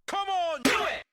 Come on, do it!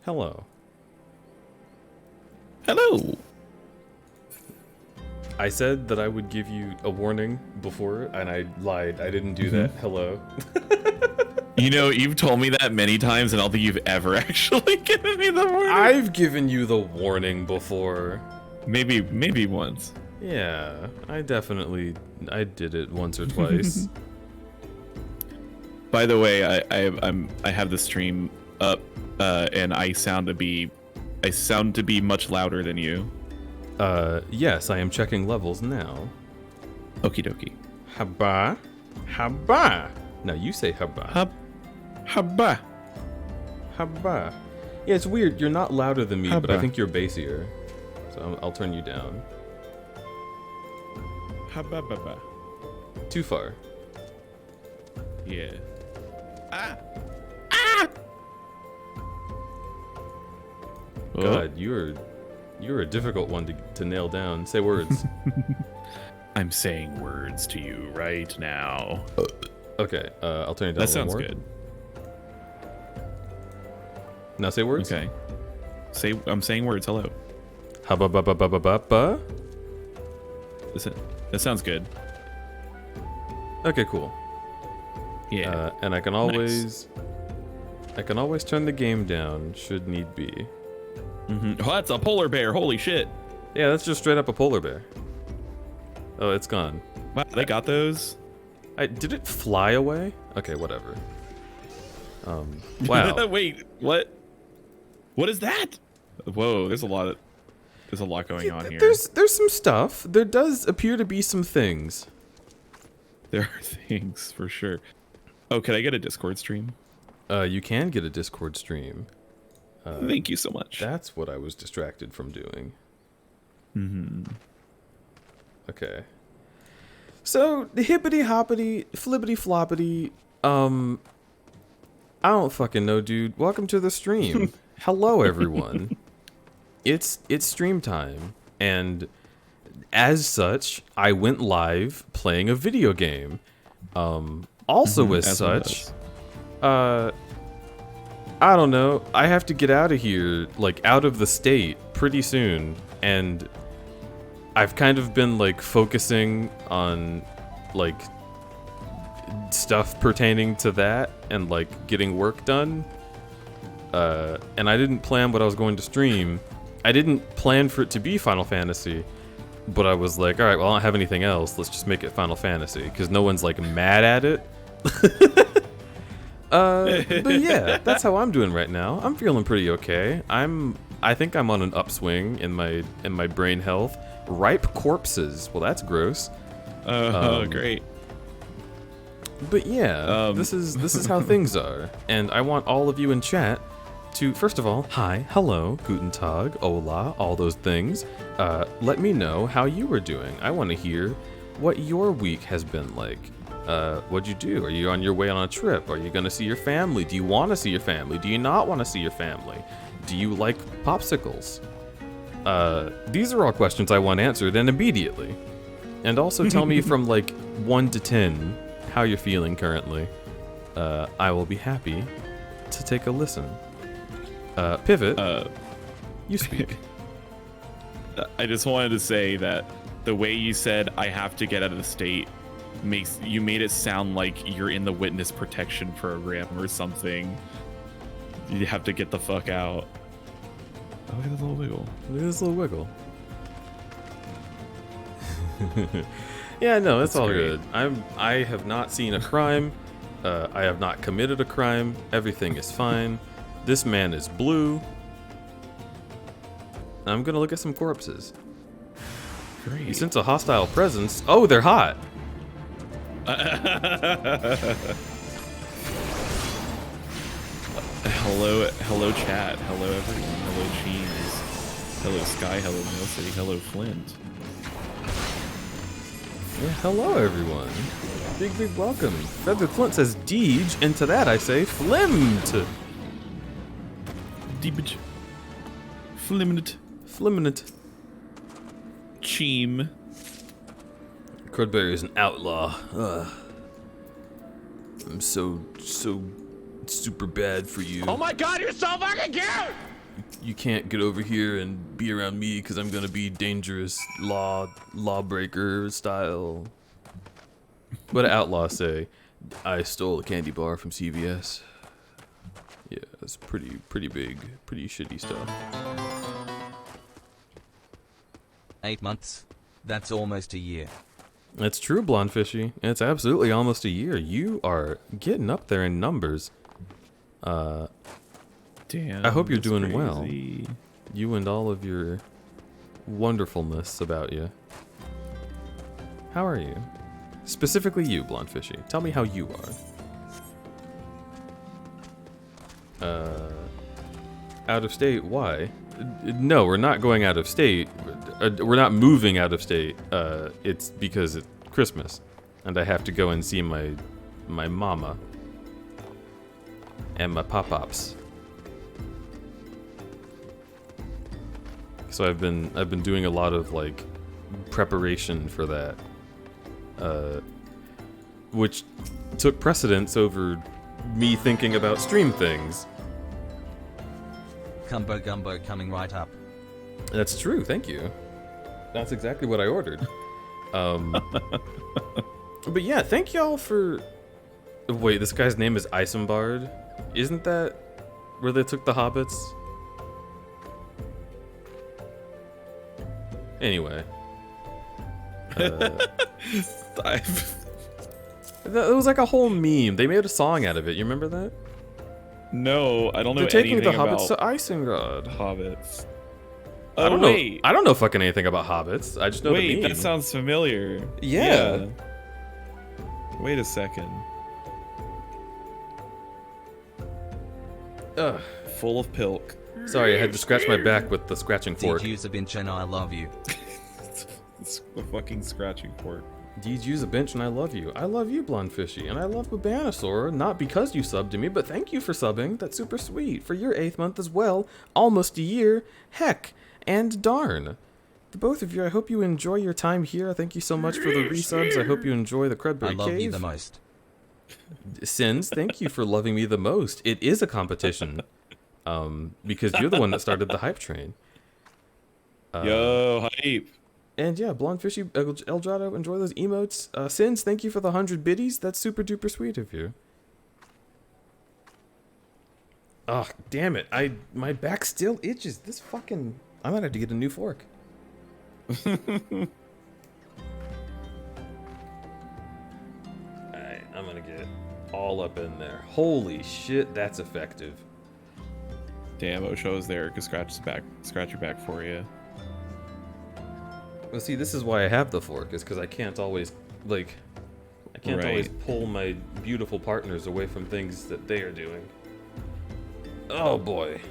Hello. Hello. I said that I would give you a warning before, and I lied. I didn't do that. Hello. You know, you've told me that many times, and I don't think you've ever actually given me the warning. I've given you the warning before. Maybe once. Yeah, I did it once or twice. By the way, I have the stream up and I sound to be much louder than you. Yes, I am checking levels now. Okie dokie. Haba. Haba. No, you say haba. Haba. Haba. Yeah, it's weird. You're not louder than me, but I Haba. think you're bassier. So I'll turn you down. Haba baba. Too far. Yeah. Ah. God, you're a difficult one to nail down. Say words. I'm saying words to you right now. Okay, I'll turn it down. That sounds more. good. Now say words. Okay. I'm saying words. Hello. Haba ba ba ba ba ba ba. That sounds good. Okay, cool. Yeah. And I can always turn the game down should need be. Oh, that's a polar bear. Holy shit. Yeah, that's just straight up a polar bear. Oh, it's gone. Wow, they got those. Did it fly away? Okay, whatever. Wow. Wait, what? What is that? Whoa, there's a lot going on here. There's some stuff. There does appear to be some things. There are things for sure. Oh, could I get a Discord stream? You can get a Discord stream. Thank you so much. That's what I was distracted from doing. Okay. So, the hippity hoppity, flippity floppity, I don't fucking know, dude. Welcome to the stream. Hello, everyone. It's stream time, and as such, I went live playing a video game. Also as such, I don't know, I have to get out of here, like, out of the state pretty soon, and I've kind of been, like, focusing on, like, stuff pertaining to that, and, like, getting work done, and I didn't plan what I was going to stream. I didn't plan for it to be Final Fantasy, but I was like, alright, well, I don't have anything else, let's just make it Final Fantasy, because no one's, like, mad at it. But yeah, that's how I'm doing right now. I'm feeling pretty okay. I think I'm on an upswing in my brain health. Ripe corpses. Well, that's gross. Great. But yeah, this is how things are, and I want all of you in chat to, first of all, hi, hello, guten tag, hola, all those things. Let me know how you were doing. I want to hear what your week has been like. What'd you do? Are you on your way on a trip? Are you gonna see your family? Do you want to see your family? Do you not want to see your family? Do you like popsicles? These are all questions I want answered, and immediately. And also tell me from like 1 to 10 how you're feeling currently. I will be happy to take a listen. Pivot, you speak. I just wanted to say that the way you said I have to get out of the state made it sound like you're in the witness protection program or something. You have to get the fuck out. Oh, look at this little wiggle. Look at this little wiggle. Yeah, no, that's all great. good. I have not seen a crime. I have not committed a crime. Everything is fine. This man is blue. I'm gonna look at some corpses. Great. You sense a hostile presence. Oh, they're hot. Hello chat, hello everyone, hello Cheese, hello Sky, hello Milcity, hello Flint. Yeah, hello everyone. Big welcome. Feather Flint says Deej, and to that I say Flimt. Deebage. Flimnit. Fliminit. Cheem. Crudberry is an outlaw. I'm so super bad for you. Oh my god, you're so fucking cute! You can't get over here and be around me because I'm gonna be dangerous lawbreaker style. What do outlaws say? I stole a candy bar from CVS. Yeah, it's pretty big, pretty shitty stuff. 8 months. That's almost a year. It's true, Blonde Fishy. It's absolutely almost a year. You are getting up there in numbers. Damn. I hope you're that's doing well. crazy. You and all of your wonderfulness about you. How are you? Specifically you, Blonde Fishy. Tell me how you are. Out of state? Why? No, we're not going out of state. We're not moving out of state. It's because it's Christmas, and I have to go and see my mama and my pop-pops. So I've been doing a lot of like preparation for that, which took precedence over me thinking about stream things. Cumbo gumbo coming right up. That's true. Thank you. That's exactly what I ordered. But yeah, thank y'all for. Wait, this guy's name is Isambard. Isn't that where they took the hobbits? Anyway. It was like a whole meme. They made a song out of it. You remember that? No, I don't know They're taking anything the hobbits about to Isengard. hobbits. I don't wait. know. I don't know fucking anything about hobbits. I just know the Wait, meme. that sounds familiar. Yeah. Wait a second. Ugh. Full of pilk. Sorry, I had to scratch my back with the scratching fork. Did use a bench and I love you. It's the fucking scratching fork. Did use a bench and I love you. I love you, Blonde Fishy, and I love Babanasaur, not because you subbed to me, but thank you for subbing. That's super sweet. For your 8th month as well. Almost a year. Heck. And darn. The both of you, I hope you enjoy your time here. Thank you so much for the resubs. I hope you enjoy the Crudberry I love Cave. you the most. Sins, thank you for loving me the most. It is a competition. Because you're the one that started the hype train. Yo, hype. And yeah, Blonde Fishy, Eldrado, enjoy those emotes. Sins, thank you for the 100 biddies. That's super duper sweet of you. Oh, damn it. My back still itches. This fucking... I might have to get a new fork. Alright, I'm gonna get all up in there. Holy shit, that's effective. Damn, Osho's there. Could scratch your back for you. Well, see, this is why I have the fork, is because I can't always, like... I can't always pull my beautiful partners away from things that they are doing. Oh, boy.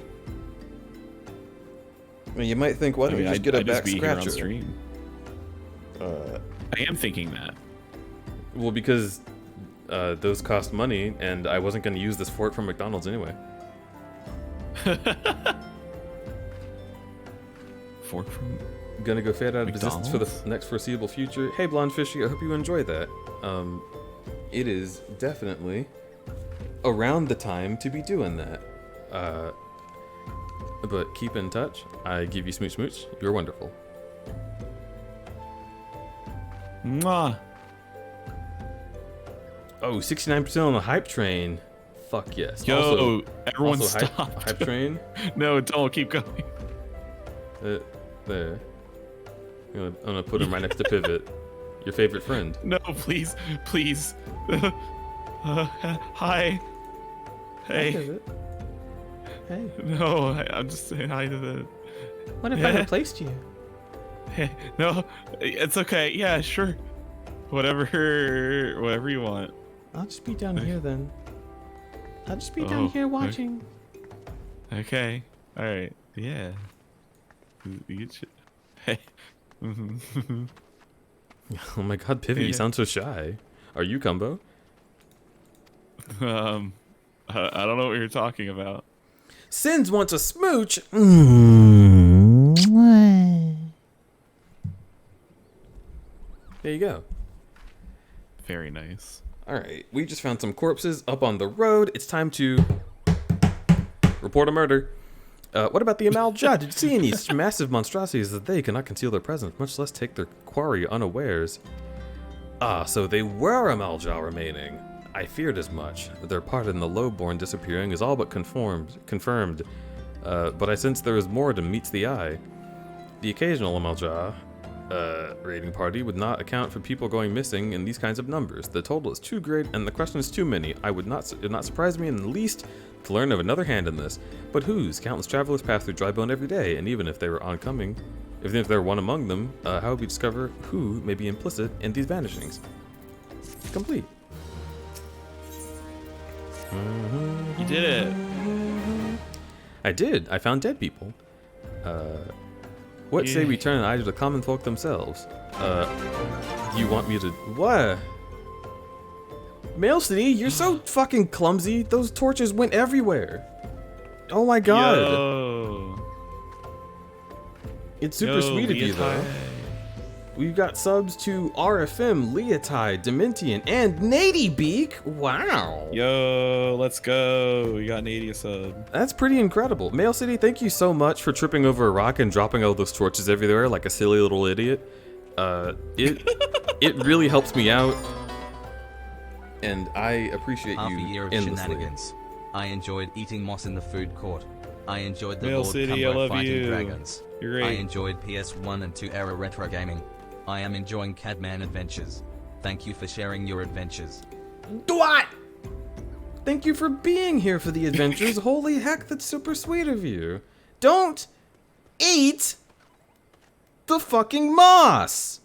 I mean, you might think, why don't you just get a back scratcher? I am thinking that. Well, because those cost money, and I wasn't going to use this fork from McDonald's anyway. Fork from... Gonna go fade out of existence for the McDonald's? next foreseeable future. Hey, Blonde Fishy, I hope you enjoy that. It is definitely around the time to be doing that. But keep in touch. I give you smooch smooch. You're wonderful. Mwah. Oh, 69% on the hype train. Fuck yes. Yo, also, everyone also stop. Hype train. No, don't keep going. There. I'm gonna put him right next to Pivot. Your favorite friend. No, please, please. Hi. Hey. Pivot. Hey. No, I'm just saying hi to the... What if I replaced you? Hey, no, it's okay. Yeah, sure. Whatever you want. I'll just be down here then. I'll just be down here watching. Okay. All right. Yeah. Hey. Oh my god, Pivot, you sound so shy. Are you Cumbo? I don't know what you're talking about. Sins wants a smooch. There you go. Very nice. Alright, we just found some corpses up on the road. It's time to report a murder. What about the Amal Jah? Did you see any massive monstrosities that they cannot conceal their presence, much less take their quarry unawares? Ah, so they were Amal Jah remaining. I feared as much. Their part in the lowborn disappearing is all but confirmed. But I sense there is more than meets the eye. The occasional Amal Jah Raiding party would not account for people going missing in these kinds of numbers. The total is too great and the question is too many. It would not surprise me in the least to learn of another hand in this. But whose? Countless travelers pass through Drybone every day, and even if they were oncoming, even if there were one among them, how would we discover who may be implicit in these vanishings? Complete. You did it. I did. I found dead people. What say we turn an eye to the common folk themselves? You want me to... What? Mail City, you're so fucking clumsy. Those torches went everywhere. Oh my god. Yo. It's super sweet of you, though. We've got subs to RFM, Leotai, Dementian, and Nadybeak. Wow. Yo, let's go. We got Nadia sub. That's pretty incredible. Mail City, thank you so much for tripping over a rock and dropping all those torches everywhere like a silly little idiot. It really helps me out, and I appreciate Half you a year of endlessly. shenanigans. I enjoyed eating moss in the food court. I enjoyed the Mail Lord City, I Cumbo love fighting you. dragons. You're great. I enjoyed PS1 and 2 era retro gaming. I am enjoying Cadman Adventures. Thank you for sharing your adventures. What? Thank you for being here for the adventures. Holy heck, that's super sweet of you. Don't eat the fucking moss.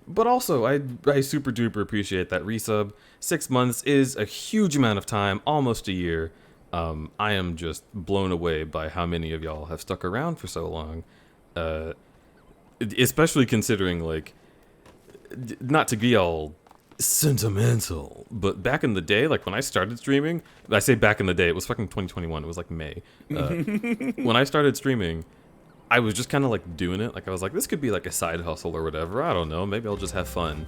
But also, I super duper appreciate that resub. 6 months is a huge amount of time, almost a year. I am just blown away by how many of y'all have stuck around for so long. Especially considering, like, not to be all sentimental, but back in the day, like when I started streaming, I say back in the day, it was fucking 2021, it was like May. When I started streaming, I was just kind of like doing it. Like I was like, this could be like a side hustle or whatever. I don't know. Maybe I'll just have fun.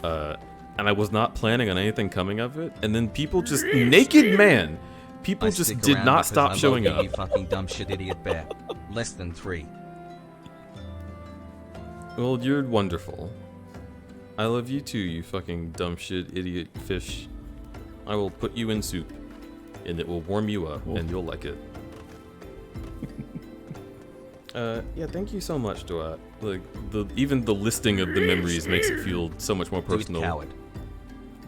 And I was not planning on anything coming of it. And then people just, naked man, people just stick did around not because stop I love showing you, up. You fucking dumb shit idiot bear. Less than 3. Well, you're wonderful. I love you too, you fucking dumb shit idiot fish. I will put you in soup, and it will warm you up, and you'll like it. Yeah, thank you so much, Duat. Like, even the listing of the memories makes it feel so much more personal. Coward.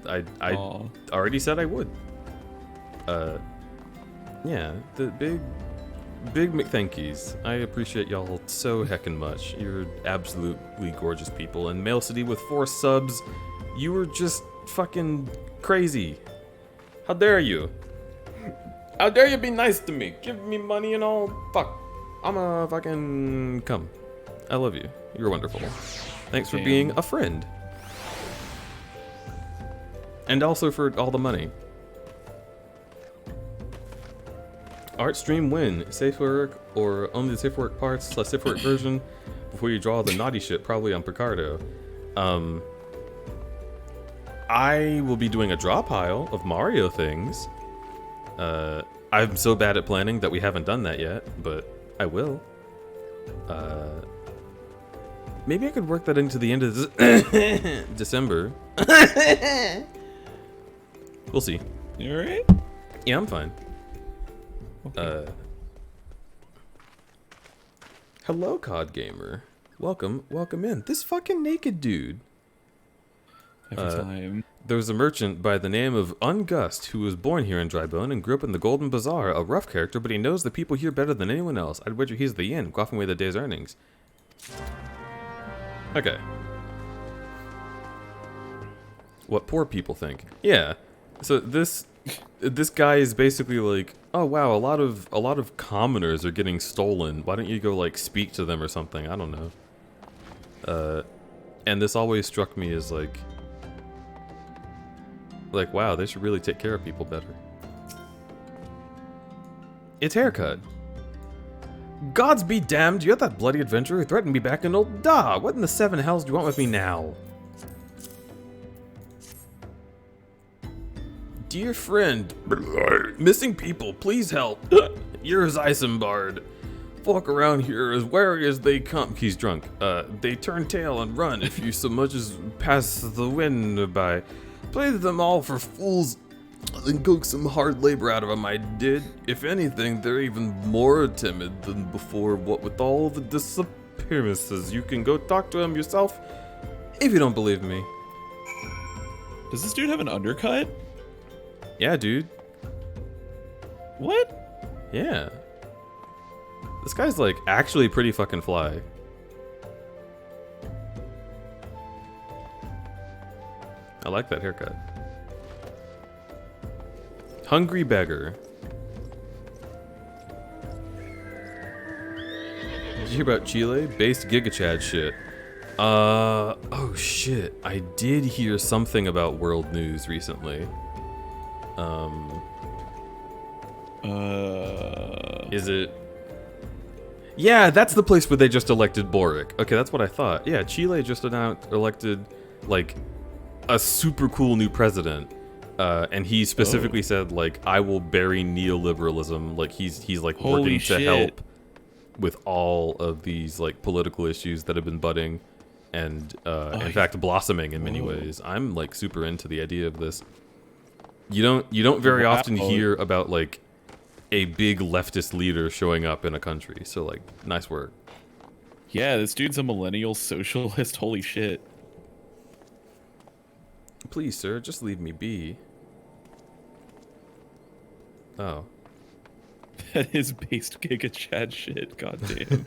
I already said I would. Yeah, the big McThankies. I appreciate y'all so heckin' much. You're absolutely gorgeous people. And Mail City with 4 subs, you were just fucking crazy. How dare you? How dare you be nice to me? Give me money and all. Fuck. I'ma fucking come. I love you. You're wonderful. Thanks for being a friend. And also for all the money. Art stream win. Safe work or only the safe work parts / safe work version before you draw the naughty shit, probably on Picardo. I will be doing a draw pile of Mario things. I'm so bad at planning that we haven't done that yet, but I will. Maybe I could work that into the end of December. We'll see. You alright? Yeah, I'm fine. Okay. Hello, COD Gamer. Welcome in. This fucking naked dude. Every time. There's a merchant by the name of Ungust who was born here in Drybone and grew up in the Golden Bazaar, a rough character, but he knows the people here better than anyone else. I'd wager he's the yin, quaffing away the day's earnings. Okay. What poor people think. Yeah. So this guy is basically like, oh wow, a lot of commoners are getting stolen. Why don't you go like speak to them or something? I don't know. And this always struck me as like wow, they should really take care of people better. It's haircut. Gods be damned, you're that bloody adventurer who threatened me back in old Da. What in the 7 hells do you want with me now? Dear friend, missing people, please help. You're as Isambard. Folk around here as wary as they come. He's drunk. They turn tail and run if you so much as pass the wind by. Play them all for fools and coax some hard labor out of them, I did. If anything, they're even more timid than before, what with all the appearances. You can go talk to him yourself if you don't believe me. Does this dude have an undercut? Yeah, dude. What? Yeah. This guy's like actually pretty fucking fly. I like that haircut. Hungry beggar. Did you hear about Chile? Based GigaChad shit. Oh shit. I did hear something about world news recently. Is it? Yeah, that's the place where they just elected Boric. Okay, that's what I thought. Yeah, Chile just elected, like, a super cool new president. And he specifically said, like, I will bury neoliberalism. Like, he's like, Holy working shit. to help with all of these, like, political issues that have been budding and, in fact, blossoming in many ways. I'm, like, super into the idea of this. You don't very often hear about, like, a big leftist leader showing up in a country. So, like, nice work. Yeah, this dude's a millennial socialist. Holy shit. Please, sir, just leave me be. Oh. That is based Giga Chad shit. Goddamn.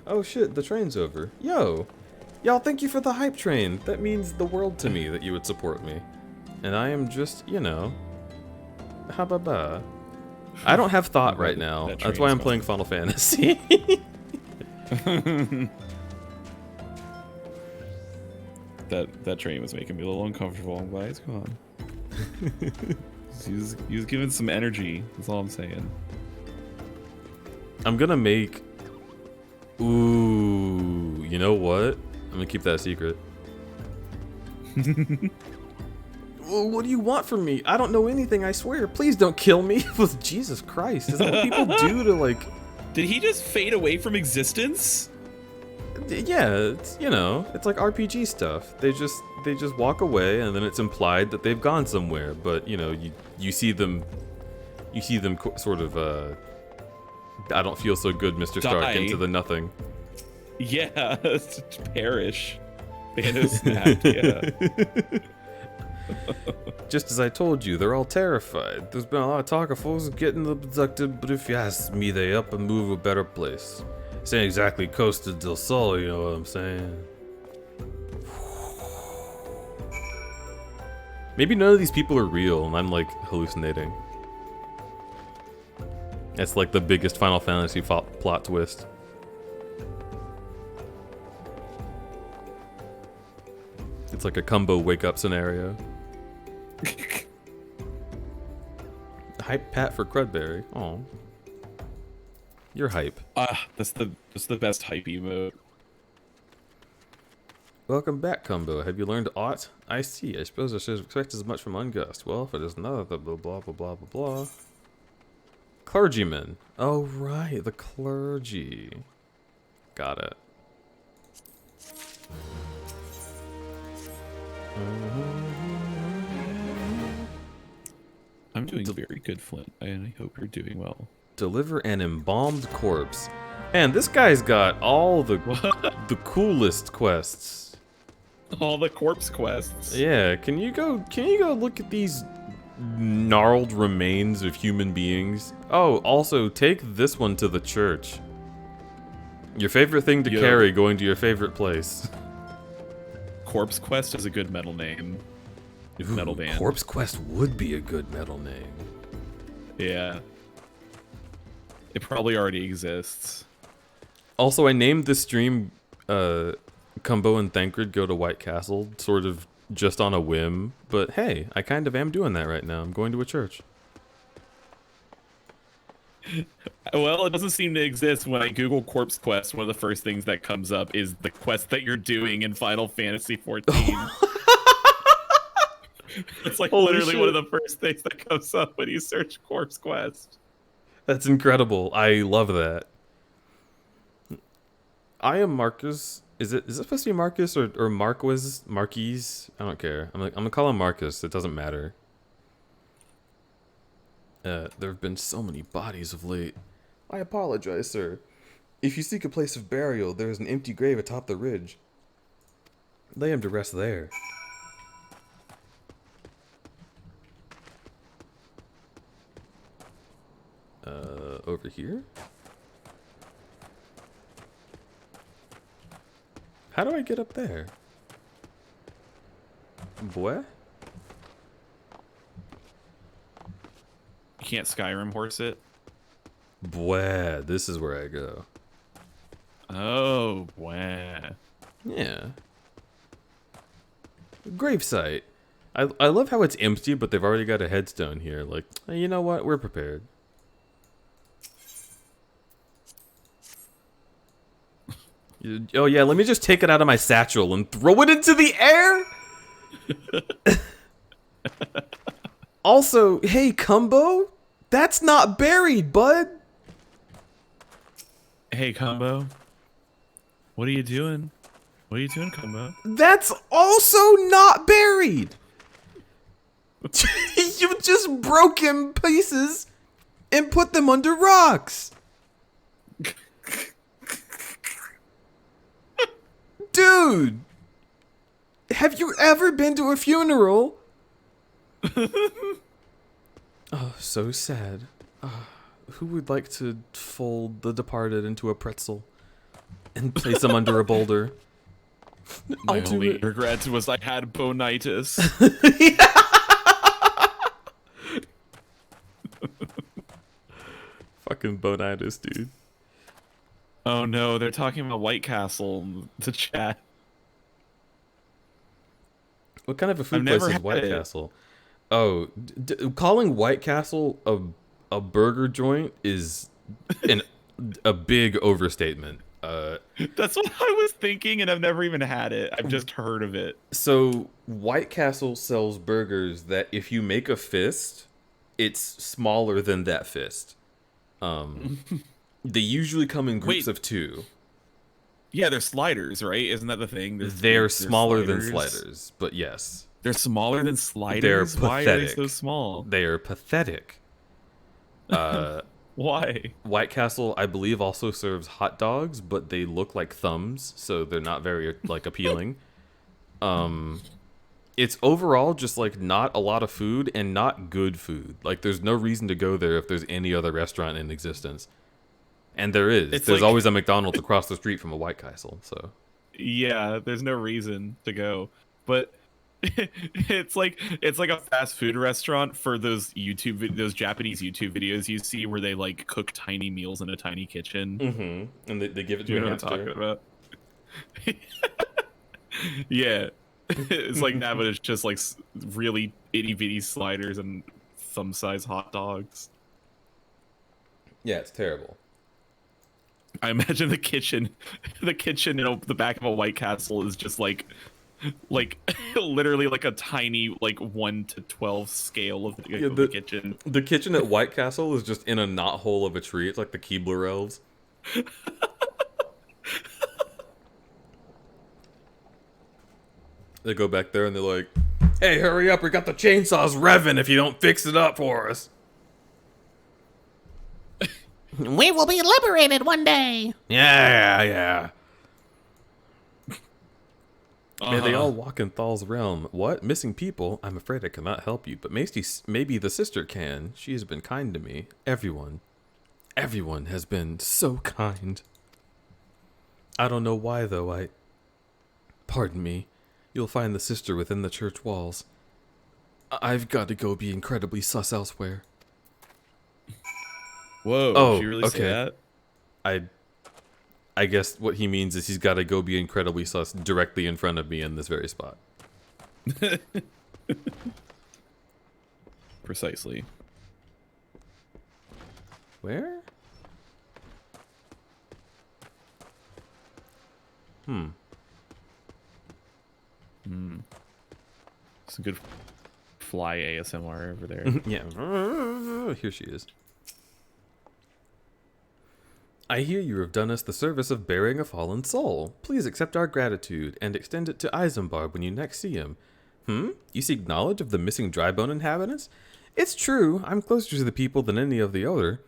Oh shit, the train's over. Yo! Y'all, thank you for the hype train. That means the world to me that you would support me. And I am just, you know... Ha-ba-ba. I don't have thought right now. That's why I'm playing Final Fantasy. That train was making me a little uncomfortable. I'm glad he's gone. he was giving some energy. That's all I'm saying. I'm gonna make... Ooh, you know what? I'm gonna keep that a secret. Well, what do you want from me? I don't know anything, I swear. Please don't kill me. Jesus Christ. Is that what people do to, like... Did he just fade away from existence? Yeah, it's, you know, it's like RPG stuff. They just walk away, and then it's implied that they've gone somewhere. But you know, you see them sort of I don't feel so good, Mr. Stark, Die. into the nothing. Yeah, perish. Thanos snapped. Yeah. Just as I told you, they're all terrified. There's been a lot of talk of folks getting abducted, but if you ask me, they up and move a better place. This ain't exactly Costa del Sol, you know what I'm saying? Maybe none of these people are real, and I'm like hallucinating. That's like the biggest Final Fantasy plot twist. It's like a combo wake-up scenario. Hype pat for Crudberry. Oh, you're hype. That's the best hype emote. Welcome back, Combo. Have you learned aught? I see. I suppose I should expect as much from Ungust. Well, if it is not, blah blah blah blah blah blah blah. Clergyman. Oh right, the clergy. Got it. I'm doing very good, Flint, and I hope you're doing well. Deliver an embalmed corpse. Man, this guy's got all the coolest quests. All the corpse quests. Yeah, can you go look at these gnarled remains of human beings? Oh, also take this one to the church. Your favorite thing to carry going to your favorite place. Corpse Quest is a good metal name. Ooh, metal band. Corpse Quest would be a good metal name. Yeah. It probably already exists. Also, I named this stream Cumbo and Thancred Go to White Castle, sort of just on a whim. But hey, I kind of am doing that right now. I'm going to a church. Well, it doesn't seem to exist. When I Google Corpse Quest, one of the first things that comes up is the quest that you're doing in Final Fantasy XIV. It's like Holy literally shit. one of the first things that comes up when you search Corpse Quest. That's incredible. I love that. I am Marcus. Is it supposed to be Marcus or Marquis? Marquise? I don't care. I'm gonna call him Marcus. It doesn't matter. There have been so many bodies of late. I apologize, sir. If you seek a place of burial, there is an empty grave atop the ridge. Lay him to rest there. Over here? How do I get up there? Boy? You can't Skyrim horse it. Boy, this is where I go. Oh, wow. Yeah. Gravesite. I love how it's empty, but they've already got a headstone here. Like, hey, you know what? We're prepared. Oh yeah, let me just take it out of my satchel and throw it into the air? Also, hey, Cumbo, that's not buried, bud. Hey, Combo. What are you doing? What are you doing, Combo? That's also not buried. You just broke him pieces and put them under rocks. Dude, have you ever been to a funeral? Oh, so sad. Who would like to fold the departed into a pretzel and place them under a boulder? My I'll do only it. regret was I had bonitis. Fucking bonitis, dude. Oh no, they're talking about White Castle in the chat. What kind of a food I've place never is had White it. Castle? Oh, calling White Castle a burger joint is a big overstatement. That's what I was thinking, and I've never even had it. I've just heard of it. So White Castle sells burgers that if you make a fist, it's smaller than that fist. They usually come in groups Wait. of 2. Yeah, they're sliders, right? Isn't that the thing? They're smaller than sliders, but yes. They're smaller than sliders? They're Why are they pathetic. so small? They are pathetic. Why? White Castle, I believe, also serves hot dogs, but they look like thumbs, so they're not very like appealing. It's overall just like not a lot of food and not good food. Like there's no reason to go there if there's any other restaurant in existence. And there is. It's There's like- always a McDonald's across the street from a White Castle, so. Yeah, there's no reason to go. But it's like a fast food restaurant for those those Japanese YouTube videos you see where they like cook tiny meals in a tiny kitchen. Mm-hmm. And they give it to You a know what I'm hamster. talking about? Yeah. It's like that, but it's just like really itty bitty sliders and thumb size hot dogs. Yeah, it's terrible. I imagine the kitchen in the back of a White Castle is just like literally like a tiny like 1 to 12 scale of the kitchen. The kitchen at White Castle is just in a knothole of a tree. It's like the Keebler elves. They go back there and they're like, "Hey, hurry up! We got the chainsaws revving if you don't fix it up for us." We will be liberated one day. Yeah. May they Uh-huh. all walk in Thal's realm. What? Missing people? I'm afraid I cannot help you, but maybe the sister can. She has been kind to me. Everyone has been so kind. I don't know why, though. Pardon me. You'll find the sister within the church walls. I've got to go be incredibly sus elsewhere. Whoa, Oh, did you really say okay. that? I guess what he means is he's got to go be incredibly sus directly in front of me in this very spot. Precisely. Where? Some good fly ASMR over there. Yeah. Here she is. I hear you have done us the service of burying a fallen soul. Please accept our gratitude and extend it to Isambard when you next see him. You seek knowledge of the missing Drybone inhabitants? It's true, I'm closer to the people than any of the other.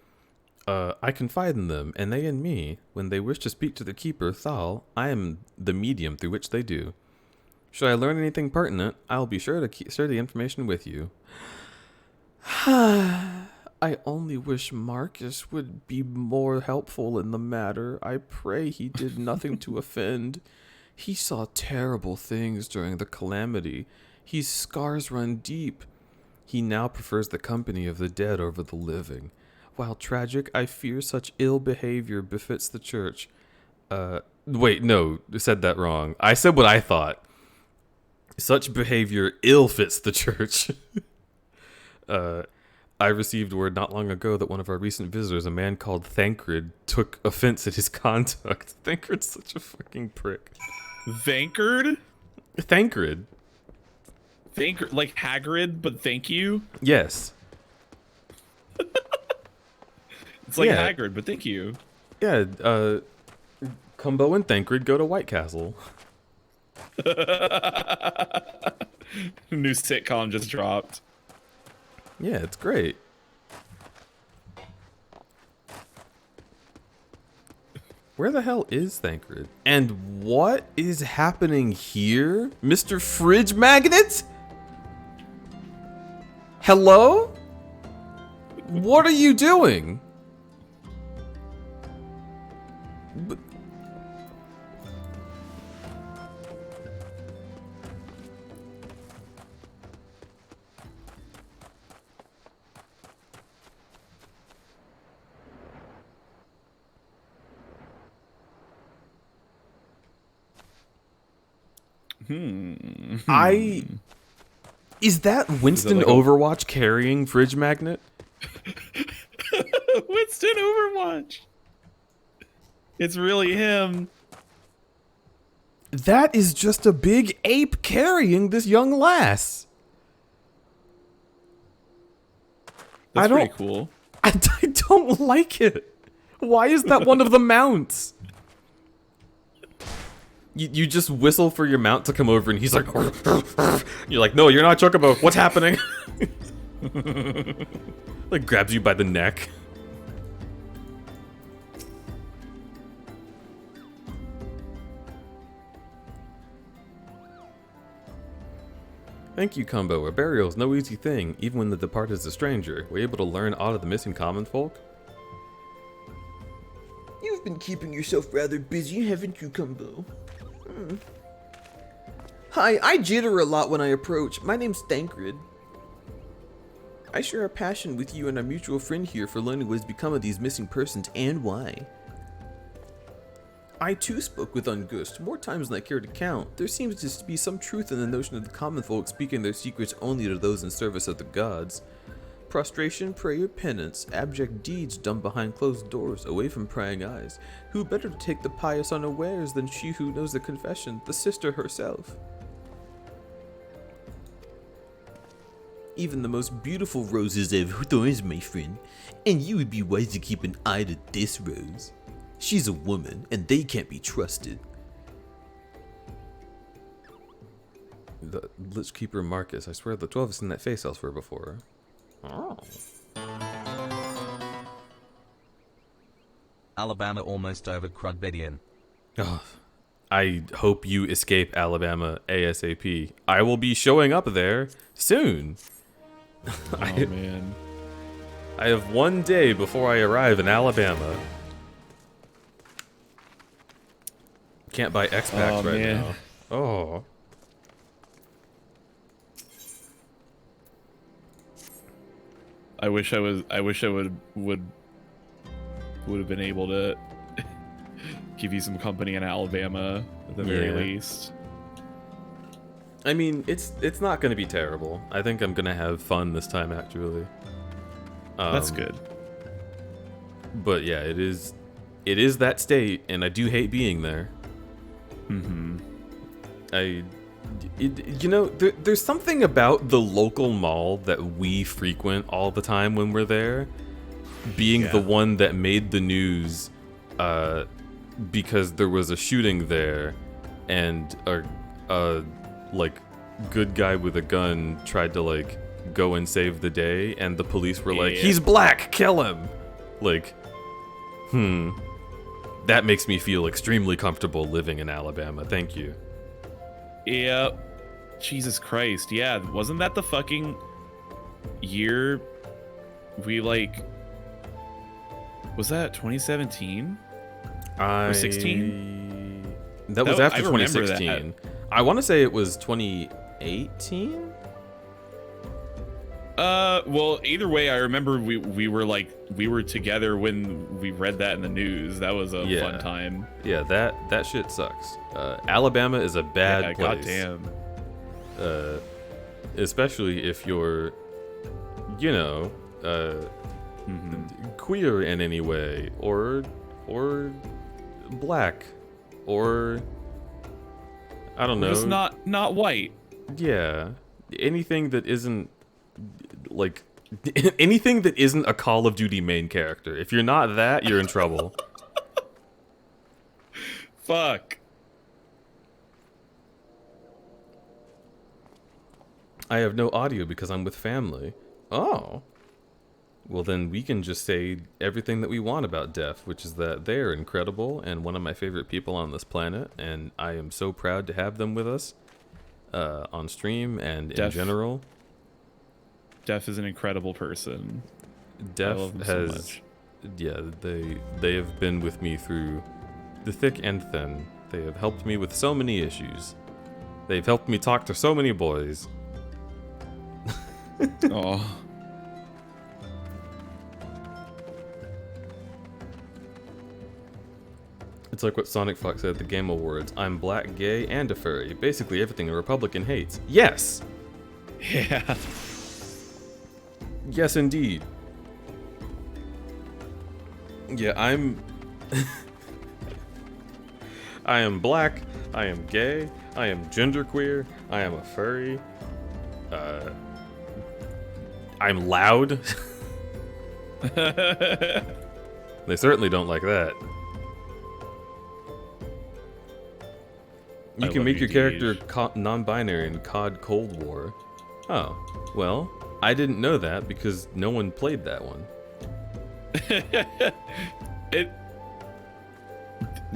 I confide in them, and they in me. When they wish to speak to the keeper, Thal, I am the medium through which they do. Should I learn anything pertinent, I'll be sure to share the information with you. I only wish Marcus would be more helpful in the matter. I pray he did nothing to offend. He saw terrible things during the calamity. His scars run deep. He now prefers the company of the dead over the living. While tragic, I fear such ill behavior befits the church. Wait, no, said that wrong. I said what I thought. Such behavior ill fits the church. I received word not long ago that one of our recent visitors, a man called Thancred, took offense at his conduct. Thancred's such a fucking prick. Thancred? Thancred. Thancred, like Hagrid, but thank you? Yes. It's like Yeah. Hagrid, but thank you. Yeah, Cumbo and Thancred go to White Castle. New sitcom just dropped. Yeah, it's great. Where the hell is Thancred? And what is happening here? Mr. Fridge Magnet? Hello? What are you doing? But- Is that Winston like a- Overwatch carrying Fridge Magnet? Winston Overwatch. It's really him. That is just a big ape carrying this young lass. That's I pretty don't- cool. I don't like it. Why is that one of the mounts? You just whistle for your mount to come over and he's like... You're like, no, you're not Chocobo. What's happening? Like grabs you by the neck. Thank you, Cumbo. A burial is no easy thing, even when the departed is a stranger. Were you able to learn aught of the missing common folk? You've been keeping yourself rather busy, haven't you, Cumbo? Hi, I jitter a lot when I approach. My name's Thancred. I share a passion with you and our mutual friend here for learning what has become of these missing persons and why. I too spoke with Ungust more times than I care to count. There seems to be some truth in the notion of the common folk speaking their secrets only to those in service of the gods. Prostration, prayer, penance, abject deeds done behind closed doors, away from prying eyes. Who better to take the pious unawares than she who knows the confession, the sister herself? Even the most beautiful roses have thorns, my friend, and you would be wise to keep an eye to this rose. She's a woman, and they can't be trusted. The Lich Keeper Marcus. I swear the 12 has seen that face elsewhere before. Oh. Alabama almost over Crudbedian. Oh, I hope you escape Alabama ASAP. I will be showing up there soon. Oh, man. I have one day before I arrive in Alabama. Can't buy X packs right man. now. Oh. I wish I would have been able to give you some company in Alabama at the very Yeah. least. I mean, it's not going to be terrible. I think I'm going to have fun this time, actually. That's good. But yeah, it is that state, and I do hate being there. Mm-hmm. There's something about the local mall that we frequent all the time when we're there, being the one that made the news, because there was a shooting there, and a good guy with a gun tried to go and save the day, and the police were like, Yeah. "He's black, kill him!" Like, That makes me feel extremely comfortable living in Alabama. Thank you. Yeah. Jesus Christ. Yeah, wasn't that the fucking year we like... Was that 2017? Or 16? That was after I remember 2016. I want to say it was 2018? Well, either way, I remember we were together when we read that in the news. That was a fun time. Yeah, that shit sucks. Alabama is a bad place. Goddamn. Especially if you're, queer in any way, or black, or I don't know. Just not white. Yeah, anything that isn't like anything that isn't a Call of Duty main character. If you're not that, you're in trouble. Fuck. I have no audio because I'm with family. Oh. Well, then we can just say everything that we want about Def, which is that they are incredible and one of my favorite people on this planet, and I am so proud to have them with us on stream and in general. Def is an incredible person. Def I love him has, so much. Yeah, they have been with me through the thick and thin. They have helped me with so many issues. They've helped me talk to so many boys. Oh. It's like what Sonic Fox said at the Game Awards. I'm black, gay, and a furry. Basically everything a Republican hates. Yes! Yeah. Yes, indeed. Yeah, I'm... I am black, I am gay, I am genderqueer, I am a furry, I'm loud. They certainly don't like that. You can make your character non-binary in COD Cold War. Oh, well, I didn't know that because no one played that one.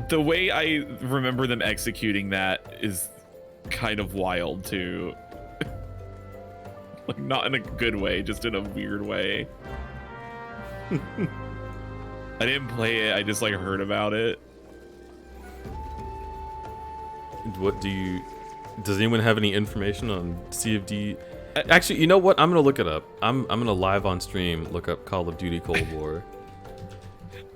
The way I remember them executing that is kind of wild too. Like, not in a good way, just in a weird way. I didn't play it, I just like heard about it. Does anyone have any information on CFD? Actually, you know what? I'm gonna look it up. I'm gonna live on stream look up Call of Duty Cold War.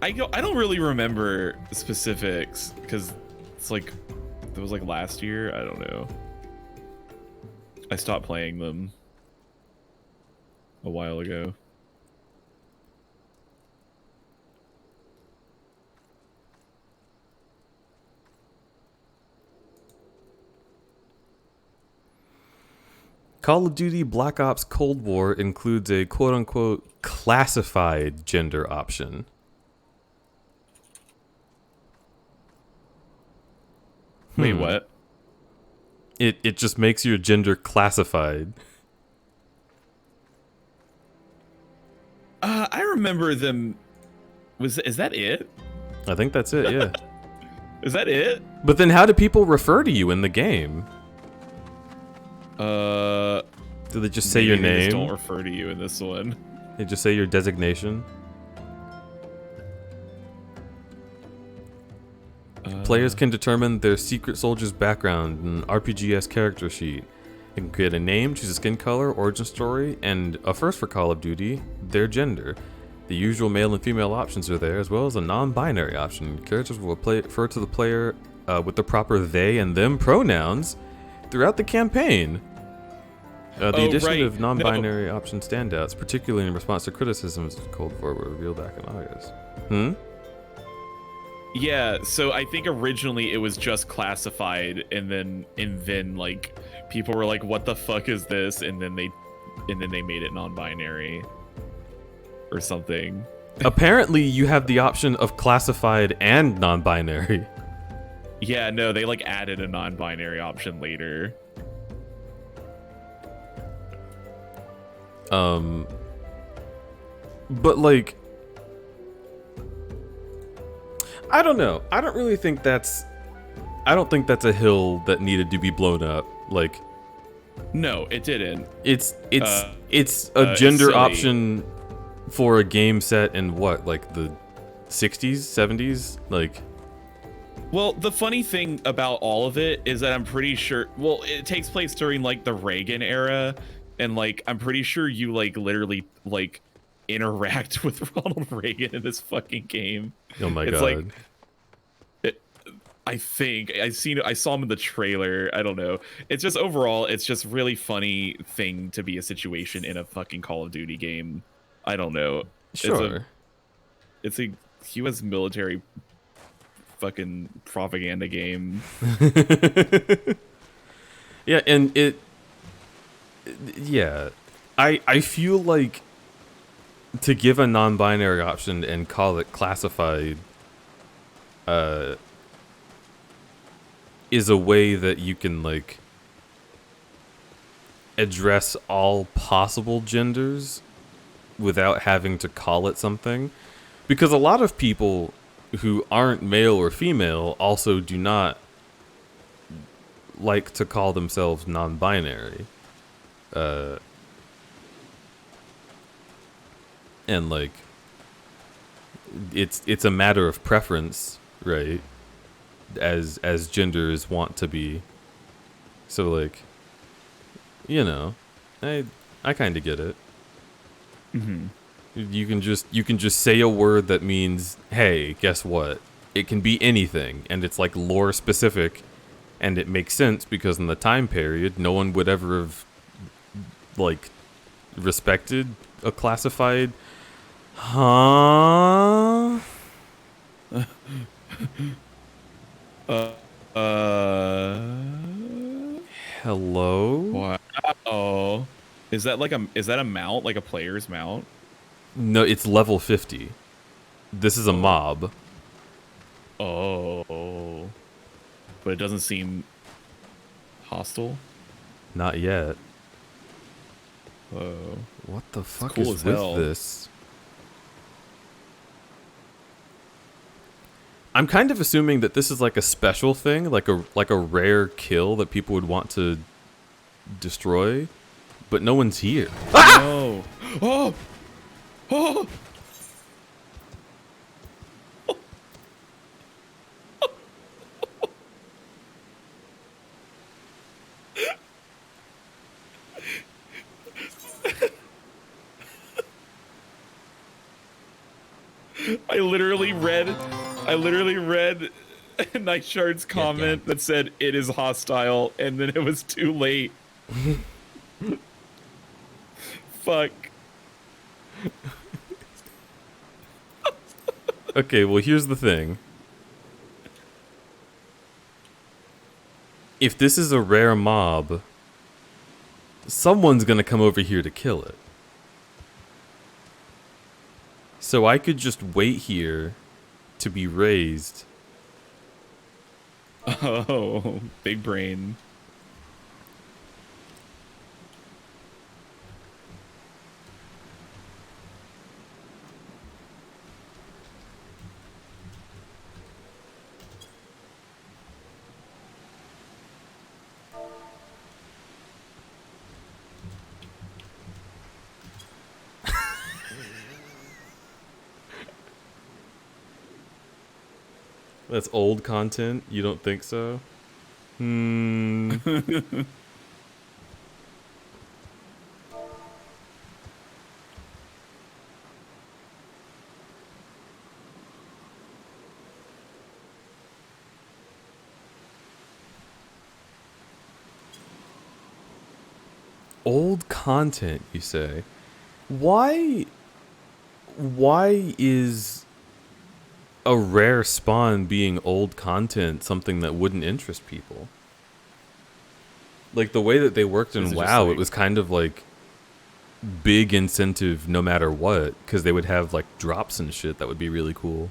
I don't really remember specifics because it's like it was like last year. I don't know. I stopped playing them a while ago. Call of Duty Black Ops Cold War includes a quote-unquote classified gender option. Wait, what? It just makes your gender classified. I remember them. Is that it? I think that's it, yeah. Is that it? But then how do people refer to you in the game? Do they just say your They just name? don't refer to you in this one. They just say your designation? Players can determine their secret soldier's background in an RPGS character sheet. They can create a name, choose a skin color, origin story, and a first for Call of Duty, their gender. The usual male and female options are there, as well as a non-binary option. Characters will refer to the player with the proper they and them pronouns throughout the campaign. The addition of non-binary option standouts, particularly in response to criticisms of Cold War, were revealed back in August. Yeah, so I think originally it was just classified, and then like people were like, "What the fuck is this?" And then they made it non-binary or something. Apparently, you have the option of classified and non-binary. Yeah, no, they like added a non-binary option later. But like, I don't know. I don't really think that's. I don't think that's a hill that needed to be blown up. Like, No, it didn't. it's a it's gender silly. option for a game set in what, like the 60s, 70s, like. Well, the funny thing about all of it is that I'm pretty sure. Well, it takes place during like the Reagan era, and like I'm pretty sure you like literally like interact with Ronald Reagan in this fucking game. Oh my It's god. like, I think I saw him in the trailer. I don't know. It's just overall, it's just really funny thing to be a situation in a fucking Call of Duty game. I don't know. Sure. It's a U.S. military fucking propaganda game. Yeah, and yeah, I feel like to give a non-binary option and call it classified is a way that you can like address all possible genders without having to call it something, because a lot of people who aren't male or female also do not like to call themselves non-binary, and like it's a matter of preference, right? As genders want to be. So like, you know, I kind of get it. Mm-hmm. You can just say a word that means, hey, guess what? It can be anything, and it's like lore specific, and it makes sense because in the time period, no one would ever have like respected a classified. Huh? Hello? Wow. Is that a mount, like a player's mount? No, it's level 50. This is a mob. Oh. But it doesn't seem hostile. Not yet. Whoa. What the fuck cool is as with hell. this? I'm kind of assuming that this is like a special thing, like a rare kill that people would want to destroy, but no one's here. No. Oh. Oh. I literally read Nightshard's comment that said it is hostile, and then it was too late. Fuck. Okay, well here's the thing. If this is a rare mob, someone's gonna come over here to kill it. So I could just wait here to be raised. Oh, big brain. That's old content? You don't think so? Old content, you say? Why is a rare spawn being old content something that wouldn't interest people? Like the way that they worked in Is it just WoW, like- it was kind of like big incentive no matter what, because they would have like drops and shit that would be really cool.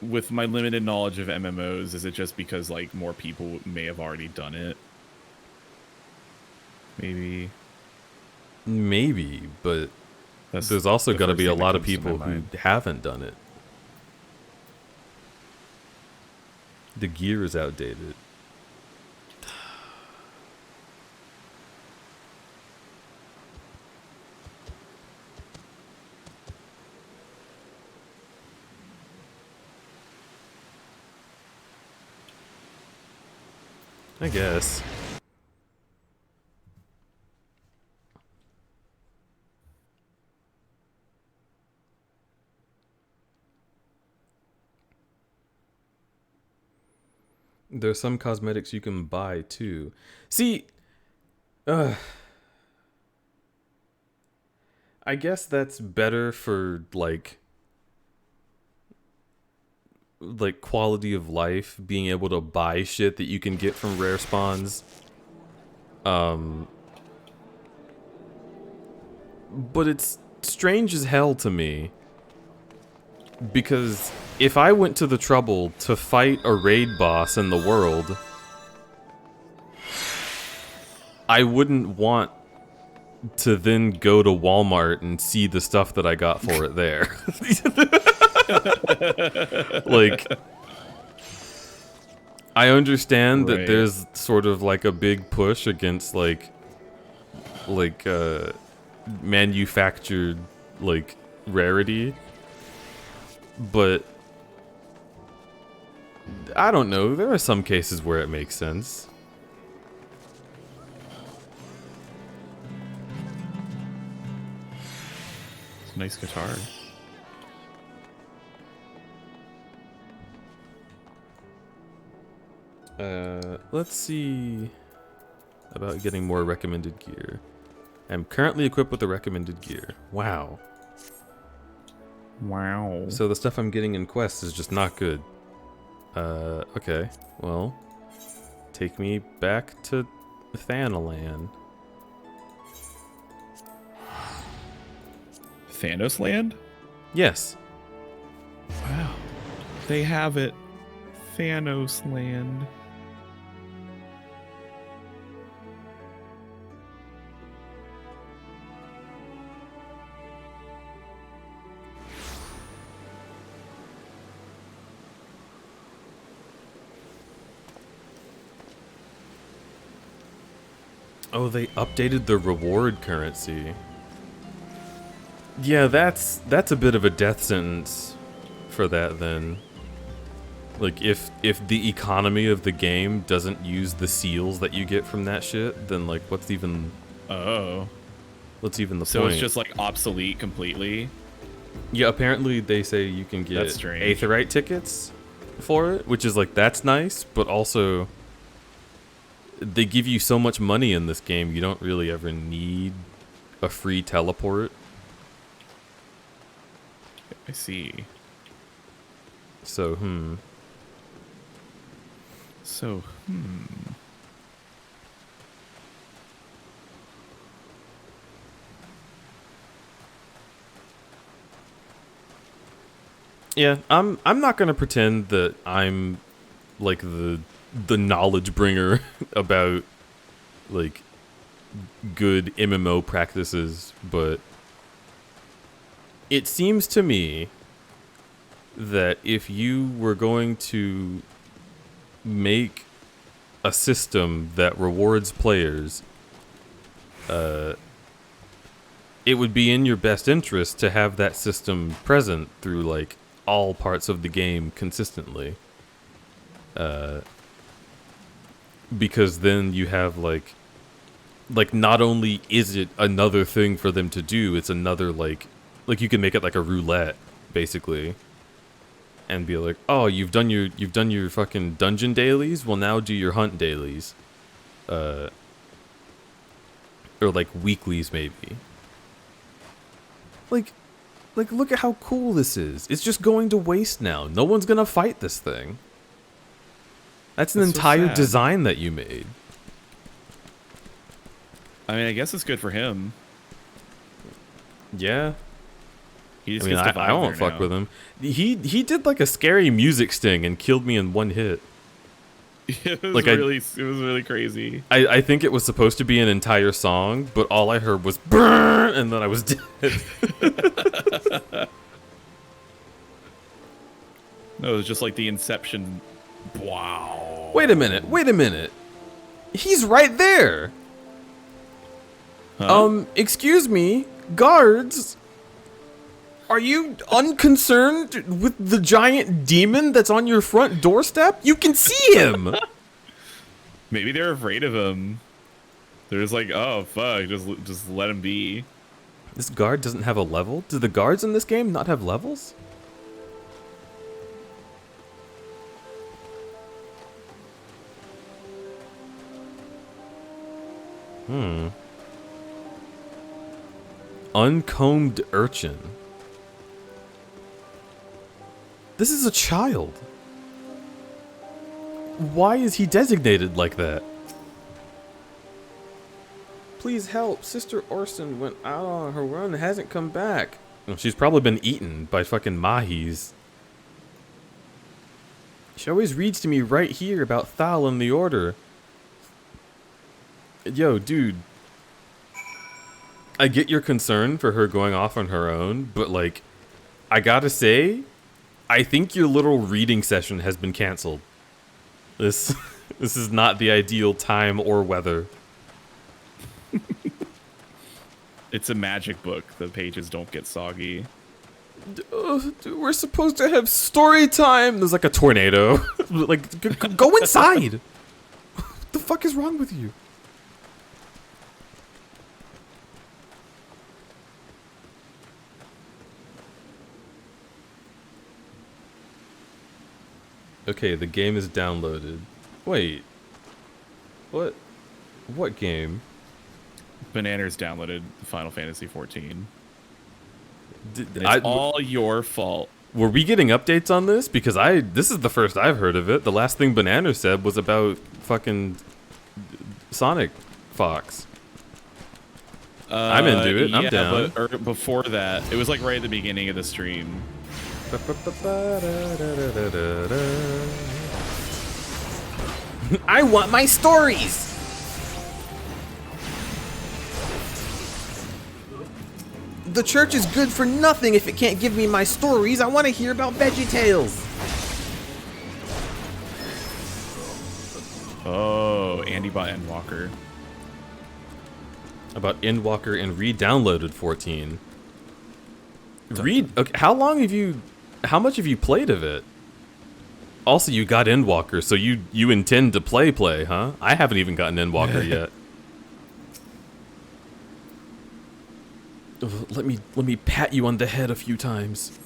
With my limited knowledge of MMOs, is it just because like more people may have already done it? Maybe. Maybe, but That's there's also the got to first be a thing that lot of comes to my people who mind. haven't done it. The gear is outdated. I guess. There's some cosmetics you can buy too. See, I guess that's better for like quality of life, being able to buy shit that you can get from rare spawns. But it's strange as hell to me, because if I went to the trouble to fight a raid boss in the world, I wouldn't want to then go to Walmart and see the stuff that I got for it there. Like, I understand that there's sort of like a big push against like manufactured like rarity, but I don't know, there are some cases where it makes sense. It's a nice guitar. Let's see about getting more recommended gear. I'm currently equipped with the recommended gear. Wow. Wow. So the stuff I'm getting in quests is just not good. Okay. Well, take me back to Thanalan. Thanos Land? Yes. Wow. They have it. Thanos Land. Oh, they updated the reward currency. Yeah, that's a bit of a death sentence for that then. Like, if the economy of the game doesn't use the seals that you get from that shit, then like what's even the So point? it's just like obsolete completely. Yeah, apparently they say you can get That's strange. Aetherite tickets for it, which is like, that's nice, but also they give you so much money in this game, you don't really ever need a free teleport. I see. So, So, yeah, I'm not gonna pretend that I'm like the knowledge bringer about like good MMO practices, but it seems to me that if you were going to make a system that rewards players, it would be in your best interest to have that system present through like all parts of the game consistently. Because then you have like not only is it another thing for them to do, it's another like you can make it like a roulette basically, and be like, oh, you've done your fucking dungeon dailies, well now do your hunt dailies, or like weeklies maybe. Like look at how cool this is. It's just going to waste now. No one's gonna fight this thing. That's an That's so entire sad. design that you made. I mean, I guess it's good for him. Yeah. He I just mean, gets to I vibe won't there fuck now. with him. He did like a scary music sting and killed me in one hit. It was Like, really crazy. I think it was supposed to be an entire song, but all I heard was "Brrr," and then I was dead. No, it was just like the Inception. Wow. Wait a minute. Wait a minute. He's right there. Huh? Excuse me, guards. Are you unconcerned with the giant demon that's on your front doorstep? You can see him. Maybe they're afraid of him. They're just like, oh fuck, just let him be. This guard doesn't have a level? Do the guards in this game not have levels? Uncombed urchin. This is a child. Why is he designated like that? Please help. Sister Orson went out on her run and hasn't come back. Well, she's probably been eaten by fucking mahis. She always reads to me right here about Thal and the Order. Yo, dude. I get your concern for her going off on her own, but like, I gotta say, I think your little reading session has been canceled. This is not the ideal time or weather. It's a magic book. The pages don't get soggy. Dude, we're supposed to have story time. There's like a tornado. Like, go inside. What the fuck is wrong with you? Okay, the game is downloaded. Wait. What? What game? Bananas downloaded Final Fantasy 14. Did, It's all your fault. were we getting updates on this? Because this is the first I've heard of it. The last thing Banana said was about fucking Sonic Fox. I'm into it. I'm Yeah, down. But before that, it was like right at the beginning of the stream. I want my stories! The church is good for nothing if it can't give me my stories. I want to hear about VeggieTales. Oh, Andy bought Endwalker. About Endwalker and re-downloaded 14. Okay, how much have you played of it? Also, you got Endwalker, so you intend to play, huh? I haven't even gotten Endwalker yet. Let me pat you on the head a few times.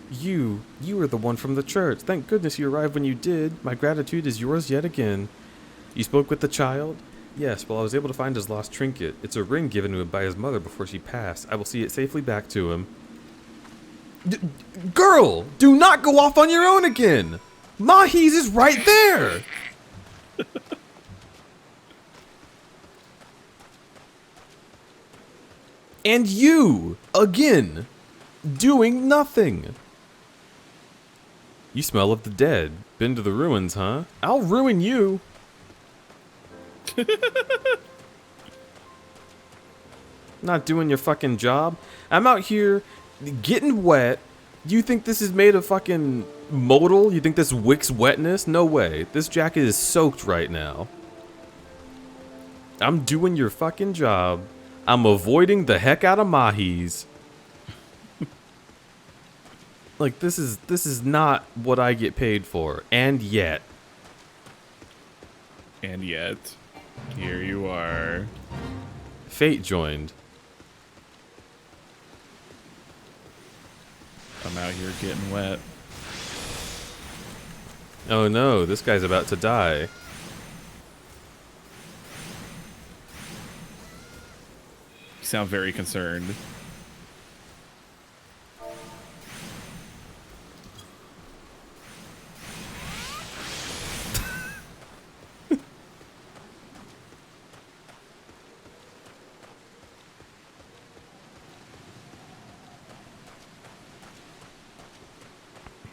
You were the one from the church. Thank goodness you arrived when you did. My gratitude is yours yet again. You spoke with the child? Yes, well, I was able to find his lost trinket. It's a ring given to him by his mother before she passed. I will see it safely back to him. Girl, do not go off on your own again. Mahis is right there. And you, again, doing nothing. You smell of the dead. Been to the ruins, huh? I'll ruin you. Not doing your fucking job. I'm out here getting wet. Do you think this is made of fucking modal? You think this wicks wetness? No way. This jacket is soaked right now. I'm doing your fucking job. I'm avoiding the heck out of mahis. Like, this is not what I get paid for. And yet. And yet, here you are. Fate joined. I'm out here getting wet. Oh no, this guy's about to die. You sound very concerned.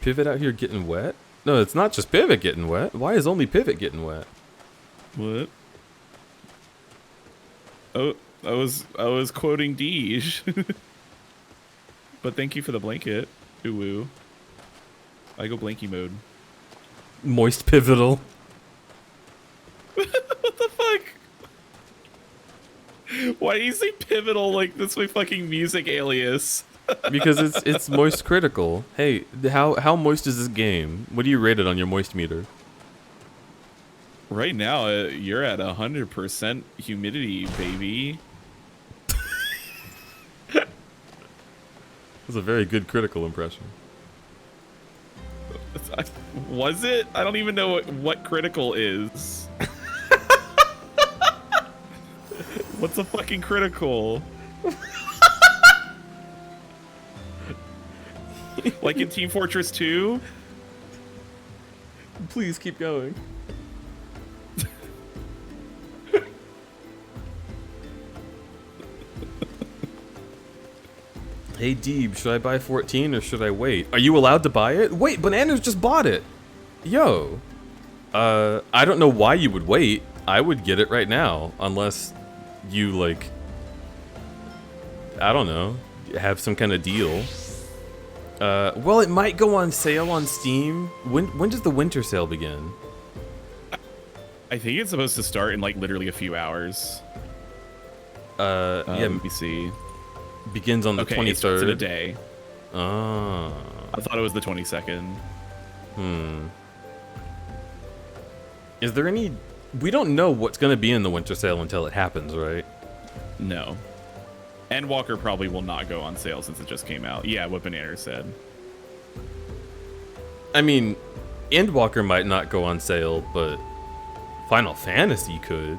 Pivot out here getting wet? No, it's not just Pivot getting wet. Why is only Pivot getting wet? What? Oh, I was quoting Deej. But thank you for the blanket. Ooh woo. I go blanky mode. Moist pivotal. What the fuck? Why do you say pivotal like that's my fucking music alias? Because it's moist critical. Hey, how moist is this game? What do you rate it on your moist meter? Right now, you're at 100% humidity, baby. That's a very good critical impression. Was it? I don't even know what critical is. What's a fucking critical? Like in Team Fortress 2? Please keep going. Hey Deeb, should I buy 14 or should I wait? Are you allowed to buy it? Wait, Bananas just bought it. Yo. I don't know why you would wait. I would get it right now, unless you like, I don't know, have some kind of deal. Well, it might go on sale on Steam. When does the winter sale begin? I think it's supposed to start in like literally a few hours. Yeah, Let me see. begins on the 23rd. It starts in a day. Ah. I thought it was the 22nd. Is there any... We don't know what's going to be in the winter sale until it happens, right? No. Endwalker probably will not go on sale since it just came out. Yeah, what Banana said. I mean, Endwalker might not go on sale, but Final Fantasy could.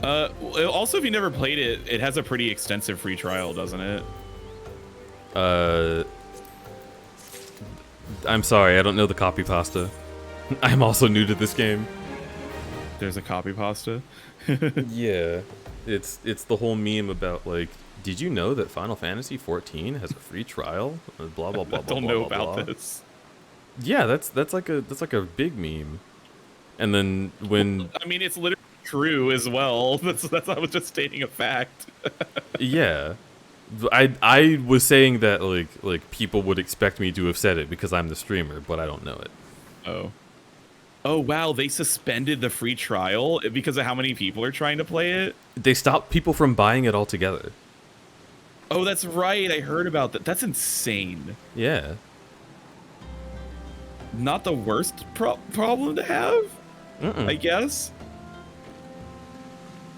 Also, if you never played it, it has a pretty extensive free trial, doesn't it? I'm sorry, I don't know the copy pasta. I'm also new to this game. There's a copy pasta. Yeah. It's the whole meme about, like, did you know that Final Fantasy 14 has a free trial? Blah blah blah. I don't know about this. Yeah, that's like a big meme. And then when I mean, it's literally true as well. That's I was just stating a fact. yeah, I was saying that like people would expect me to have said it because I'm the streamer, but I don't know it. Oh wow, they suspended the free trial because of how many people are trying to play it. They stopped people from buying it altogether. Oh, that's right. I heard about that. That's insane. Yeah. Not the worst problem to have, I guess.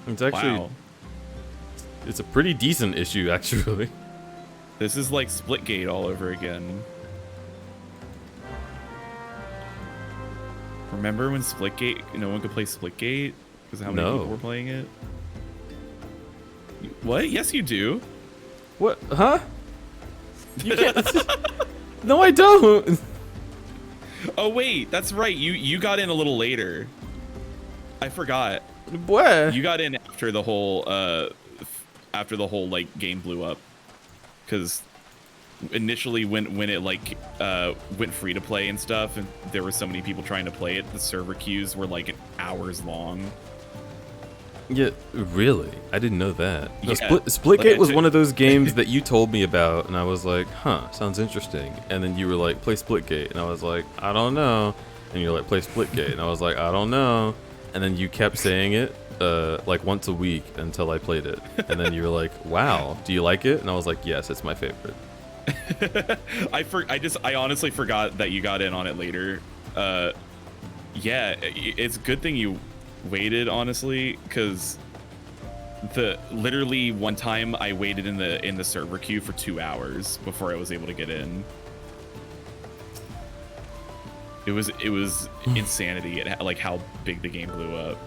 It's actually, wow. It's a pretty decent issue, actually. This is like Splitgate all over again. Remember when Splitgate, no one could play Splitgate because how many people were playing it? What? Yes, you do. What? Huh? You can't. No, I don't. Oh wait, that's right. You got in a little later. I forgot. What? You got in after the whole like game blew up, because initially when it like went free to play and stuff, and there were so many people trying to play it, the server queues were like hours long. Yeah, really? I didn't know that. No, Yeah, Splitgate was one of those games that you told me about, and I was like, huh, sounds interesting. And then you were like, play Splitgate, and I was like, I don't know. And you're like, play Splitgate, and I was like, I don't know. And then you kept saying it like once a week until I played it. And then you were like, wow, do you like it? And I was like, yes, it's my favorite. I honestly forgot that you got in on it later. Yeah, it's a good thing you waited, honestly, because literally one time I waited in the server queue for 2 hours before I was able to get in. It was insanity at like how big the game blew up.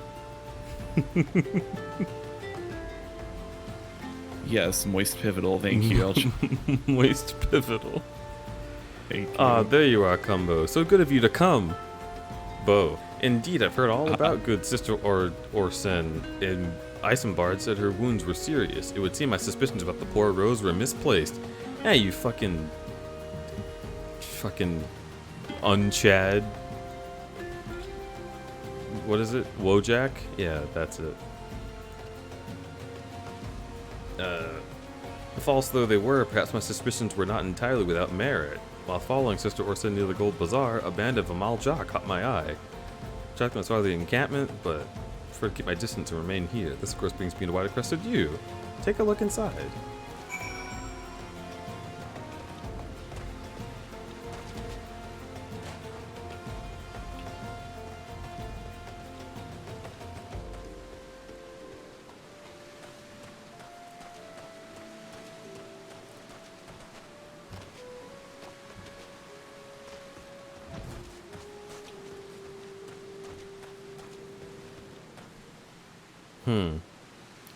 Yes, moist pivotal. Thank you. Moist pivotal. Thank you. Ah, there you are, Combo. So good of you to come, Bo. Indeed, I've heard all about good Sister Orsen, and Isambard said her wounds were serious. It would seem my suspicions about the poor Rose were misplaced. Hey, you fucking unchad. What is it? Wojak? Yeah, that's it. False though they were, perhaps my suspicions were not entirely without merit. While following Sister Orson near the Gold Bazaar, a band of Amal-Jah caught my eye. Checked as far as the encampment, but prefer to keep my distance and remain here. This, of course, brings me to White Crested Yew. Take a look inside.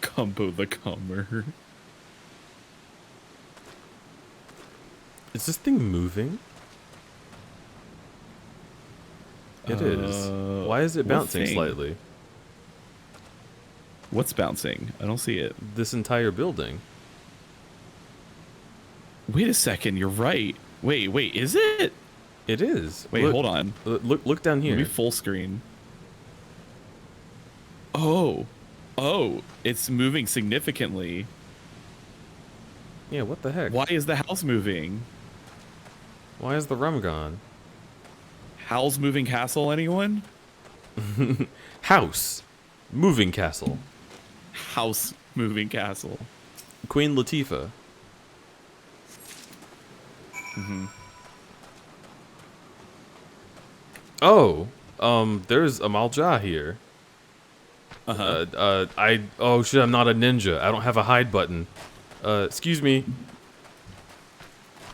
Combo the Comer. Is this thing moving? It is. Why is it what bouncing thing? slightly? What's bouncing? I don't see it. This entire building. Wait a second, you're right. Wait, is it? It is. Wait, hold on. Look down here. Let me full screen. Oh, it's moving significantly. Yeah, what the heck? Why is the house moving? Why is the rum gone? Howl's moving castle, anyone? House. Moving castle. House moving castle. Queen Latifah. Oh, there's Amal-Jah here. Oh shit, I'm not a ninja. I don't have a hide button. Excuse me.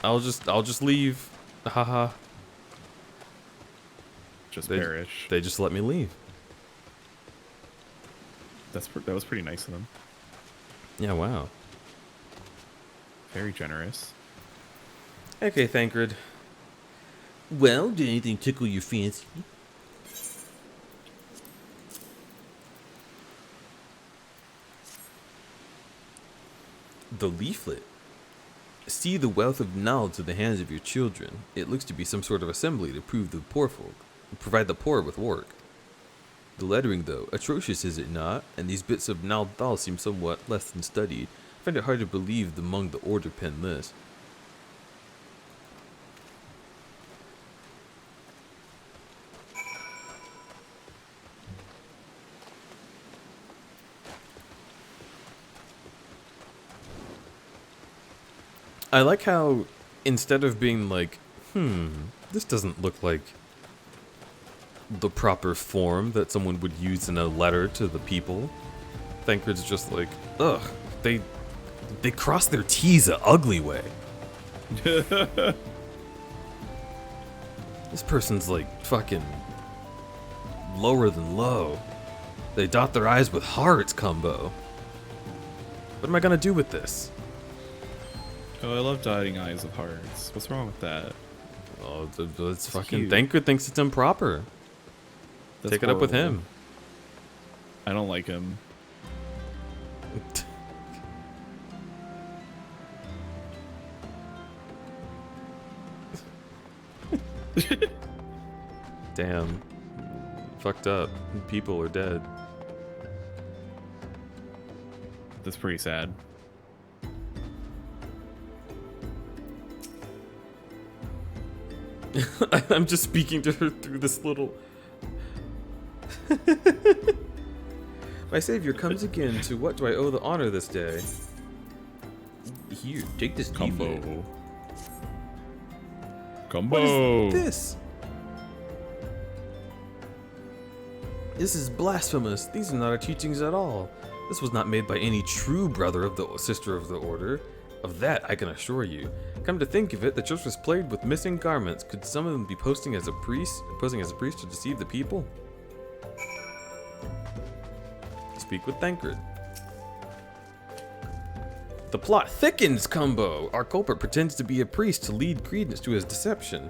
I'll just leave. Haha. Just perish. They just let me leave. That was pretty nice of them. Yeah, wow. Very generous. Okay, Thancred. Well, did anything tickle your fancy? The leaflet. See the wealth of knowledge in the hands of your children. It looks to be some sort of assembly to provide the poor with work. The lettering, though, atrocious is it not? And these bits of Naldal seem somewhat less than studied. I find it hard to believe among the order penned this. I like how instead of being like, this doesn't look like the proper form that someone would use in a letter to the people, Thancred's just like, ugh, they cross their T's a ugly way. This person's like fucking lower than low. They dot their I's with hearts, combo. What am I gonna do with this? Oh, I love dotting eyes with hearts. What's wrong with that? Oh, it's fucking cute. Thancred thinks it's improper. That's Take it up with horrible. him. I don't like him. Damn. Fucked up. People are dead. That's pretty sad. I'm just speaking to her through this little... My savior comes again. To what do I owe the honor this day? Here, take this Combo. leaflet. Combo. What is this? This is blasphemous. These are not our teachings at all. This was not made by any true brother of the sister of the order. Of that I can assure you. Come to think of it, the church was plagued with missing garments. Could some of them be posing as a priest to deceive the people? Speak with Thancred. The plot thickens, combo! Our culprit pretends to be a priest to lead credence to his deception.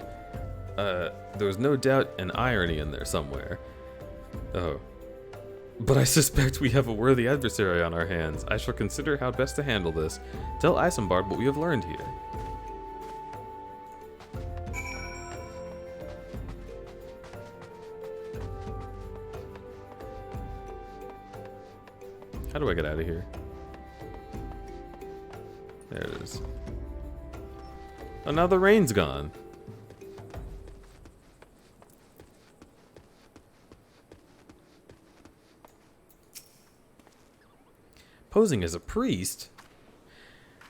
There's no doubt an irony in there somewhere. Oh. But I suspect we have a worthy adversary on our hands. I shall consider how best to handle this. Tell Isambard what we have learned here. How do I get out of here? There it is. Oh, now the rain's gone. Posing as a priest?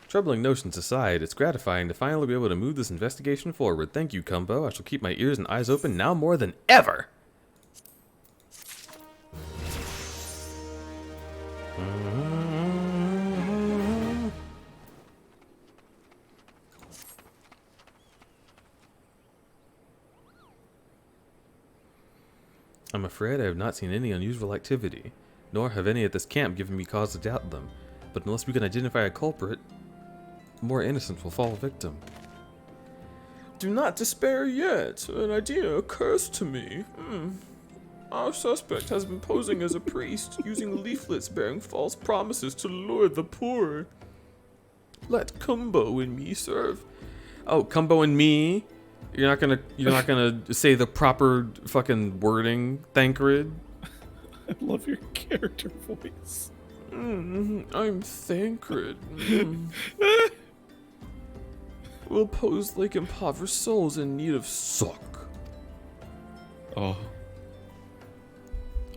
Troubling notions aside, it's gratifying to finally be able to move this investigation forward. Thank you, Cumbo. I shall keep my ears and eyes open now more than ever. I'm afraid I have not seen any unusual activity, nor have any at this camp given me cause to doubt them. But unless we can identify a culprit, more innocents will fall victim. Do not despair yet. An idea occurs to me. Our suspect has been posing as a priest, using leaflets bearing false promises to lure the poor. Let Cumbo and me serve. Oh, Cumbo and me? You're not gonna say the proper fucking wording, Thancred? I love your character voice. I'm Thancred. We'll pose like impoverished souls in need of suck. Oh.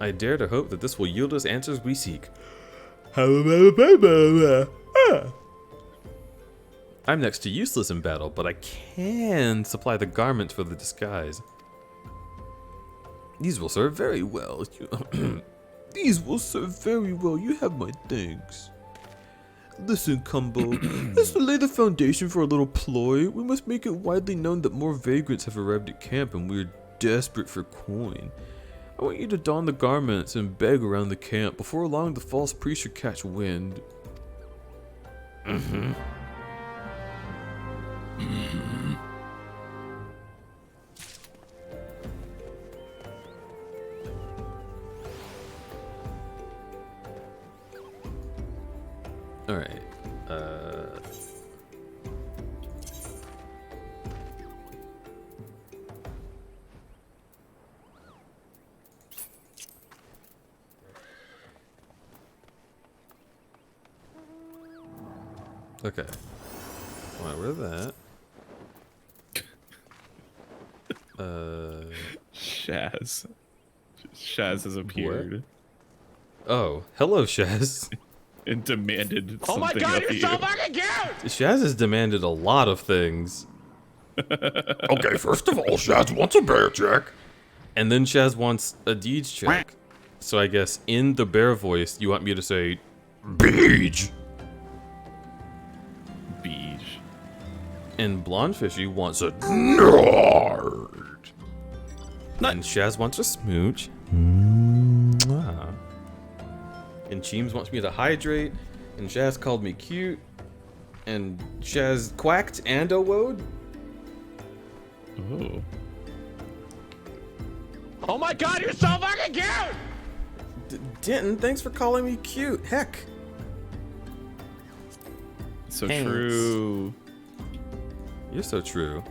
I dare to hope that this will yield us answers we seek. I'm next to useless in battle, but I can supply the garments for the disguise. These will serve very well. These will serve very well. You have my thanks. Listen, Cumbo. Let's lay the foundation for a little ploy. We must make it widely known that more vagrants have arrived at camp and we're desperate for coin. I want you to don the garments and beg around the camp. Before long, the false priest should catch wind. Alright. Okay. Want rid of that. Shaz. Shaz has appeared Oh, hello, Shaz. and demanded Oh my something god, of you're you. so fucking cute! Shaz has demanded a lot of things. Okay, first of all, Shaz wants a bear check. And then Shaz wants a deeds check. So I guess in the bear voice, you want me to say, Beach. Beach. and Blondfishy wants a Nerd. and Shaz wants a smooch. Mwah. And Cheems wants me to hydrate. And Shaz called me cute. And Shaz quacked and awoed. Oh. Oh my god, you're so fucking cute! Denton, thanks for calling me cute. Heck. So Thanks. true. You're so true.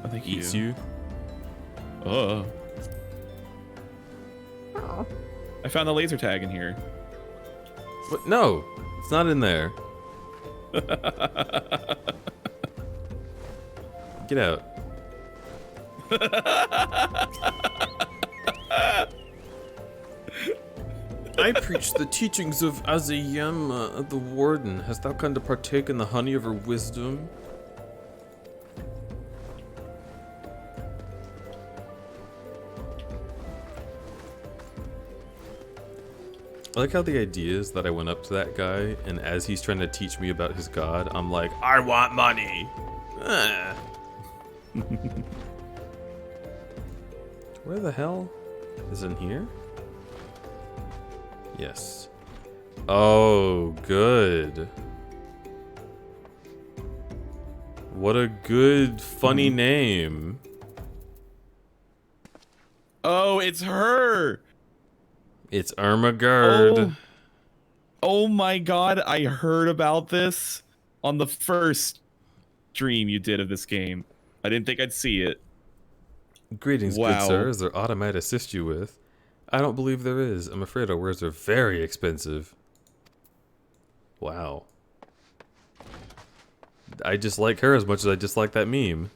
I think Eats you. I found the laser tag in here. What? No, it's not in there. Get out. I preach the teachings of Azayama, the warden. Hast thou come to partake in the honey of her wisdom? I like how the idea is that I went up to that guy, and as he's trying to teach me about his god, I'm like, I want money. Ah. Where the hell is in here? Yes. Oh, good. What a good, funny name. Oh, it's her. It's Irma Gerd. Oh my god, I heard about this on the first stream you did of this game. I didn't think I'd see it. Greetings, Wow. good sir. Is there aught I might assist you with? I don't believe there is. I'm afraid our wares are very expensive. Wow. I dislike her as much as I dislike that meme.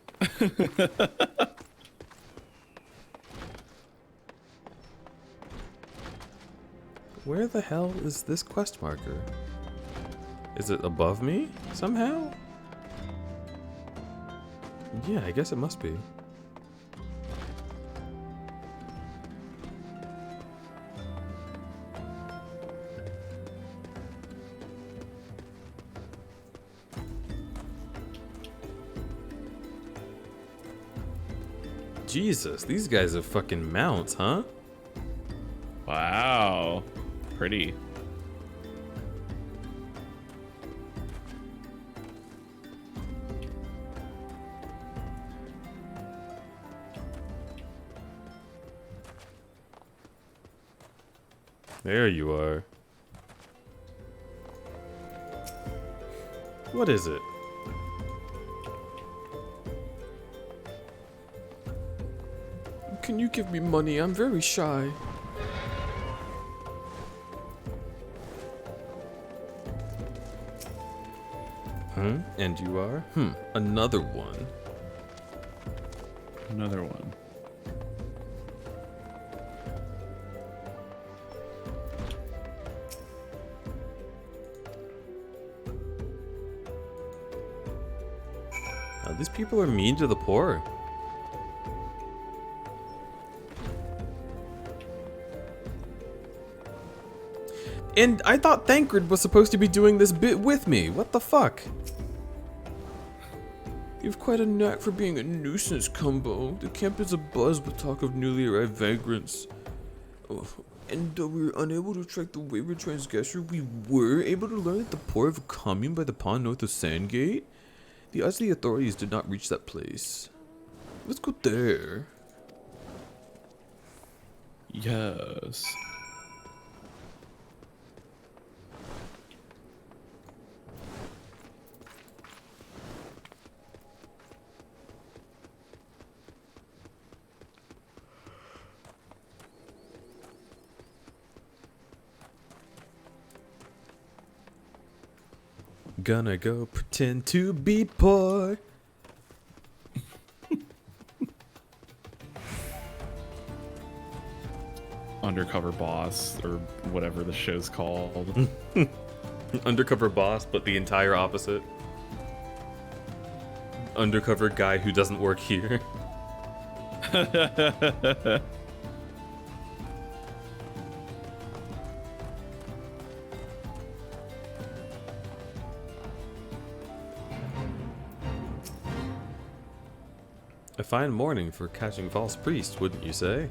Where the hell is this quest marker? Is it above me somehow? Yeah, I guess it must be. Jesus, these guys are fucking mounts, huh? Wow. Pretty. There you are. What is it? Can you give me money? I'm very shy. And you are? Another one. Another one. These people are mean to the poor. And I thought Thancred was supposed to be doing this bit with me. What the fuck? You've quite a knack for being a nuisance, Combo. The camp is abuzz with talk of newly arrived vagrants. Oh, and though we were unable to track the wayward transgressor, we were able to learn that the poor have a commune by the pond north of Sandgate. The odds the authorities did not reach that place. Let's go there. Yes. Gonna go pretend to be poor. Undercover boss, or whatever the show's called. Undercover boss, but the entire opposite. Undercover guy who doesn't work here. A fine morning for catching false priests, wouldn't you say?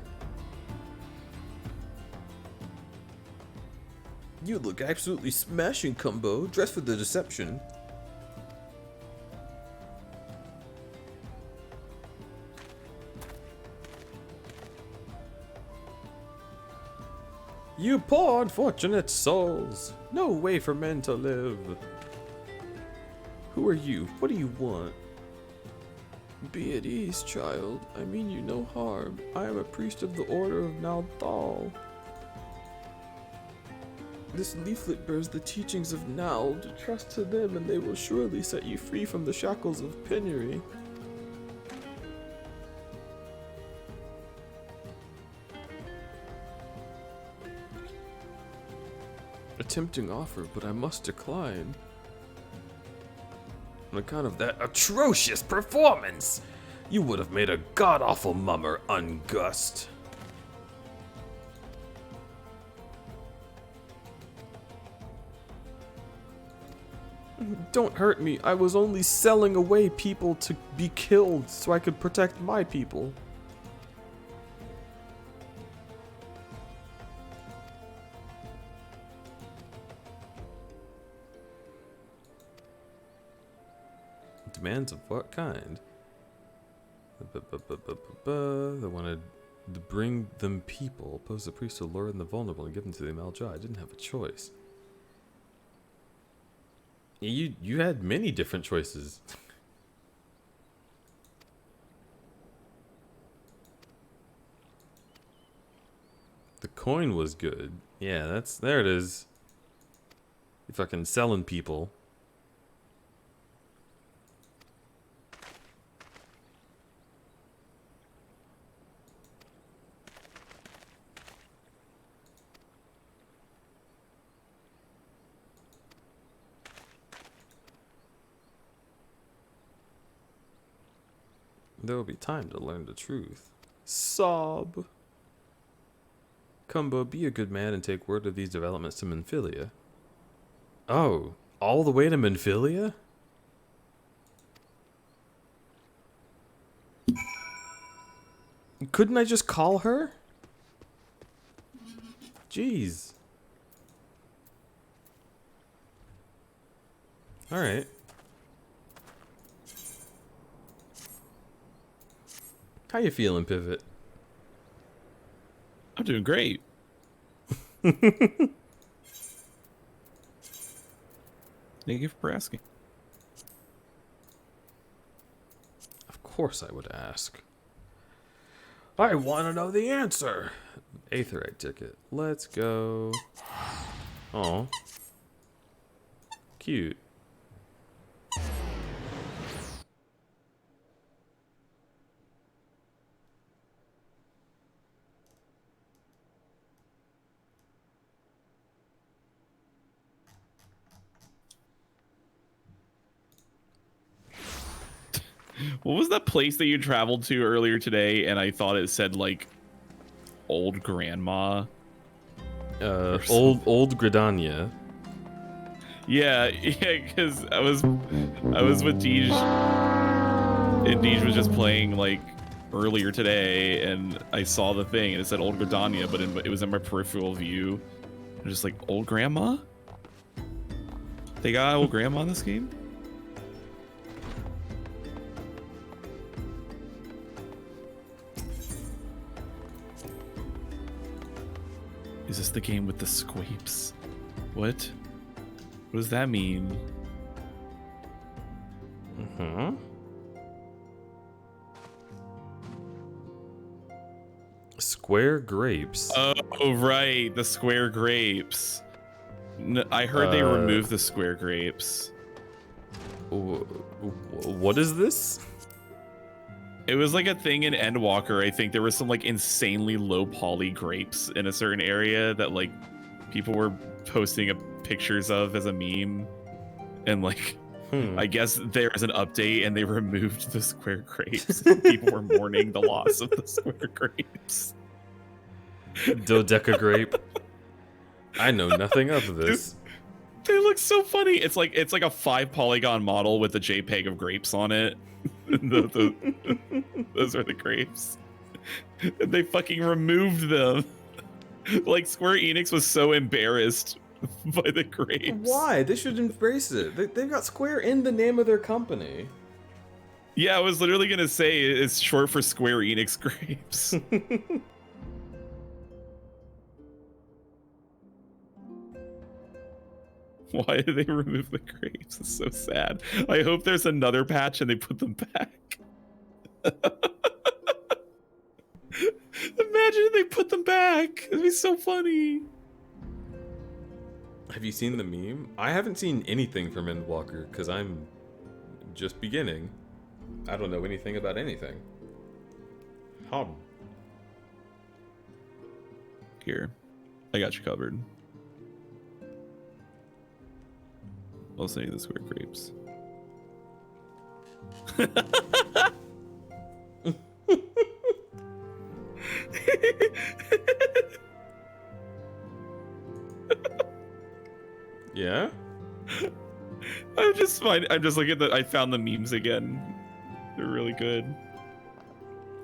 You look absolutely smashing, Combo. Dressed for the deception. You poor unfortunate souls! No way for men to live! Who are you? What do you want? Be at ease, child. I mean you no harm. I am a priest of the Order of Naldal. This leaflet bears the teachings of Nald. Trust to them and they will surely set you free from the shackles of penury. A tempting offer, but I must decline. On account of that atrocious performance! You would have made a god-awful mummer, Ungust. Don't hurt me. I was only selling away people to be killed so I could protect my people. Demands of what kind? They wanted to bring them people, oppose the priest to lure in the vulnerable and give them to the Malja. I didn't have a choice. You had many different choices. The coin was good. Yeah, there it is. You're fucking selling people. There will be time to learn the truth. Sob. Kumbo, be a good man and take word of these developments to Menphilia. Oh, all the way to Menphilia? Couldn't I just call her? Jeez. Alright. How you feeling, Pivot? I'm doing great. Thank you for asking. Of course I would ask. I want to know the answer. Aetherite ticket. Let's go. Oh, cute. What was that place that you traveled to earlier today? And I thought it said like old grandma. Old Gridania. Yeah, because I was with Deej, and Deej was just playing like earlier today, and I saw the thing, and it said Old Gridania, but it was in my peripheral view. I'm just like, old grandma? They got old grandma in this game? Is this the game with the squeeps? What? What does that mean? Mm-hmm. Square grapes. Oh, right. The square grapes. I heard they removed the square grapes. What is this? It was like a thing in Endwalker. I think there was some like insanely low poly grapes in a certain area that like people were posting pictures of as a meme. And like, I guess there was an update and they removed the square grapes. People were mourning the loss of the square grapes. Dodeca grape. I know nothing of this. They look so funny. It's like a 5 polygon model with a JPEG of grapes on it. Those are the grapes. And they fucking removed them. Like Square Enix was so embarrassed by the grapes. Why? They should embrace it. They've got Square in the name of their company. Yeah, I was literally gonna say it's short for Square Enix grapes. Why did they remove the grapes? It's so sad. I hope there's another patch and they put them back. Imagine if they put them back. It'd be so funny. Have you seen the meme? I haven't seen anything from Endwalker because I'm just beginning. I don't know anything about anything. Here, I got you covered. I'll send you the square grapes. Yeah? I'm just fine. I'm just looking at I found the memes again. They're really good.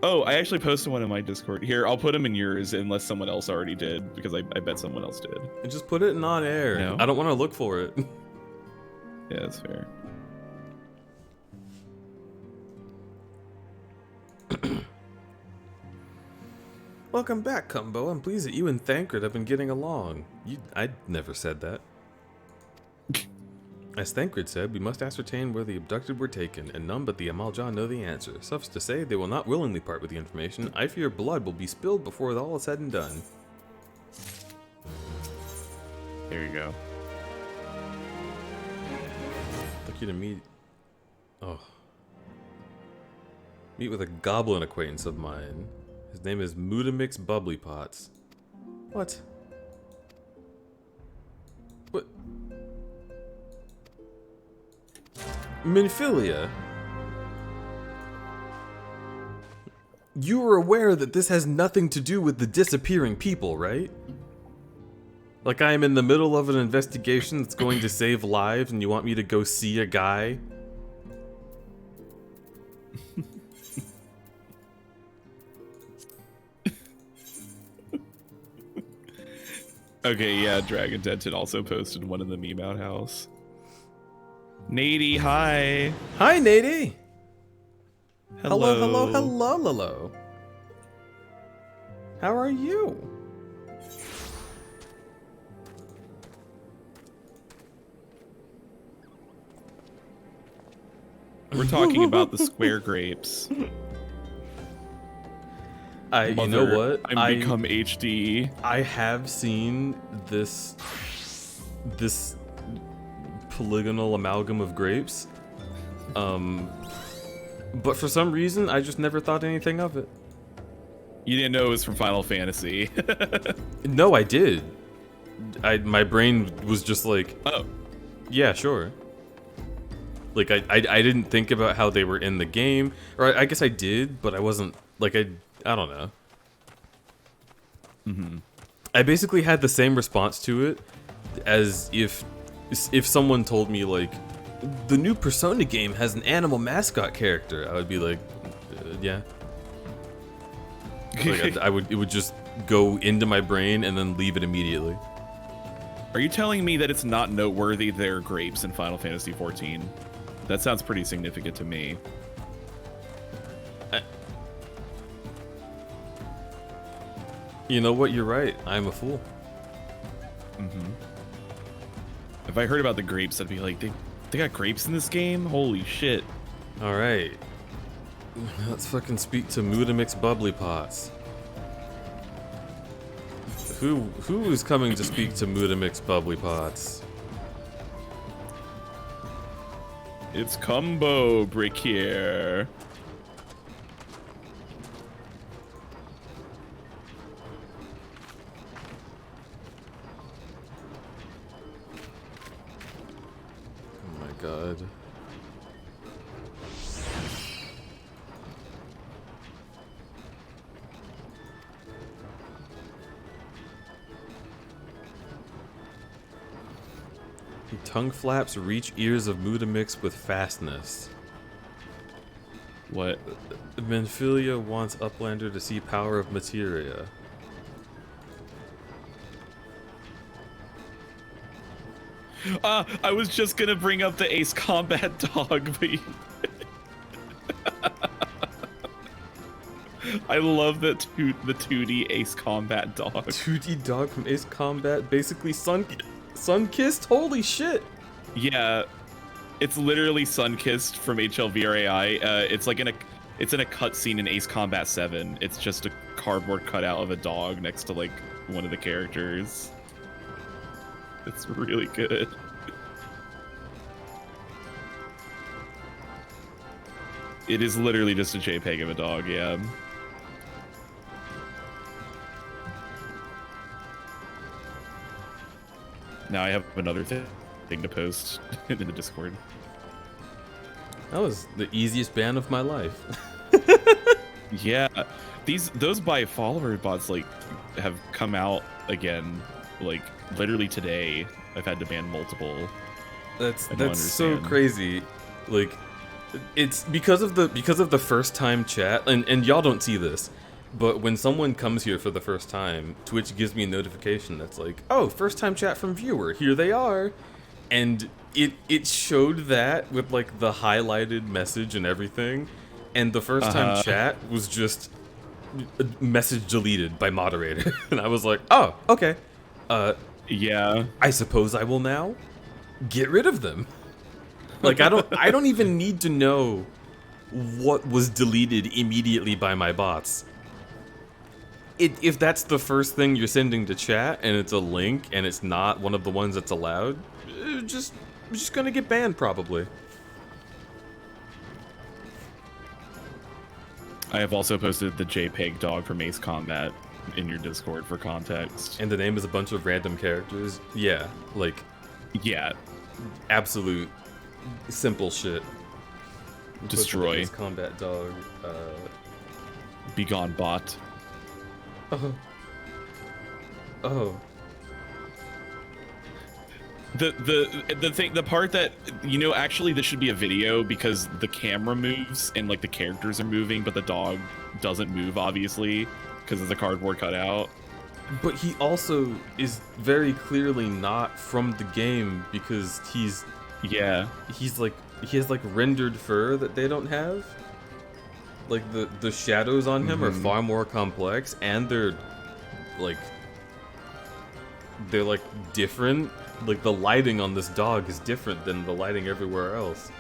Oh, I actually posted one in my Discord. Here, I'll put them in yours unless someone else already did, because I bet someone else did. And just put it in on air. No? I don't want to look for it. Yeah, that's fair. Welcome back, Kumbo. I'm pleased that you and Thancred have been getting along. I never said that. As Thancred said, we must ascertain where the abducted were taken, and none but the Amalja know the answer. Suffice to say, they will not willingly part with the information. I fear blood will be spilled before all is said and done. There you go. Like you to meet... Oh. Meet with a goblin acquaintance of mine. His name is Mudamix Bubbly Pots. What? What? Menphilia? you are aware that this has nothing to do with the disappearing people, right? Like, I am in the middle of an investigation that's going to save lives, and you want me to go see a guy? Okay, yeah, Dragon Denton also posted one in the meme outhouse. Nady, hi. Hi, Nady! Hello. Hello. How are you? We're talking about the square grapes. You know what? I'm become HD. I have seen this polygonal amalgam of grapes. But for some reason, I just never thought anything of it. You didn't know it was from Final Fantasy. No, I did. My brain was just like, Oh. yeah, sure. Like, I didn't think about how they were in the game. Or I guess I did, but I wasn't, like, I don't know. I basically had the same response to it as if someone told me, like, the new Persona game has an animal mascot character. I would be like, yeah. Like, it would just go into my brain and then leave it immediately. Are you telling me that it's not noteworthy there are grapes in Final Fantasy XIV? That sounds pretty significant to me. You know what? You're right. I'm a fool. If I heard about the grapes, I'd be like, they got grapes in this game? Holy shit. All right. Let's fucking speak to Mudamix Bubbly Pots. Who is coming to speak to Mudamix Bubbly Pots? It's Combo Brick here. Oh my god. Tongue flaps reach ears of Mudamix with fastness. What? Menphilia wants Uplander to see power of materia. I was just gonna bring up the Ace Combat dog, but I love the 2D Ace Combat dog. 2D dog from Ace Combat, basically sun-kissed? Holy shit! Yeah, it's literally Sunkissed from HLVRAI. It's like in a cutscene in Ace Combat 7. It's just a cardboard cutout of a dog next to like one of the characters. It's really good. It is literally just a JPEG of a dog, yeah. Now I have another thing to post in the Discord. That was the easiest ban of my life. Yeah, those by follower bots like have come out again, like literally today. I've had to ban multiple. That's so crazy. Like, it's because of the first time chat, and y'all don't see this, but when someone comes here for the first time, Twitch gives me a notification that's like, oh, first time chat from viewer, here they are. And it showed that with like the highlighted message and everything, and the first time chat was just a message deleted by moderator. And I was like, oh, okay. Yeah. I suppose I will now get rid of them. Like, I don't even need to know what was deleted immediately by my bots. If that's the first thing you're sending to chat and it's a link and it's not one of the ones that's allowed, just gonna get banned probably. I have also posted the JPEG dog from Ace Combat in your Discord for context. And the name is a bunch of random characters. Yeah, like, Yeah. absolute simple shit. Destroy. Ace Combat dog. Begone, bot. Oh. Oh. The part that, you know, actually this should be a video because the camera moves and like the characters are moving, but the dog doesn't move, obviously, because it's a cardboard cutout. But he also is very clearly not from the game because he's like he has like rendered fur that they don't have. Like the shadows on him are far more complex, and they're like different. Like the lighting on this dog is different than the lighting everywhere else.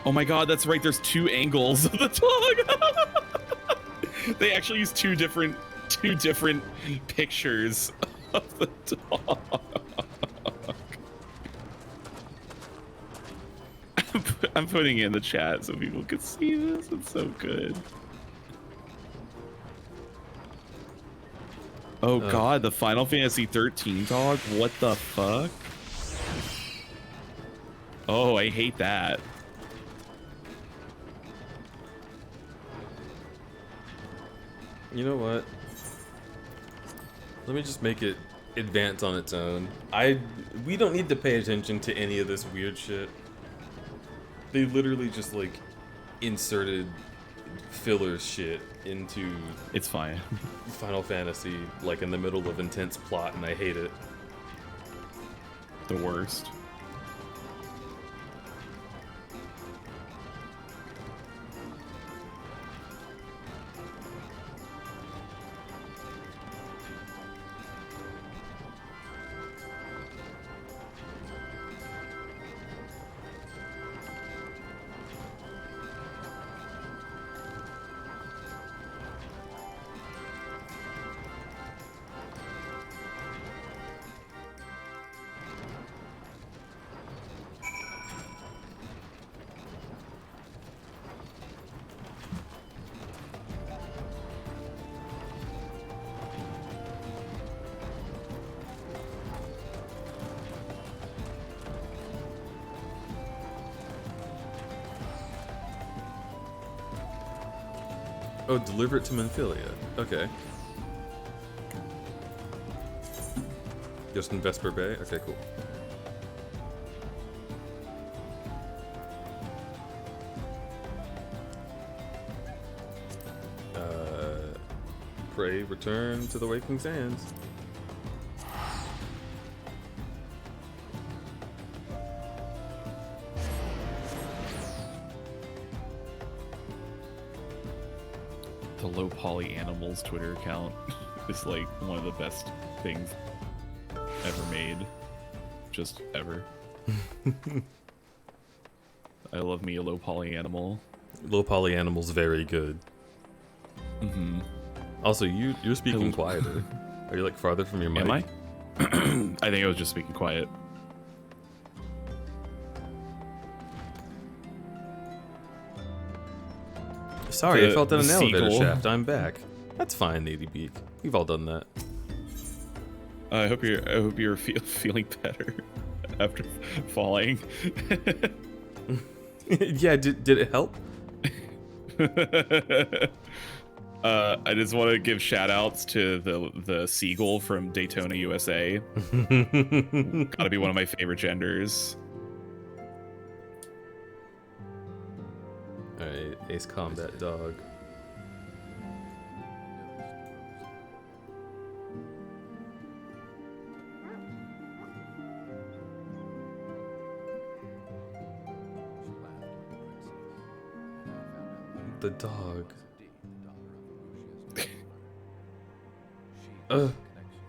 Oh my god, that's right, there's two angles of the dog. They actually use two different pictures of the dog. I'm putting it in the chat so people can see this. It's so good. Oh god, the Final Fantasy 13 dog? What the fuck? Oh, I hate that. You know what? Let me just make it advance on its own. We don't need to pay attention to any of this weird shit. They literally just like inserted filler shit into It's fine. Final Fantasy like in the middle of intense plot, and I hate it. The worst. Oh, deliver it to Menphilia. Okay. Just in Vesper Bay? Okay, cool. Pray return to the Waking Sands. The Low Poly Animals Twitter account is like one of the best things ever made. Just ever. I love me a low poly animal. Low poly animal's very good. Mm-hmm. Also, you're speaking quieter. Are you like farther from your mic? Am I? I think I was just speaking quiet. Sorry, I fell down an the elevator seagull. shaft. I'm back. That's fine, Lady Beak. We've all done that. I hope you're feeling better after falling. Yeah, did it help? I just want to give shout outs to the seagull from Daytona, USA. Gotta be one of my favorite genders. Alright, Ace Combat Dog. The dog.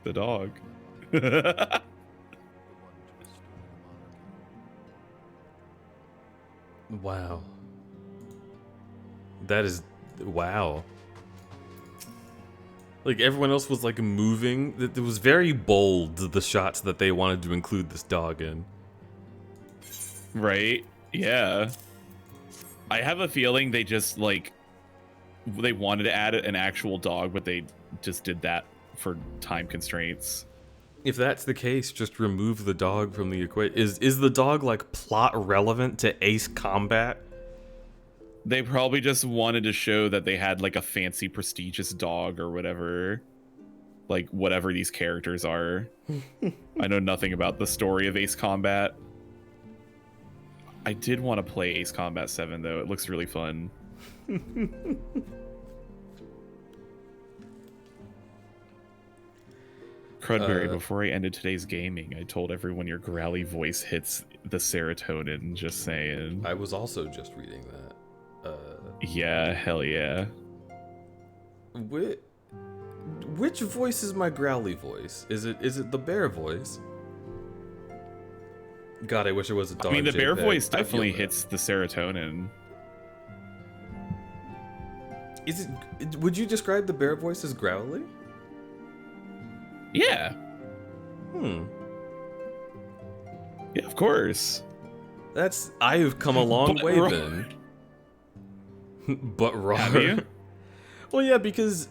The dog. Wow. That is... wow. Like, everyone else was, like, moving. It was very bold, the shots that they wanted to include this dog in. Right? Yeah. I have a feeling they just, like... they wanted to add an actual dog, but they just did that for time constraints. If that's the case, just remove the dog from the equation. Is the dog, like, plot relevant to Ace Combat? They probably just wanted to show that they had like a fancy, prestigious dog or whatever. Like whatever these characters are. I know nothing about the story of Ace Combat. I did want to play Ace Combat 7 though. It looks really fun. Crudberry, before I ended today's gaming, I told everyone your growly voice hits the serotonin, just saying. I was also just reading that. Yeah, hell yeah. Which voice is my growly voice? Is it the bear voice? God, I wish it was a dog. I mean, the bear JPEG. voice I feel definitely that. hits the serotonin. Is it? Would you describe the bear voice as growly? Yeah. Hmm. Yeah, of course. I've come a long But way raw. then. But raw. Have you? Well, yeah, because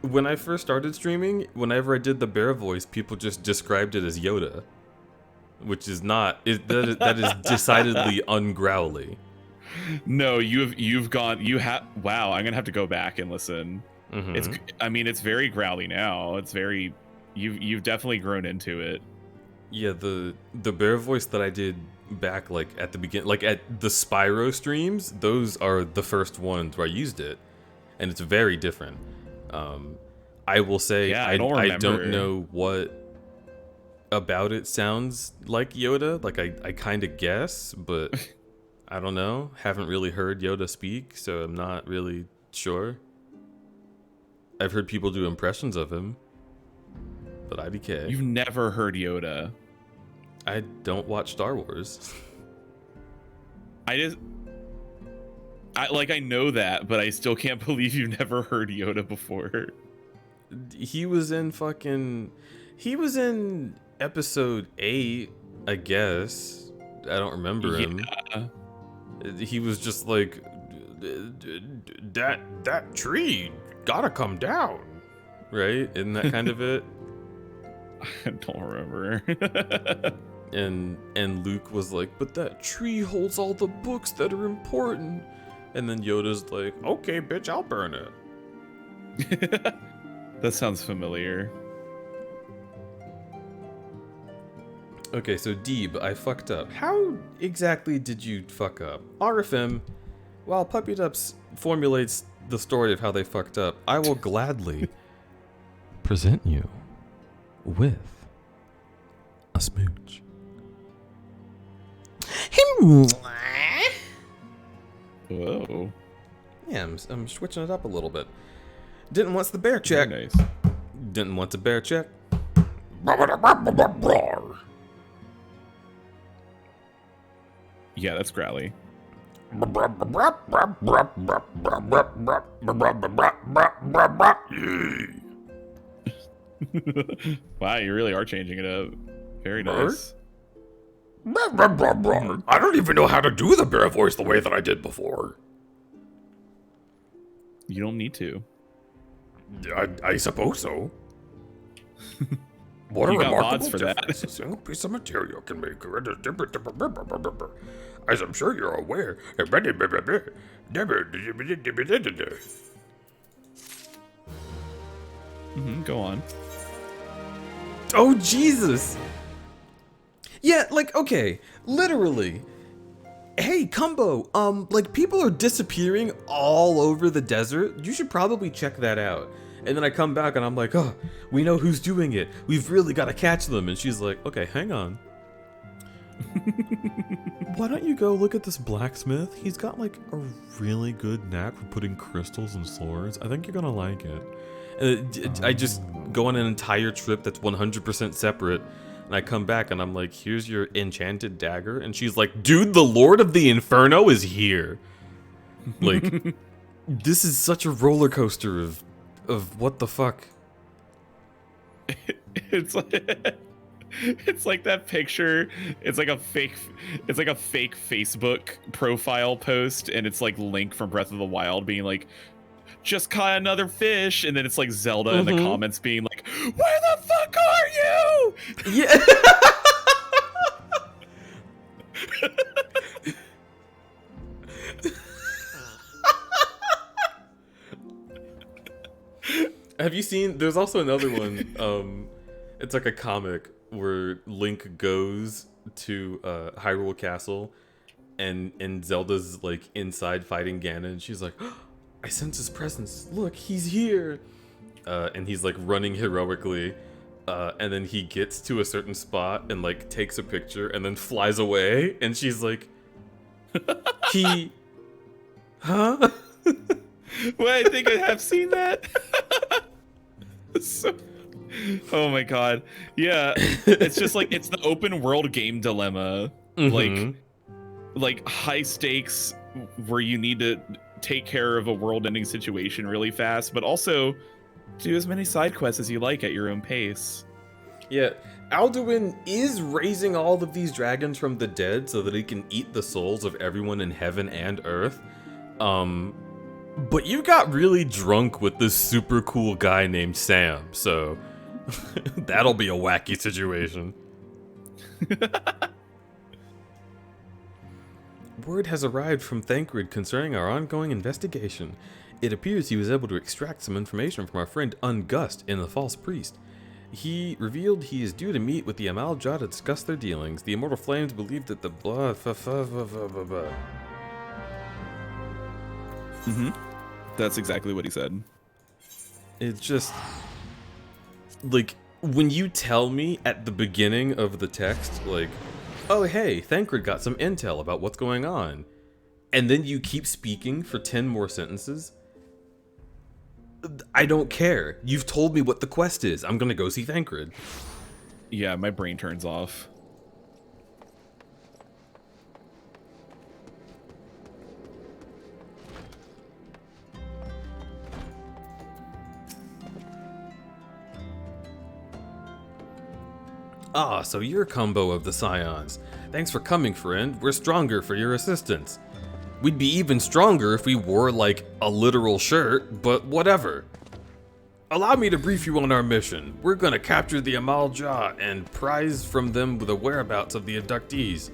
when I first started streaming, whenever I did the bear voice, people just described it as Yoda, which is not. That is decidedly ungrowly. No, you've gone. Wow, I'm gonna have to go back and listen. Mhm. I mean, it's very growly now. It's very. You've definitely grown into it. Yeah, the bear voice that I did back like at the beginning, like at the Spyro streams, those are the first ones where I used it, and it's very different. I will say Yeah, I don't remember. know what about it sounds like Yoda. Like I kind of guess, but I don't know. Haven't really heard Yoda speak, so I'm not really sure. I've heard people do impressions of him, but IDK. You've never heard Yoda. I don't watch Star Wars. I know that, but I still can't believe you've never heard Yoda before. He was in episode 8, I guess. I don't remember him. Yeah. He was just like, that tree gotta come down, right? Isn't that kind of it? I don't remember. And Luke was like, but that tree holds all the books that are important. And then Yoda's like, okay, bitch, I'll burn it. That sounds familiar. Okay, so Deeb, I fucked up. How exactly did you fuck up? RFM, while Puppy Dups formulates the story of how they fucked up, I will gladly present you with a smooch. Whoa. Yeah, I'm switching it up a little bit. Didn't want the bear check. Very nice. Didn't want the bear check. Yeah, that's growly. Wow, you really are changing it up. Very nice. I don't even know how to do the bear voice the way that I did before. You don't need to. I suppose so. What You a got remarkable mods for that. difference a single piece of material can make. As I'm sure you're aware. Go on. Oh, Jesus! Yeah, like, okay, literally. Hey, Kumbo, like, people are disappearing all over the desert. You should probably check that out. And then I come back and I'm like, oh, we know who's doing it. We've really got to catch them. And she's like, okay, hang on. Why don't you go look at this blacksmith? He's got, like, a really good knack for putting crystals in swords. I think you're gonna like it. And I just go on an entire trip that's 100% separate. And I come back and I'm like, here's your enchanted dagger. And she's like, dude, the Lord of the Inferno is here. Like, this is such a roller coaster of what the fuck. It's like that picture. It's like a fake Facebook profile post, and it's like Link from Breath of the Wild being like, just caught another fish, and then it's like Zelda in the comments being like, where the fuck are you? Yeah. Have you seen? There's also another one. It's like a comic where Link goes to Hyrule Castle, and Zelda's like inside fighting Ganon. And she's like, oh, "I sense his presence. Look, he's here." And he's like running heroically. And then he gets to a certain spot and like takes a picture and then flies away. And she's like, "He, huh?" Well, I think I have seen that. So, oh my god. Yeah. It's just like, it's the open world game dilemma. Like high stakes where you need to take care of a world ending situation really fast, but also do as many side quests as you like at your own pace. Yeah, Alduin is raising all of these dragons from the dead so that he can eat the souls of everyone in heaven and earth. But you got really drunk with this super cool guy named Sam, so that'll be a wacky situation. Word has arrived from Thancred concerning our ongoing investigation. It appears he was able to extract some information from our friend Ungust in the False Priest. He revealed he is due to meet with the Amal Jah to discuss their dealings. The Immortal Flames believe that the blah. That's exactly what he said. It's just like when you tell me at the beginning of the text, like, "Oh hey, Thancred got some intel about what's going on," and then you keep speaking for 10 more sentences. I don't care. You've told me what the quest is. I'm gonna go see Thancred. Yeah, my brain turns off. Ah, so you're Combo of the Scions. Thanks for coming, friend. We're stronger for your assistance. We'd be even stronger if we wore, like, a literal shirt, but whatever. Allow me to brief you on our mission. We're gonna capture the Amal Jah and prize from them the whereabouts of the abductees.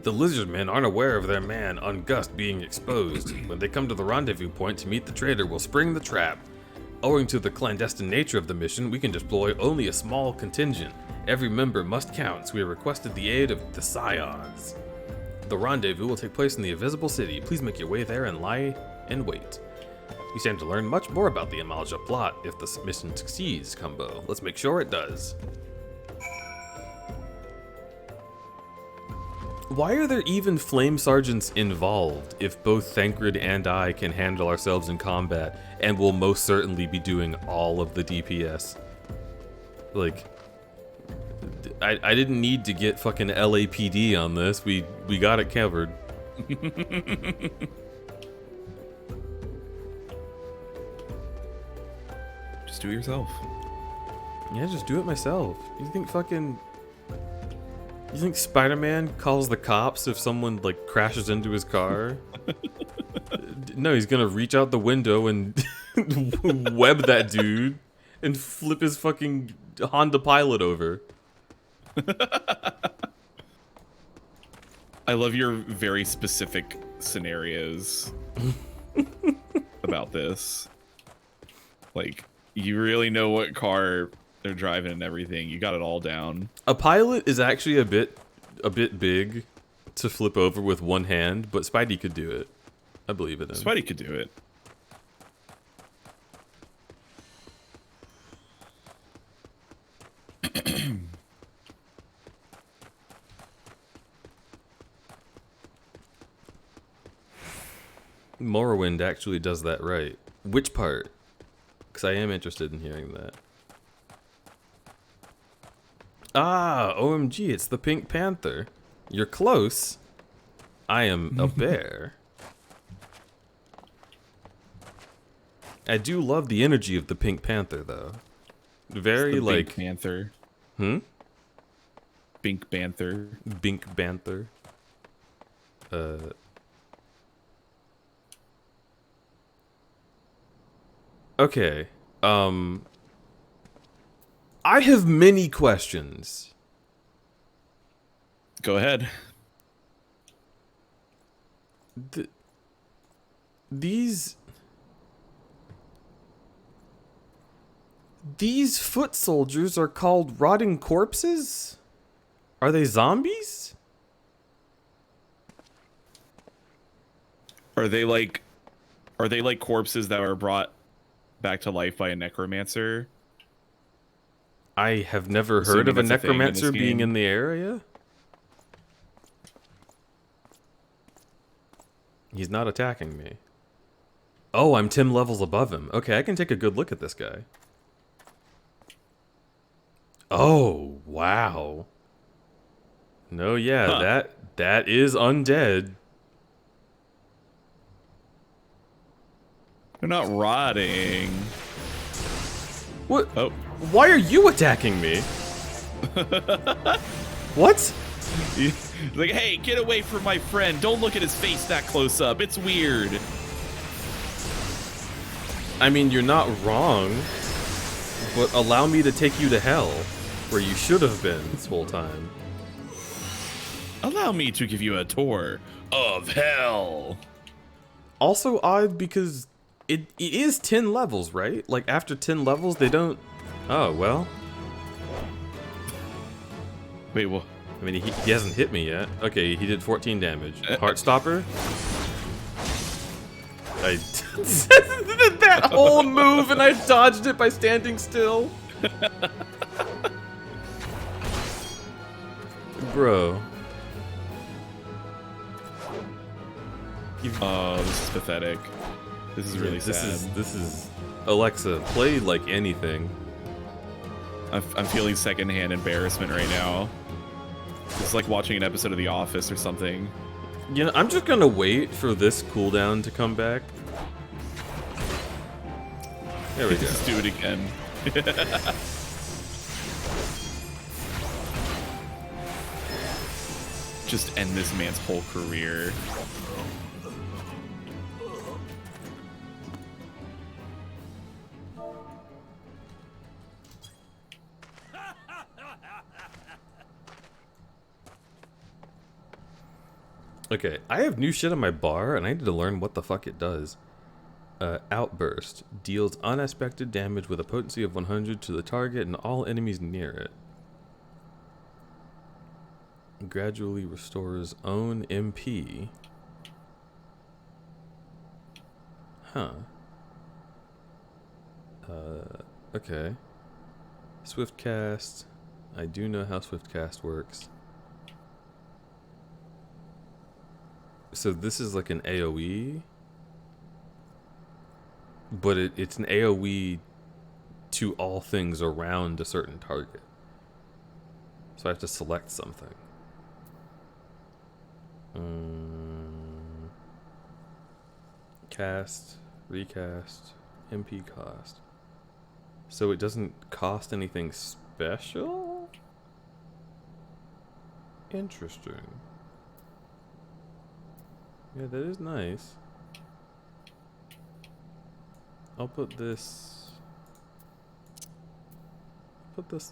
The lizardmen aren't aware of their man, Ungust, being exposed. When they come to the rendezvous point to meet the traitor, we'll spring the trap. Owing to the clandestine nature of the mission, we can deploy only a small contingent. Every member must count, so we have requested the aid of the Scions. The rendezvous will take place in the Invisible City. Please make your way there and lie in wait. You stand to learn much more about the Amal Jah plot if the mission succeeds, Combo. Let's make sure it does. Why are there even flame sergeants involved if both Thancred and I can handle ourselves in combat and will most certainly be doing all of the DPS? Like, I didn't need to get fucking LAPD on this. We got it covered. Just do it yourself. Yeah, just do it myself. You think Spider-Man calls the cops if someone like crashes into his car? No, he's gonna reach out the window and web that dude and flip his fucking Honda Pilot over. I love your very specific scenarios about this. Like, you really know what car they're driving and everything. You got it all down. A pilot is actually a bit big to flip over with one hand, but Spidey could do it. I believe it in. Spidey could do it. Morrowind actually does that right. Which part? Because I am interested in hearing that. Ah, OMG, it's the Pink Panther. You're close. I am a bear. I do love the energy of the Pink Panther, though. Very, the like... Bink Panther. Bink Panther. Bink Panther. Okay. I have many questions. Go ahead. These... These foot soldiers are called rotting corpses? Are they zombies? Are they like corpses that were brought back to life by a necromancer? I have never Assuming heard of a that's a thing in this necromancer being game. in the area. He's not attacking me. Oh, I'm 10 levels above him. Okay, I can take a good look at this guy. Oh, wow. No, yeah, Huh. that is undead. They're not rotting. What? Oh. Why are you attacking me? What? Like, hey, get away from my friend. Don't look at his face that close up. It's weird. I mean, you're not wrong, but allow me to take you to hell, where you should have been this whole time. Allow me to give you a tour of hell. Also odd because it is 10 levels, right? Like, after 10 levels, they don't... Oh, well. Wait, what? I mean, he hasn't hit me yet. Okay, he did 14 damage. Heartstopper? I did that whole move and I dodged it by standing still. Bro. Oh, this is pathetic. This is really sad. This is Alexa, play like anything. I'm feeling secondhand embarrassment right now. It's like watching an episode of The Office or something. You know, I'm just gonna wait for this cooldown to come back. There we go. Just do it again. Just end this man's whole career. Okay, I have new shit on my bar, and I need to learn what the fuck it does. Outburst. Deals unexpected damage with a potency of 100 to the target and all enemies near it. Gradually restores own MP. Huh. Okay. Swift cast. I do know how swift cast works. So this is like an AoE, but it's an AoE to all things around a certain target. So I have to select something. Cast, recast, MP cost. So it doesn't cost anything special? Interesting. Yeah, that is nice. I'll put this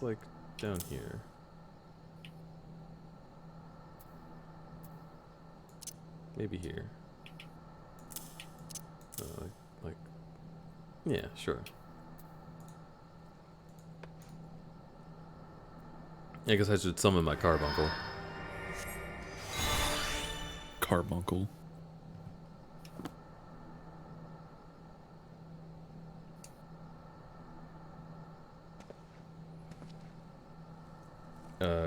like down here. Maybe here. Like, yeah, sure. I guess I should summon my carbuncle. Carbuncle.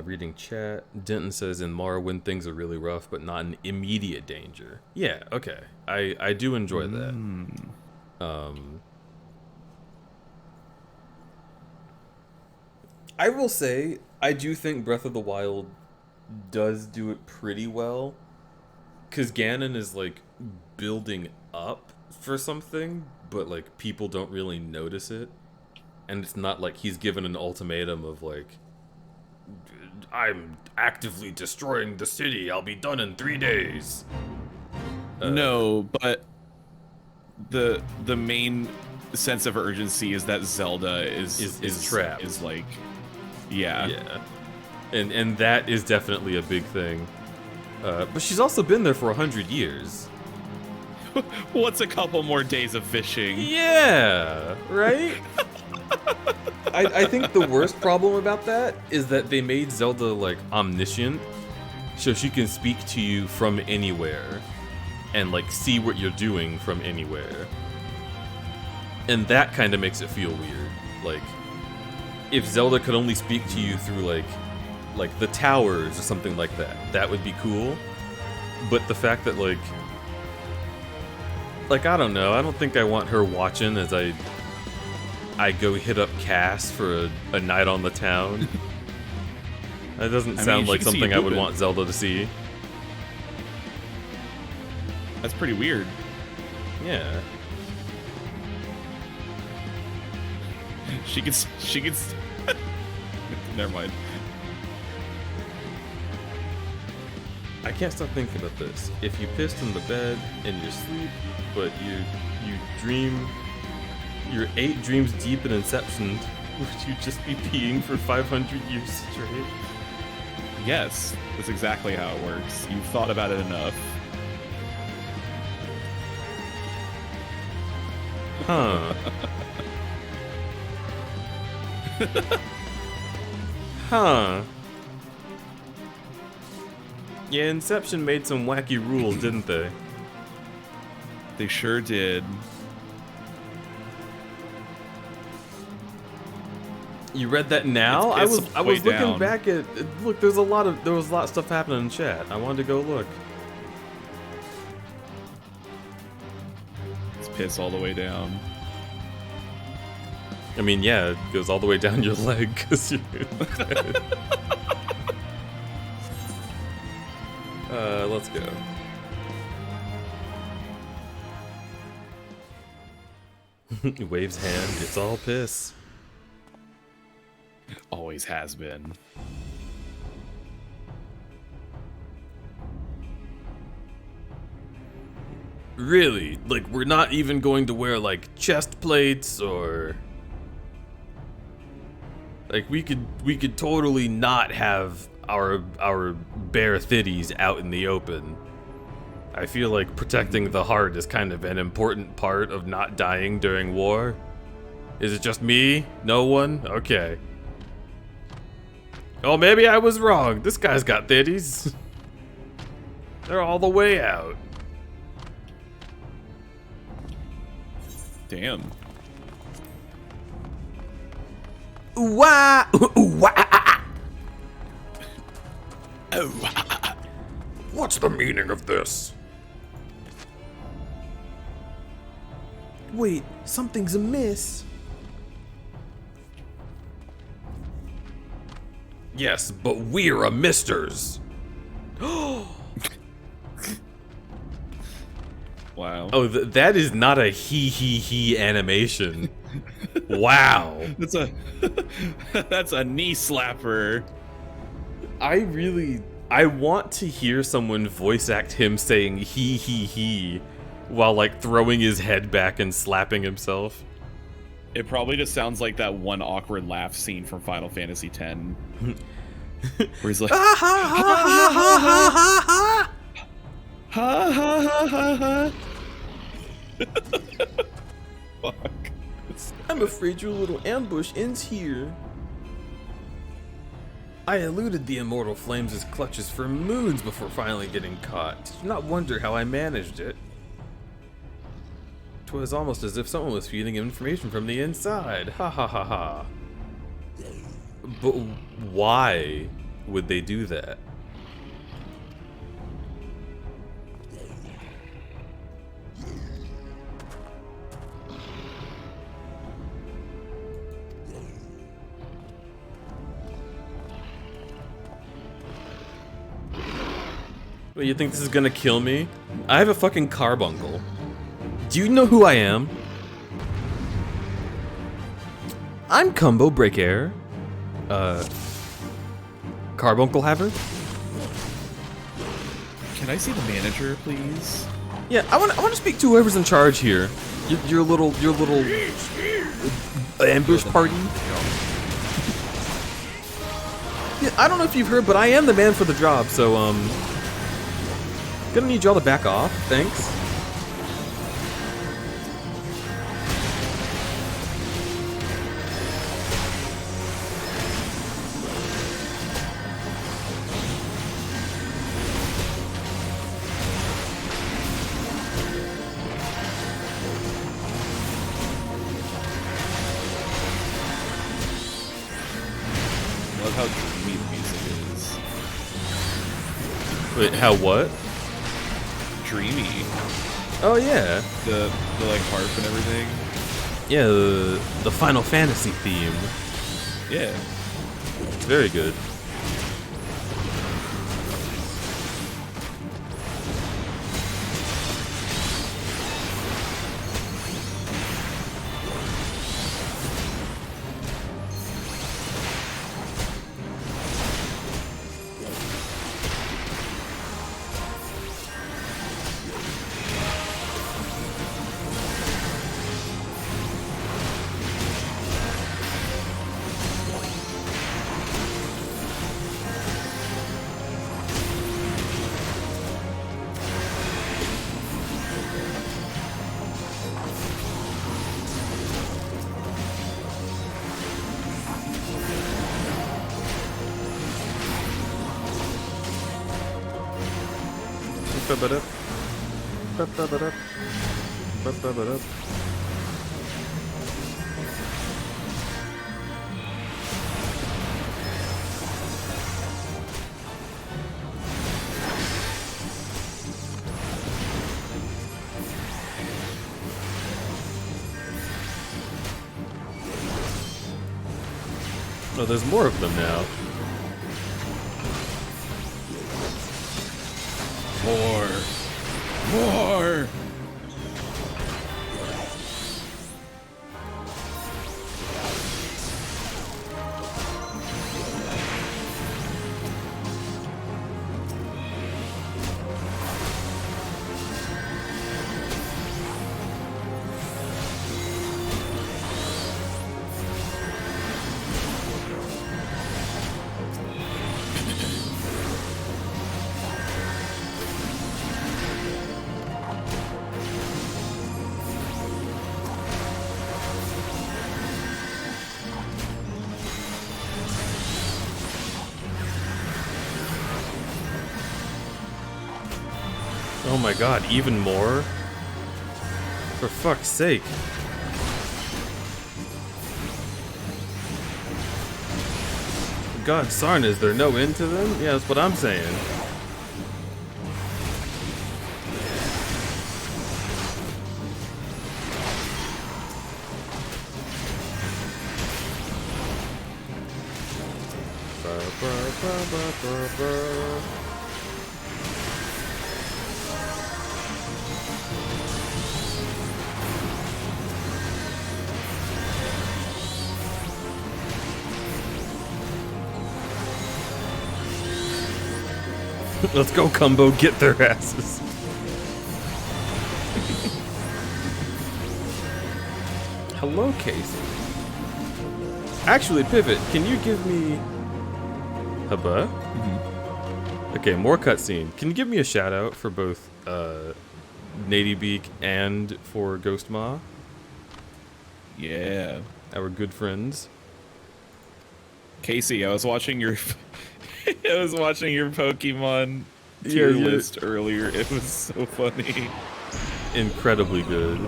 Reading chat. Denton says in Morrowind things are really rough, but not an immediate danger. Yeah, okay. I do enjoy that. I will say, I do think Breath of the Wild does do it pretty well. Because Ganon is, like, building up for something, but, like, people don't really notice it. And it's not like he's given an ultimatum of, like, I'm actively destroying the city. I'll be done in 3 days. No, but the main sense of urgency is that Zelda is trapped. Is like, yeah. Yeah. And that is definitely a big thing. But she's also been there for 100 years. What's a couple more days of fishing? Yeah, right? I think the worst problem about that is that they made Zelda, like, omniscient, so she can speak to you from anywhere, and, like, see what you're doing from anywhere. And that kind of makes it feel weird. Like, if Zelda could only speak to you through, like the towers or something like that, that would be cool. But the fact that, like, I don't know, I don't think I want her watching as I go hit up Cass for a night on the town. That doesn't sound like something I would want Zelda to see. That's pretty weird. Yeah. She can. Never mind. I can't stop thinking about this. If you pissed in the bed in your sleep, but you dream, you're 8 dreams deep in Inception, would you just be peeing for 500 years straight? Yes, that's exactly how it works. You've thought about it enough. Huh. Huh. Yeah, Inception made some wacky rules, didn't they? They sure did. You read that now? I was looking back at look. There was a lot of stuff happening in chat. I wanted to go look. It's piss all the way down. I mean, yeah, it goes all the way down your leg because you're in bed. Let's go. He waves hand. It's all piss. Always has been. Really? Like, we're not even going to wear, like, chest plates or... Like, we could totally not have our bare thitties out in the open. I feel like protecting the heart is kind of an important part of not dying during war. Is it just me? No one? Okay. Oh, maybe I was wrong. This guy's got thitties. They're all the way out. Damn. Wah! What's the meaning of this? Wait, something's amiss. Yes, but we're a misters. Wow. Oh, that is not a he animation. Wow. That's a knee slapper. I want to hear someone voice act him saying he while, like, throwing his head back and slapping himself. It probably just sounds like that one awkward laugh scene from Final Fantasy X. Where he's like, ha ha ha ha ha ha ha ha ha. Fuck. I'm afraid your little ambush ends here. I eluded the immortal flames' clutches for moons before finally getting caught. Do not wonder how I managed it. 'Twas almost as if someone was feeding him information from the inside. Ha ha ha ha. But why would they do that? What, you think this is gonna kill me? I have a fucking carbuncle. Do you know who I am? I'm Combo Break Air. Carbuncle Haver? Can I see the manager, please? Yeah, I want to speak to whoever's in charge here. Your little ambush party. Yeah, I don't know if you've heard, but I am the man for the job, so gonna need y'all to back off. Thanks. Wait, how what? Dreamy. Oh yeah. The like harp and everything. Yeah, the Final Fantasy theme. Yeah. It's very good. Ba-ba-da. Ba-ba-ba-da. Ba-ba-ba-da. Oh, there's more of them now. More. Oh my god, even more? For fuck's sake. God, Sarn, is there no end to them? Yeah, that's what I'm saying. Let's go, Combo, get their asses. Hello, Casey. Actually, Pivot, can you give me... Hubba? Mm-hmm. Okay, more cutscene. Can you give me a shout out for both Nadybeak and for Ghost Ma? Yeah. Our good friends. Casey, I was watching your Pokemon tier list earlier. It was so funny. Incredibly good.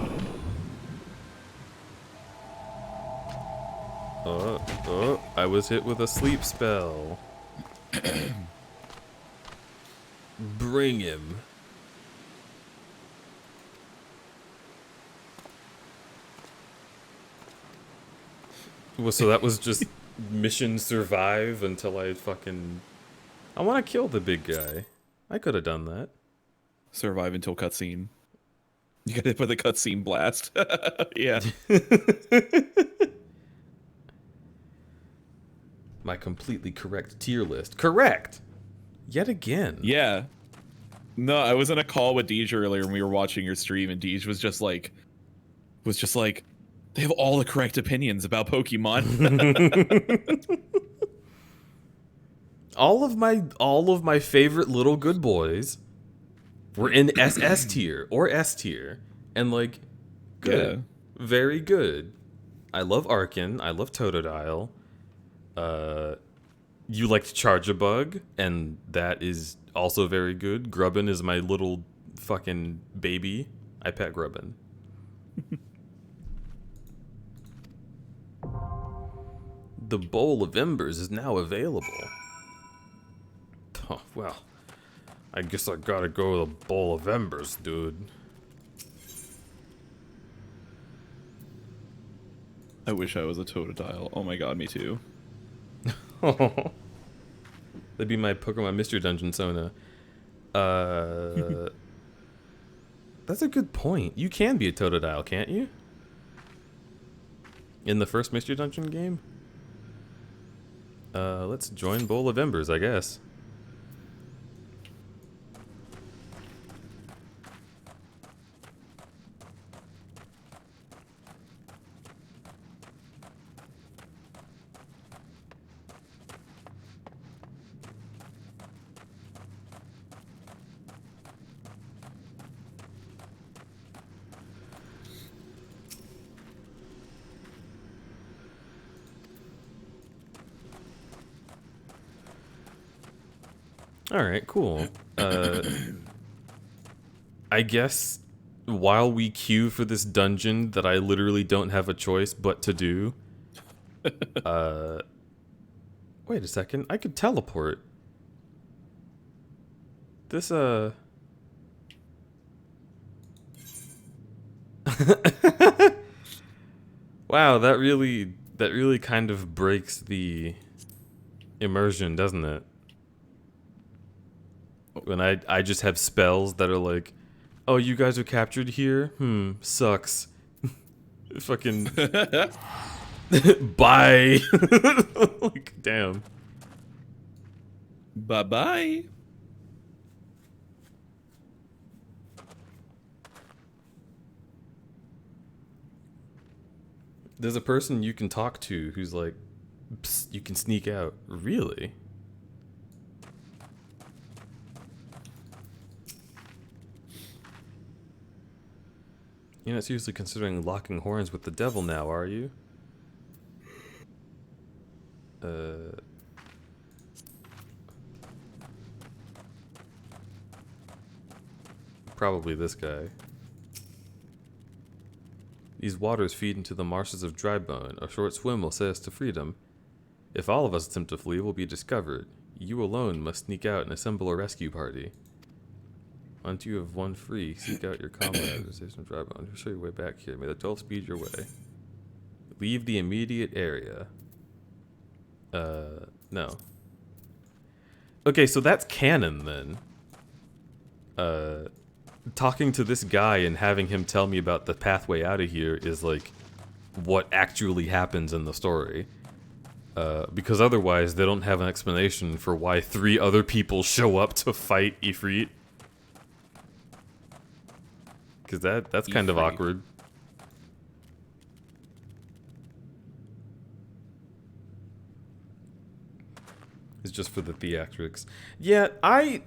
I was hit with a sleep spell. Bring him. Well, so that was just mission survive until I fucking... I want to kill the big guy. I could have done that. Survive until cutscene. You gotta put the cutscene blast. Yeah. My completely correct tier list. Correct! Yet again. Yeah. No, I was in a call with Deej earlier when we were watching your stream, and Deej was just like, they have all the correct opinions about Pokemon. all of my favorite little good boys were in SS tier or S tier, and like, good, Yeah. very good. I love Arkin. I love Totodile. You liked Charge-a-Bug, and that is also very good. Grubbin is my little fucking baby. I pet Grubbin. The Bowl of Embers is now available. Oh, well. I guess I gotta go with a bowl of embers, dude. I wish I was a Totodile. Oh my god, me too. That'd be my Pokemon Mystery Dungeon Sona. That's a good point. You can be a Totodile, can't you? In the first Mystery Dungeon game? Let's join Bowl of Embers, I guess. Alright, cool. I guess while we queue for this dungeon that I literally don't have a choice but to do, wait a second, I could teleport. This, wow, that really kind of breaks the immersion, doesn't it? When I just have spells that are like, oh, you guys are captured here? Sucks. Fucking bye. Like, damn. Bye-bye. There's a person you can talk to who's like, psst, you can sneak out. Really? You're not seriously considering locking horns with the devil now, are you? Probably this guy. These waters feed into the marshes of Drybone. A short swim will set us to freedom. If all of us attempt to flee, we'll be discovered. You alone must sneak out and assemble a rescue party. Once you have won free, seek out your comrades and station Drybone. Who'll show your way back here. May the 12 speed your way. Leave the immediate area. No. Okay, so that's canon then. Talking to this guy and having him tell me about the pathway out of here is like what actually happens in the story. Because otherwise they don't have an explanation for why 3 other people show up to fight Ifrit. Because that's kind of awkward. It's just for the theatrics. Yeah, I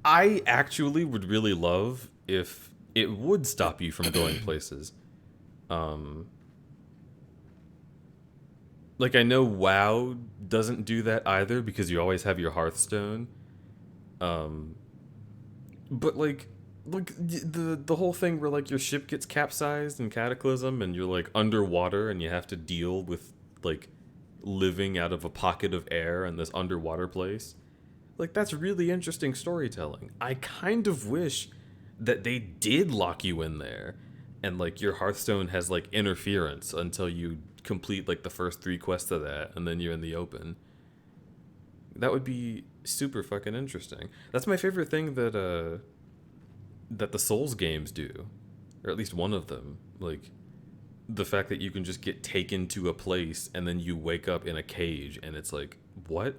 actually would really love if it would stop you from going places. Like, I know WoW doesn't do that either because you always have your Hearthstone. But like the whole thing where like your ship gets capsized in Cataclysm and you're like underwater and you have to deal with like living out of a pocket of air in this underwater place. Like, that's really interesting storytelling. I kind of wish that they did lock you in there and like your Hearthstone has like interference until you complete like the first 3 quests of that and then you're in the open. That would be super fucking interesting. That's my favorite thing that that the Souls games do, or at least one of them. Like, the fact that you can just get taken to a place and then you wake up in a cage and it's like, what?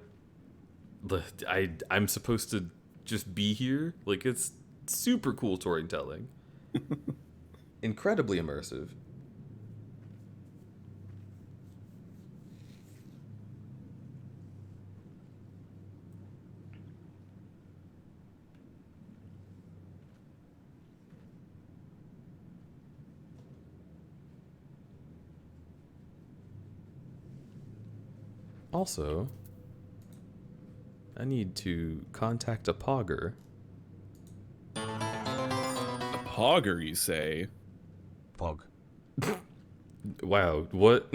I'm supposed to just be here? Like, it's super cool storytelling. Incredibly immersive. Also, I need to contact a Pogger. A Pogger, you say? Pog. Wow, what?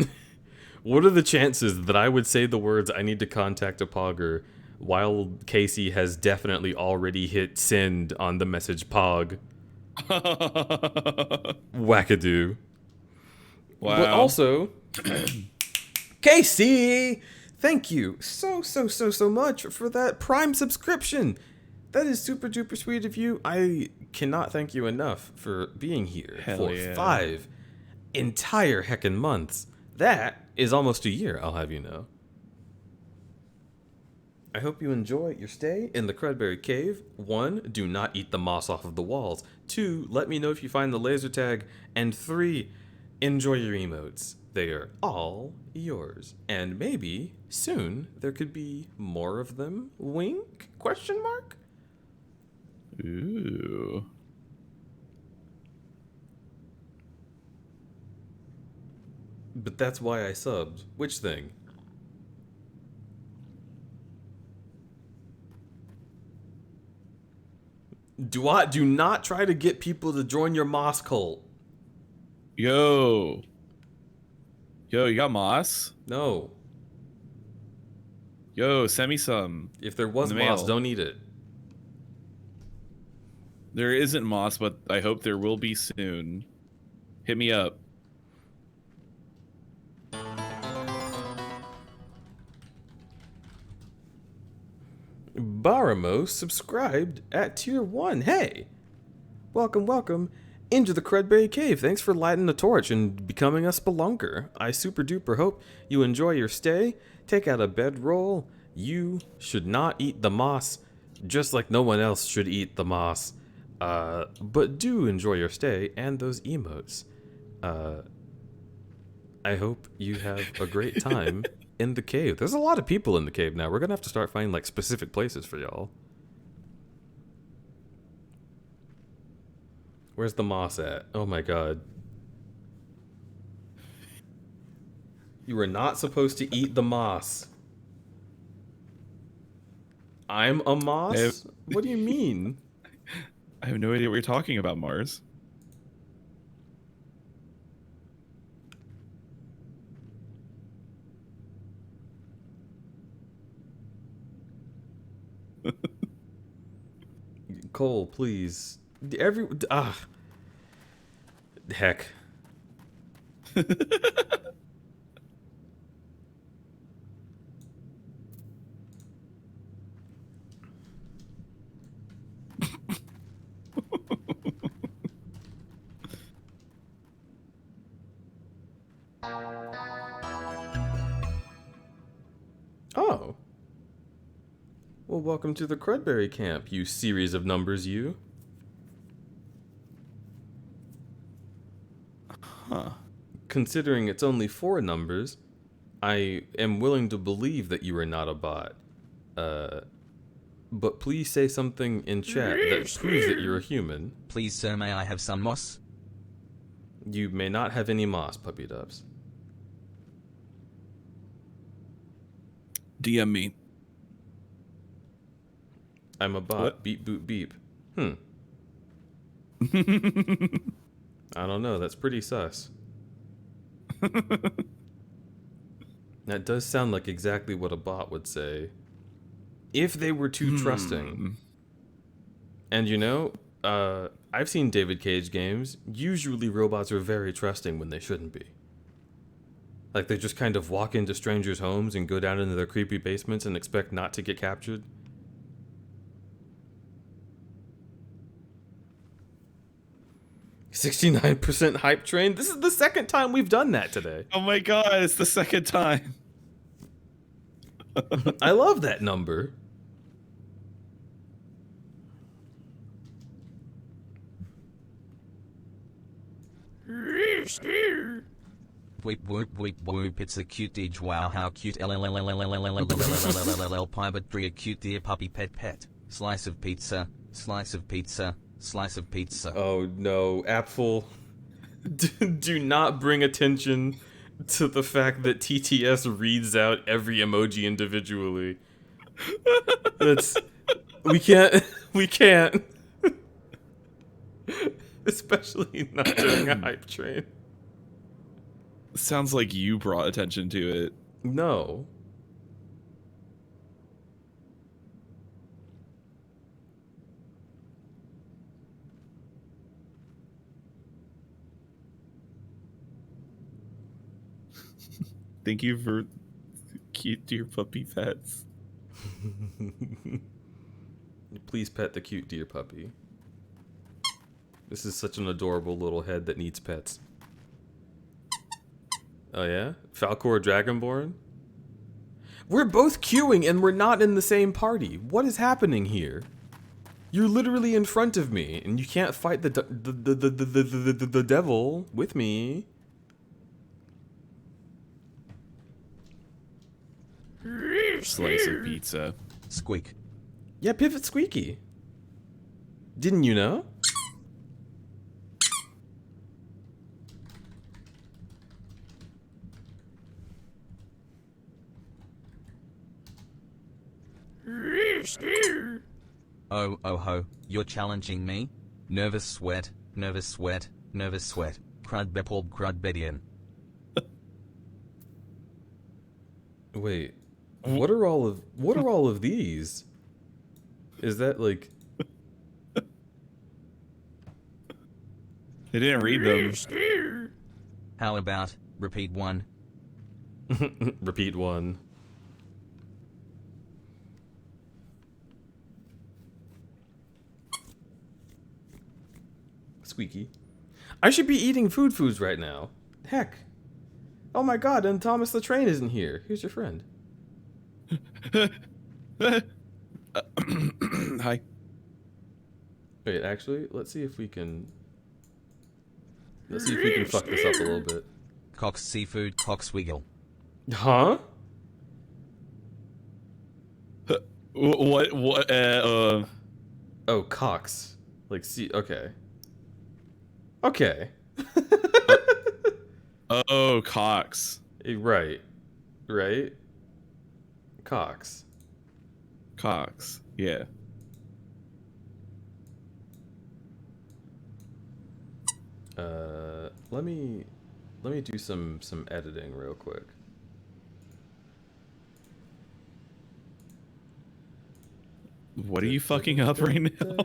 What are the chances that I would say the words "I need to contact a Pogger" while Casey has definitely already hit send on the message Pog. Wackadoo. Wow. But also, Casey, thank you so much for that Prime subscription. That is super duper sweet of you. I cannot thank you enough for being here Hell for yeah. 5 entire heckin' months. That is almost a year, I'll have you know. I hope you enjoy your stay in the Crudberry Cave. 1, do not eat the moss off of the walls. 2, let me know if you find the laser tag. And 3, enjoy your emotes. They are all yours. And maybe soon there could be more of them. Wink? Question mark? Ooh. But that's why I subbed. Which thing? Do not try to get people to join your moss cult. Yo, you got moss? No. Yo, send me some. If there was In the moss, mail. don't eat it. There isn't moss, but I hope there will be soon. Hit me up. Baramo subscribed at tier 1. Hey! Welcome into the Crudberry Cave. Thanks for lighting the torch and becoming a spelunker. I super duper hope you enjoy your stay. Take out a bedroll. You should not eat the moss, just like no one else should eat the moss. But do enjoy your stay and those emotes. I hope you have a great time in the cave. There's a lot of people in the cave now. We're gonna have to start finding like specific places for y'all. Where's the moss at? Oh my god. You were not supposed to eat the moss. I'm a moss? What do you mean? I have no idea what you're talking about, Mars. Cole, please. Heck. Oh. Well, welcome to the Crudberry Camp, you series of numbers, you. Huh. Considering it's only 4 numbers, I am willing to believe that you are not a bot. But please say something in chat that proves that you're a human. Please sir, may I have some moss? You may not have any moss, puppy dubs. DM me. I'm a bot. What? Beep boop beep. I don't know. That's pretty sus. That does sound like exactly what a bot would say. If they were too trusting. And you know, I've seen David Cage games. Usually robots are very trusting when they shouldn't be. Like they just kind of walk into strangers' homes and go down into their creepy basements and expect not to get captured. "69% hype train." This is the second time we've done that today. Oh my god, it's the second time. I love that number. Whoop whoop whoop whoop, it's a cute age, wow how cute, pirate brie, a cute dear puppy pet, slice of pizza, slice of pizza, slice of pizza. Oh no, Apfel. Do not bring attention to the fact that TTS reads out every emoji individually. That's... We can't. Especially not during a hype train. Sounds like you brought attention to it. No. Thank you for cute dear puppy pets. Please pet the cute deer puppy. This is such an adorable little head that needs pets. Oh yeah? Falcor Dragonborn? We're both queuing and we're not in the same party. What is happening here? You're literally in front of me and you can't fight the devil with me. Slice of pizza. Squeak. Yeah, Pivot Squeaky. Didn't you know? Oh, oh ho, you're challenging me? Nervous sweat, nervous sweat, nervous sweat. Crud bepolb crud bedian. Wait. What are all of these? Is that like They didn't read them. How about, repeat one? repeat one? Squeaky. I should be eating foods right now. Heck. Oh my god, and Thomas the Train isn't here. Here's your friend. Hi. Wait, actually, let's see if we can fuck this up a little bit. Cox seafood, Cox wiggle. Huh? What? Oh, Cox. Like, see, okay. Okay. Oh, Cox. Right. Right? Cox. Cox. Yeah. Let me do some editing real quick. What are you fucking up right now?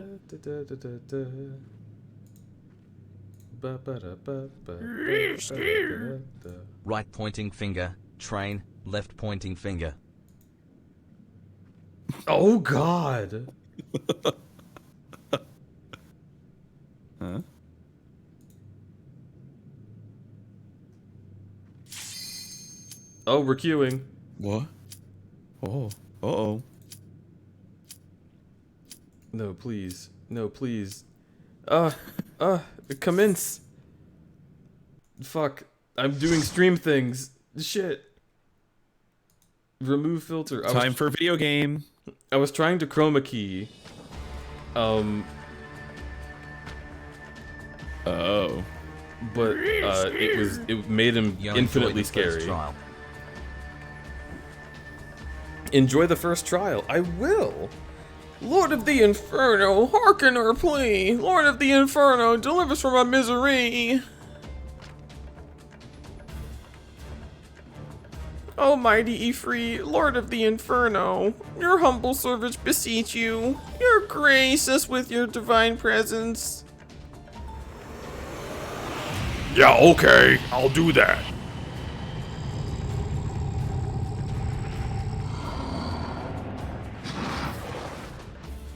Right pointing finger, train, left pointing finger. Oh god. Huh? Oh, we're queuing. What? Oh. Uh-oh. No, please. No, please. Commence. Fuck. I'm doing stream things. Shit. Remove filter. Time for video game. I was trying to chroma key. Oh. But it made him Yo, infinitely enjoy the first scary. trial. Enjoy the first trial. I will. Lord of the Inferno, hearken our plea. Lord of the Inferno, deliver us from our misery. Almighty Ifrit, Lord of the Inferno, your humble servants beseech you. Your grace us with your divine presence. Yeah, okay, I'll do that.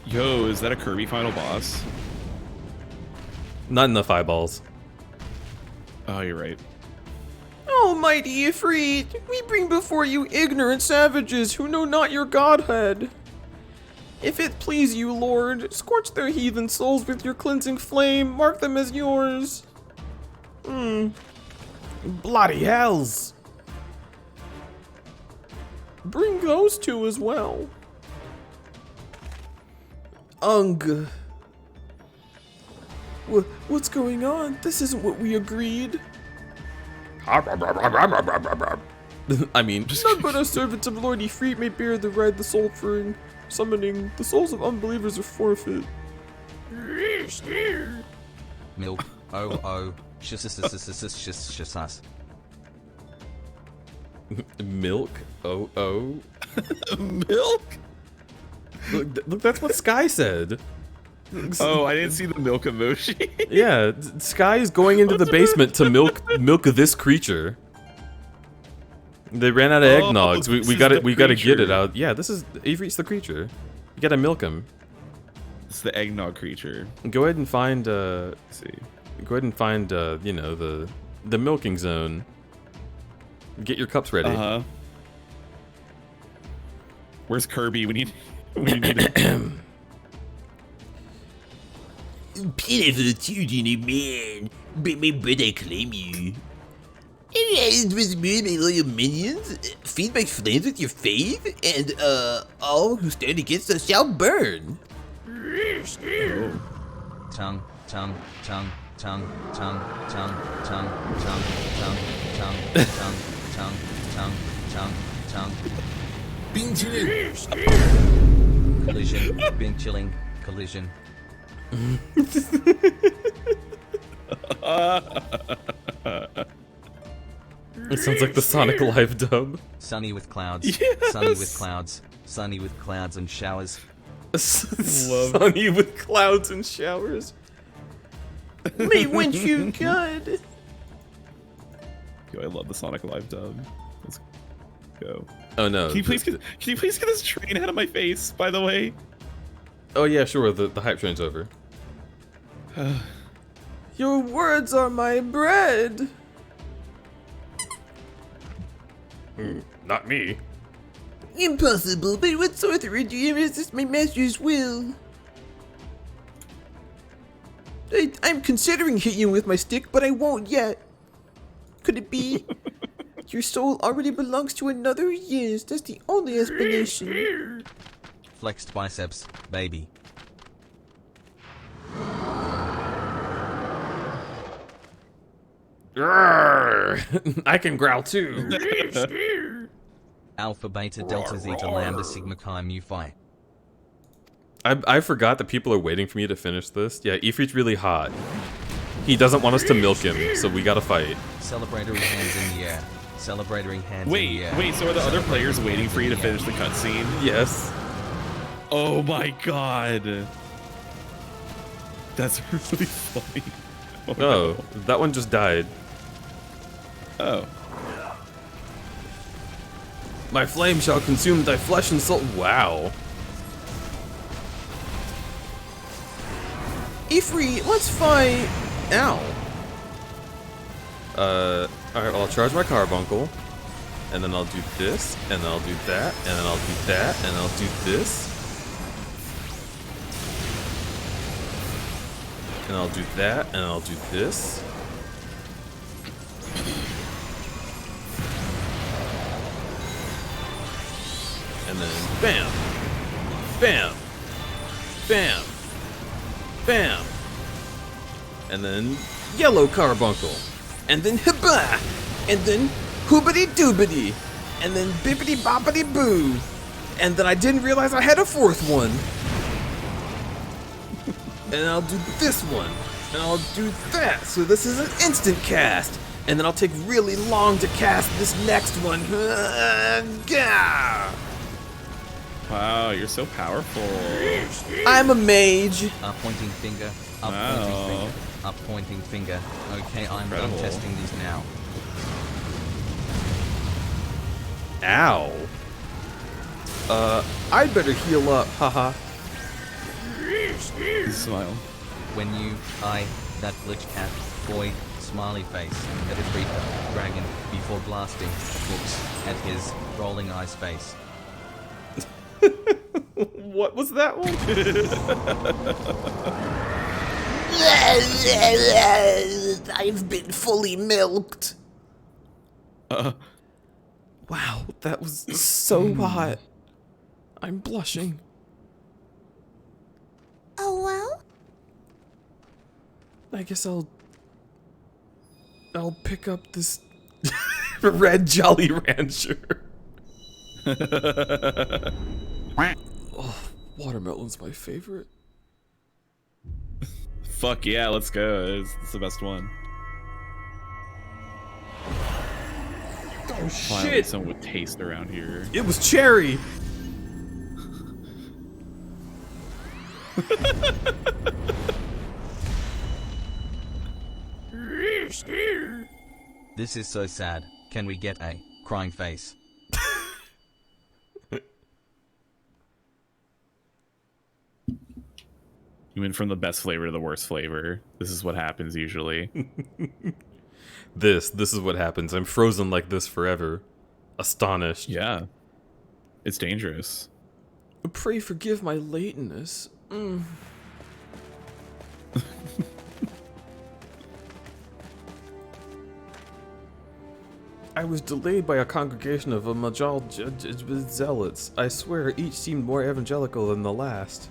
Yo, is that a Kirby final boss? Not enough eyeballs. Oh, you're right. Almighty Ifrit, we bring before you ignorant savages who know not your godhead. If it please you, Lord, scorch their heathen souls with your cleansing flame, mark them as yours. Bloody hells. Bring those two as well. Ung. What's going on? This isn't what we agreed. I mean, none but us servants of Lord Ifrit may bear the red, the soul offering. Summoning, the souls of unbelievers are forfeit. Milk, oh, shus. Milk? Oh. Milk? Look, that's what Sky said. Oh, I didn't see the milk emoji. Yeah, Sky is going into the basement to milk this creature. They ran out of eggnogs. this We is got the it. We got to get it creature. out. Yeah, this is Avery's the creature. You gotta milk him. It's the eggnog creature. Go ahead and find. Let's see. Go ahead and find. You know, the milking zone. Get your cups ready. Where's Kirby? We need him. Pitiful children, man. But my brother claim you. It was me, my loyal minions. Feed my flames with your faith, and all who stand against us shall burn. Tongue, tongue, tongue, tongue, tongue, tongue, tongue, tongue, tongue, tongue, tongue, tongue, tongue, tongue, tongue. Being chilling. Collision, being chilling, collision. It sounds like the Sonic Live dub. Sunny with clouds, sunny with clouds, sunny with clouds and showers. Sunny with clouds and showers. Me want you good. Yo, I love the Sonic Live dub. Let's go. Oh no. Can you please get this train out of my face? By the way. Oh yeah, sure. The hype train's over. Your words are my bread. Not me. Impossible, but what sorcerer do you resist my master's will? I'm considering hitting you with my stick, but I won't yet. Could it be your soul already belongs to another? Yes, that's the only explanation. Flexed biceps, baby. I can growl too. Alpha, beta, delta, zeta, lambda, sigma, chi, mu, phi. I forgot that people are waiting for me to finish this. Yeah, Ifrit's really hot. He doesn't want us to milk him, so we gotta fight. Celebratory hands in the air. Celebratory hands in the air. Wait, so are the other players waiting for you to finish the cutscene? Yes. Oh my god. That's really funny. Oh, no. that one just died. Oh. My flame shall consume thy flesh and soul. Wow. Ifrit, let's fight. Ow. Alright, I'll charge my carbuncle. And then I'll do this, and then I'll do that, and then I'll do that, and I'll do this. And I'll do that, and I'll do this. And then bam! Bam! Bam! Bam! And then yellow carbuncle. And then hibba. And then hoobity doobity. And then bippity boppity boo. And then I didn't realize I had a fourth one. And I'll do this one. And I'll do that. So this is an instant cast. And then I'll take really long to cast this next one. Gah! Wow, you're so powerful. I'm a mage. Up pointing finger, up Wow. pointing finger, up pointing finger. Okay, I'm Incredible. done testing these now. Ow. I'd better heal up, haha. Smile. When you, that glitch cat, boy, smiley face, at a creeper, dragon, before blasting, looks at his rolling eyes face. What was that one? I've been fully milked. Wow, that was so hot. I'm blushing. Oh well? I guess I'll pick up this red Jolly Rancher. Oh, watermelon's my favorite. Fuck yeah, let's go. It's the best one. Oh Finally, shit! someone with taste around here. It was cherry. This is so sad. Can we get a crying face. You went from the best flavor to the worst flavor. This is what happens usually. This is what happens. I'm frozen like this forever. Astonished. Yeah. It's dangerous. Pray forgive my lateness. I was delayed by a congregation of Majal zealots. I swear each seemed more evangelical than the last.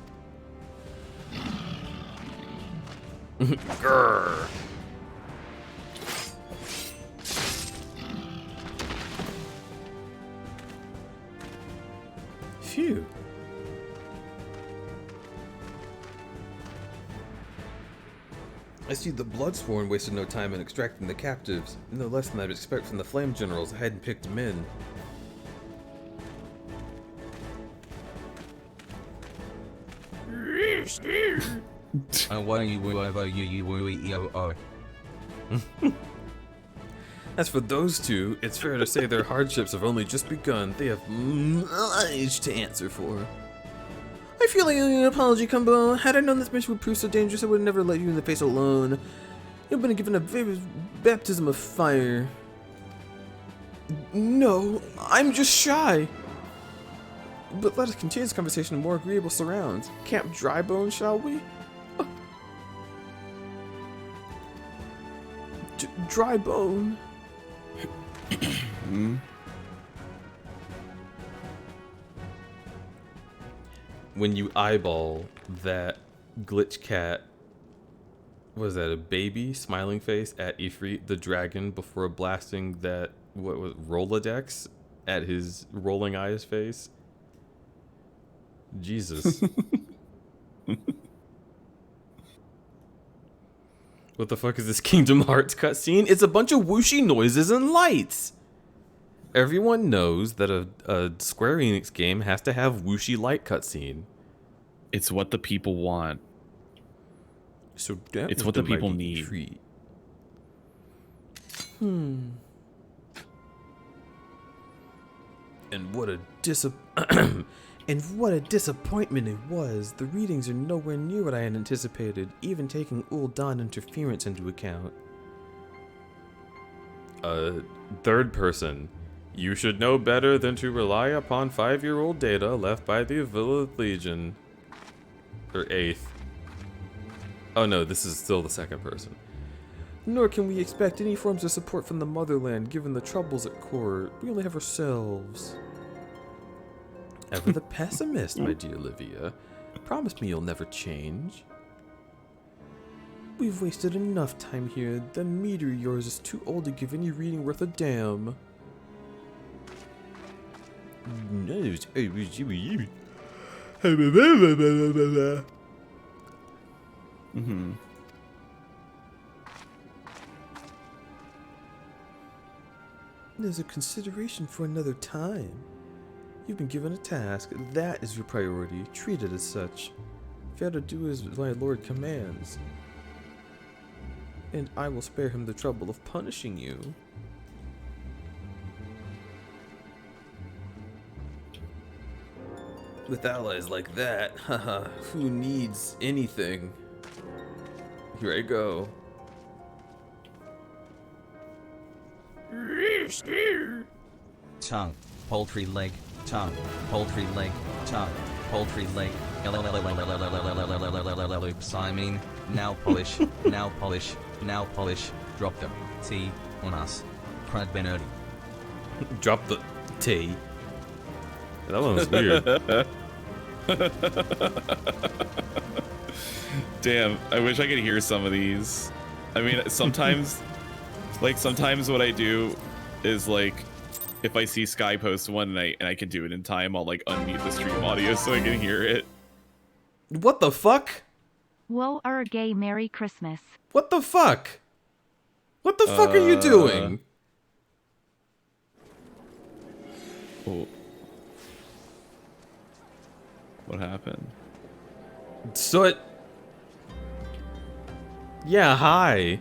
Grrr. Phew. I see the Bloodsworn wasted no time in extracting the captives. No less than I'd expect from the Flame Generals. I hadn't picked them in. As for those two, it's fair to say their hardships have only just begun. They have much to answer for. I feel like an apology, Kumbo. Had I known this mission would prove so dangerous, I would have never let you in the face alone. You've been given a baptism of fire. No, I'm just shy. But let us continue this conversation in more agreeable surrounds. Camp Drybone, shall we? Drybone. When you eyeball that glitch cat, was that a baby smiling face at Ifrit the dragon before blasting that what was Rolodex at his rolling eyes face? Jesus. What the fuck is this Kingdom Hearts cutscene? It's a bunch of whooshy noises and lights. Everyone knows that a Square Enix game has to have whooshy light cutscene. It's what the people want. So that It's was what the people mighty need. treat. And what a and what a disappointment it was. The readings are nowhere near what I had anticipated, even taking Ul'Dan interference into account. Third person. You should know better than to rely upon 5-year-old data left by the Village Legion. Or 8th. Oh no, this is still the second person. Nor can we expect any forms of support from the motherland given the troubles at court. We only have ourselves. Ever the pessimist, my dear Livia. Promise me you'll never change. We've wasted enough time here. The meter of yours is too old to give any reading worth a damn. Mm-hmm. There's a consideration for another time. You've been given a task. That is your priority. Treat it as such. Fair to do as my lord commands. And I will spare him the trouble of punishing you. With allies like that, haha, who needs anything? Here I go. Tongue, poultry leg, tongue, poultry leg, tongue, poultry leg. I mean, now polish, now polish, now polish. Drop the T on us. Crud Benardi. Drop the T. That one was weird. Damn, I wish I could hear some of these. I mean, sometimes, sometimes what I do is if I see Sky post one and I can do it in time, I'll unmute the stream audio so I can hear it. What the fuck? Whoa, gay Merry Christmas. What the fuck? What the fuck are you doing? Oh. What happened? So it... Yeah, hi.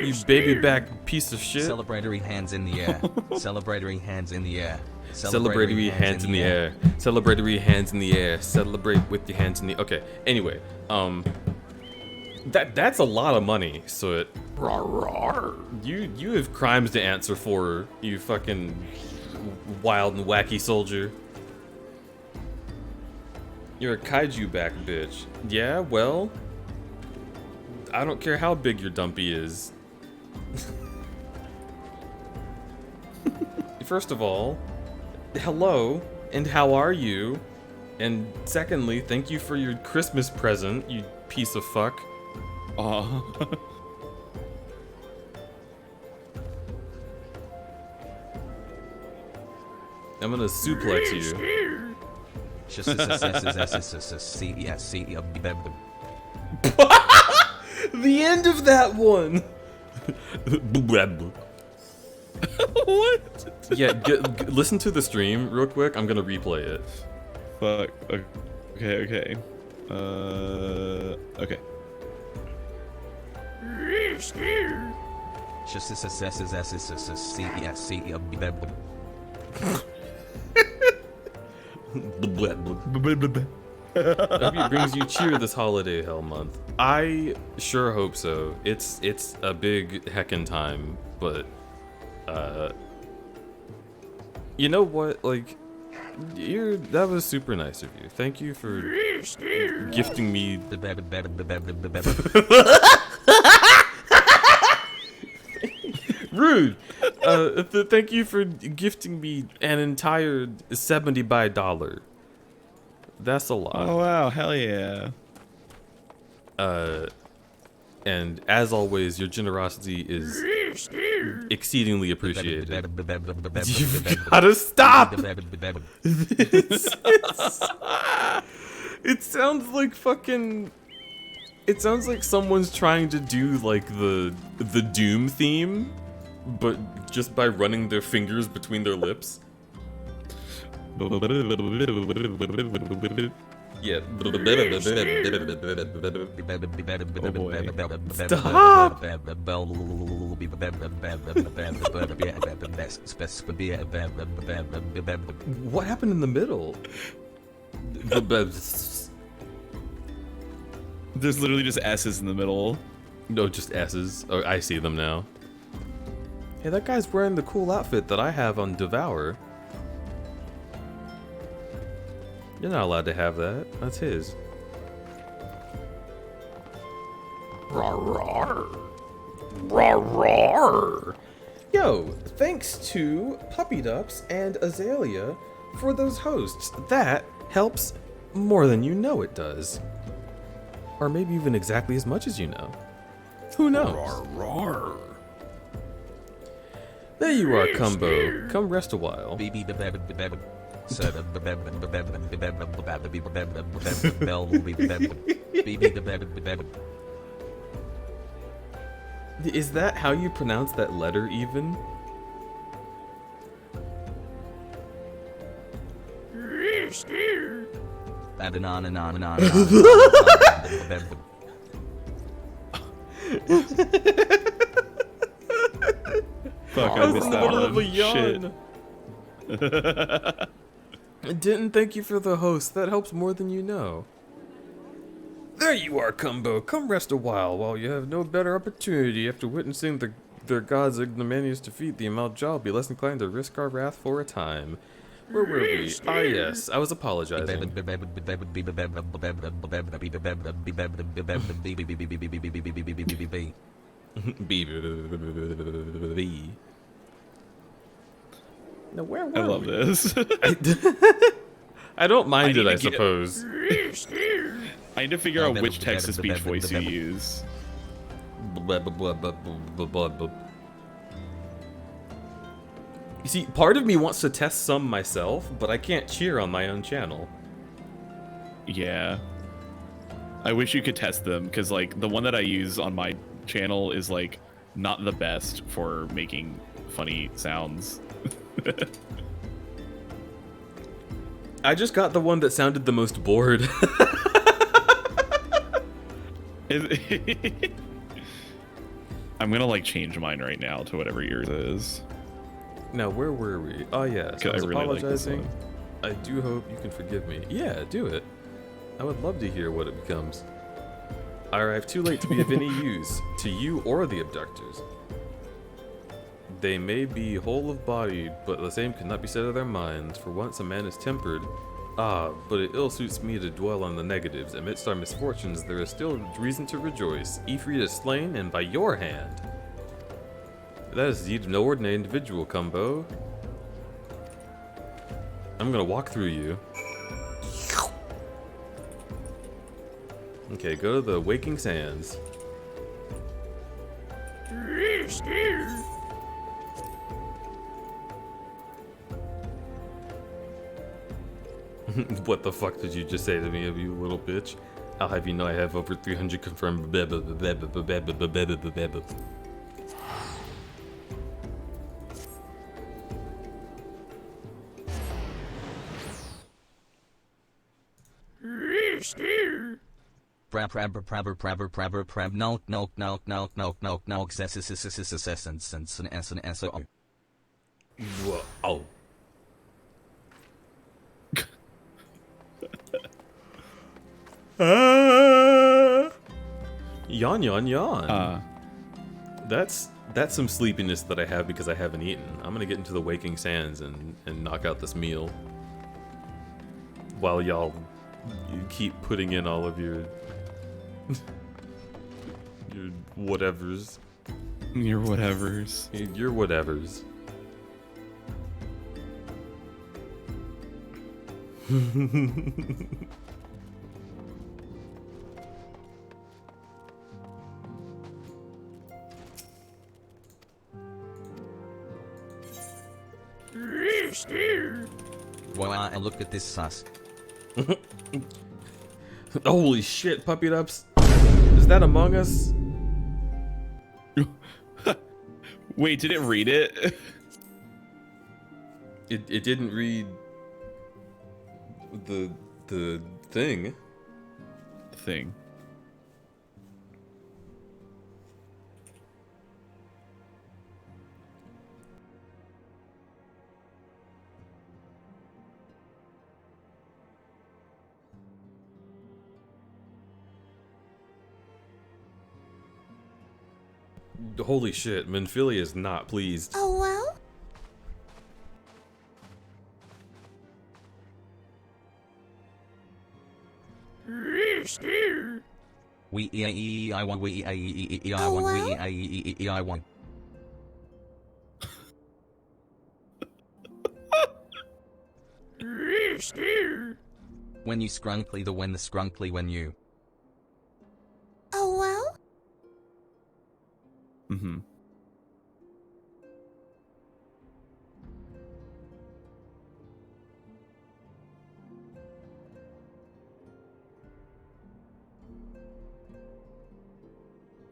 You baby back piece of shit. Celebratory hands in the air. Celebratory hands in the air. Celebratory hands in the air. Celebratory hands in the air. Celebrate with your hands in the. Okay. Anyway, that's a lot of money. So it. You have crimes to answer for. You fucking wild and wacky soldier. You're a kaiju back bitch. Yeah. Well. I don't care how big your dumpy is. First of all, hello, and how are you? And secondly, thank you for your Christmas present, you piece of fuck. Aw. I'm gonna suplex you. The end of that one! What? Yeah, listen to the stream real quick. I'm gonna replay it. Fuck. Okay. Okay. I hope it brings you cheer this holiday hell month. I sure hope so. It's a big heckin' time, but you know what? Like, that was super nice of you. Thank you for gifting me. Rude. Thank you for gifting me an entire $70. That's a lot. Oh wow, hell yeah. And as always, your generosity is exceedingly appreciated. You've gotta stop! It sounds like fucking... It sounds like someone's trying to do like the Doom theme, but just by running their fingers between their lips. Yeah. Stop! What happened in the middle? There's literally just S's in the middle. No, just S's. Oh, I see them now. Hey, that guy's wearing the cool outfit that I have on Devour. You're not allowed to have that. That's his. Yo, thanks to Puppy Ducks and Azalea for those hosts. That helps more than you know it does. Or maybe even exactly as much as you know. Who knows? There you are, Cumbo. Come rest a while. Is that how you pronounce that letter even? Fuck, I missed that one. Shit. Didn't thank you for the host. That helps more than you know. There you are, Cumbo. Come rest a while you have no better opportunity after witnessing their god's ignominious defeat. The Amalja will be less inclined to risk our wrath for a time. Where were we? Ah, yes. I was apologizing. Now, where were I love this. I don't mind it, I suppose. I need to figure out which text-to-speech voice you use. You see, part of me wants to test some myself, but I can't cheer on my own channel. Yeah. I wish you could test them, because, like, the one that I use on my channel is, like, not the best for making funny sounds. I just got the one that sounded the most bored. I'm gonna like change mine right now to whatever yours is. Now, where were we? Oh, yes. I was really like this apologizing. one. I do hope you can forgive me. Yeah, do it. I would love to hear what it becomes. I arrived too late to be of any use to you or the abductors. They may be whole of body, but the same could not be said of their minds. For once a man is tempered. Ah, but it ill suits me to dwell on the negatives. Amidst our misfortunes, there is still reason to rejoice. Ifrit is slain, and by your hand. That is indeed no ordinary individual, Kumbo. I'm gonna walk through you. Okay, go to the Waking Sands. What the fuck did you just say to me, you little bitch? I'll have you know I have over 300 confirmed. Prab no Whoa. Oh. Yawn, yawn, yawn. That's some sleepiness that I have because I haven't eaten. I'm gonna get into the Waking Sands and knock out this meal. While y'all keep putting in all of your your whatevers. Your whatevers. Your whatevers. Wow, look at this sus. Holy shit, puppy dups. Is that Among Us? Wait, did it read it? It didn't read the thing. Thing. Holy shit, Minfilia is not pleased. Oh well? I want. When you scrunkly the scrunkly when you. Oh well? Mm-hmm.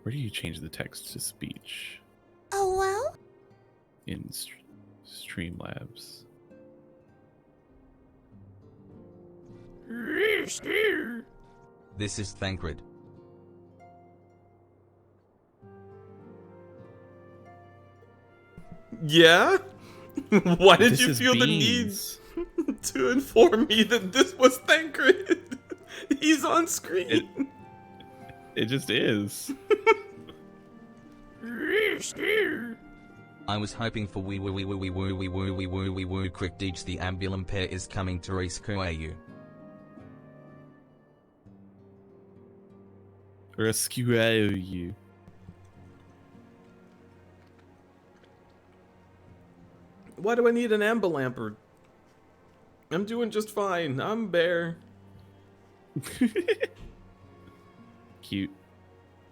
Where do you change the text to speech? Oh well? In Streamlabs. This is Thancred. Yeah? Why did This you is feel the Beans. need to inform me that this was Thancred? He's on screen. It just is. I was hoping for we quick deej the ambulance pair is coming to rescue you. Rescue you. Why do I need an ambulamper? I'm doing just fine. I'm Bear. Cute.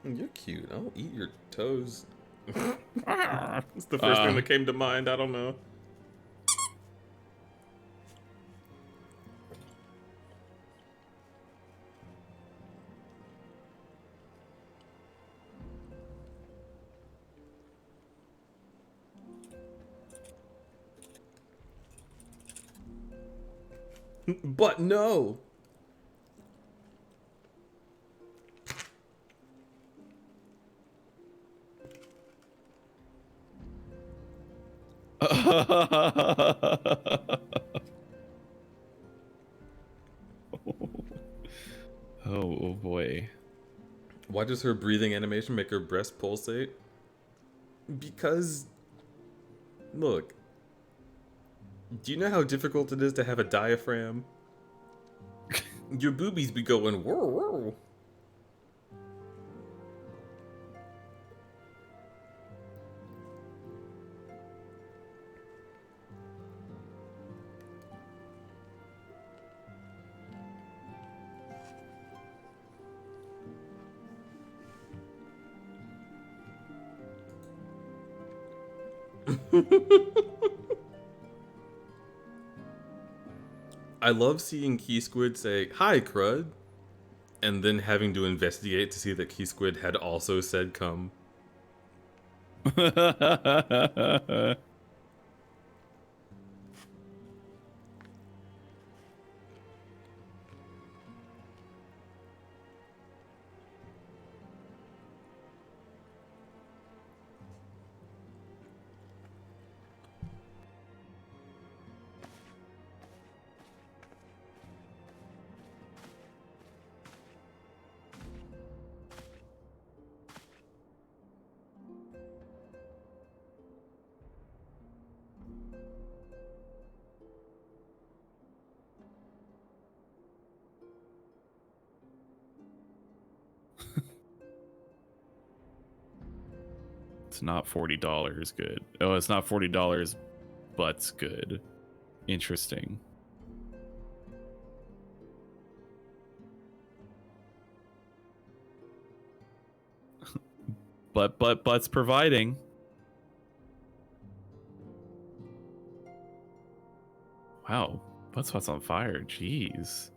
You're cute. I'll eat your toes. It's the first thing that came to mind. I don't know. But no. Oh boy. Why does her breathing animation make her breast pulsate? Because, look, do you know how difficult it is to have a diaphragm? Your boobies be going whoa, whoa. I love seeing Key Squid say, "Hi, Crud," and then having to investigate to see that Key Squid had also said come. It's not $40 good. Oh, it's not $40, but's good. Interesting. But's providing. Wow, Butt's on fire. Jeez.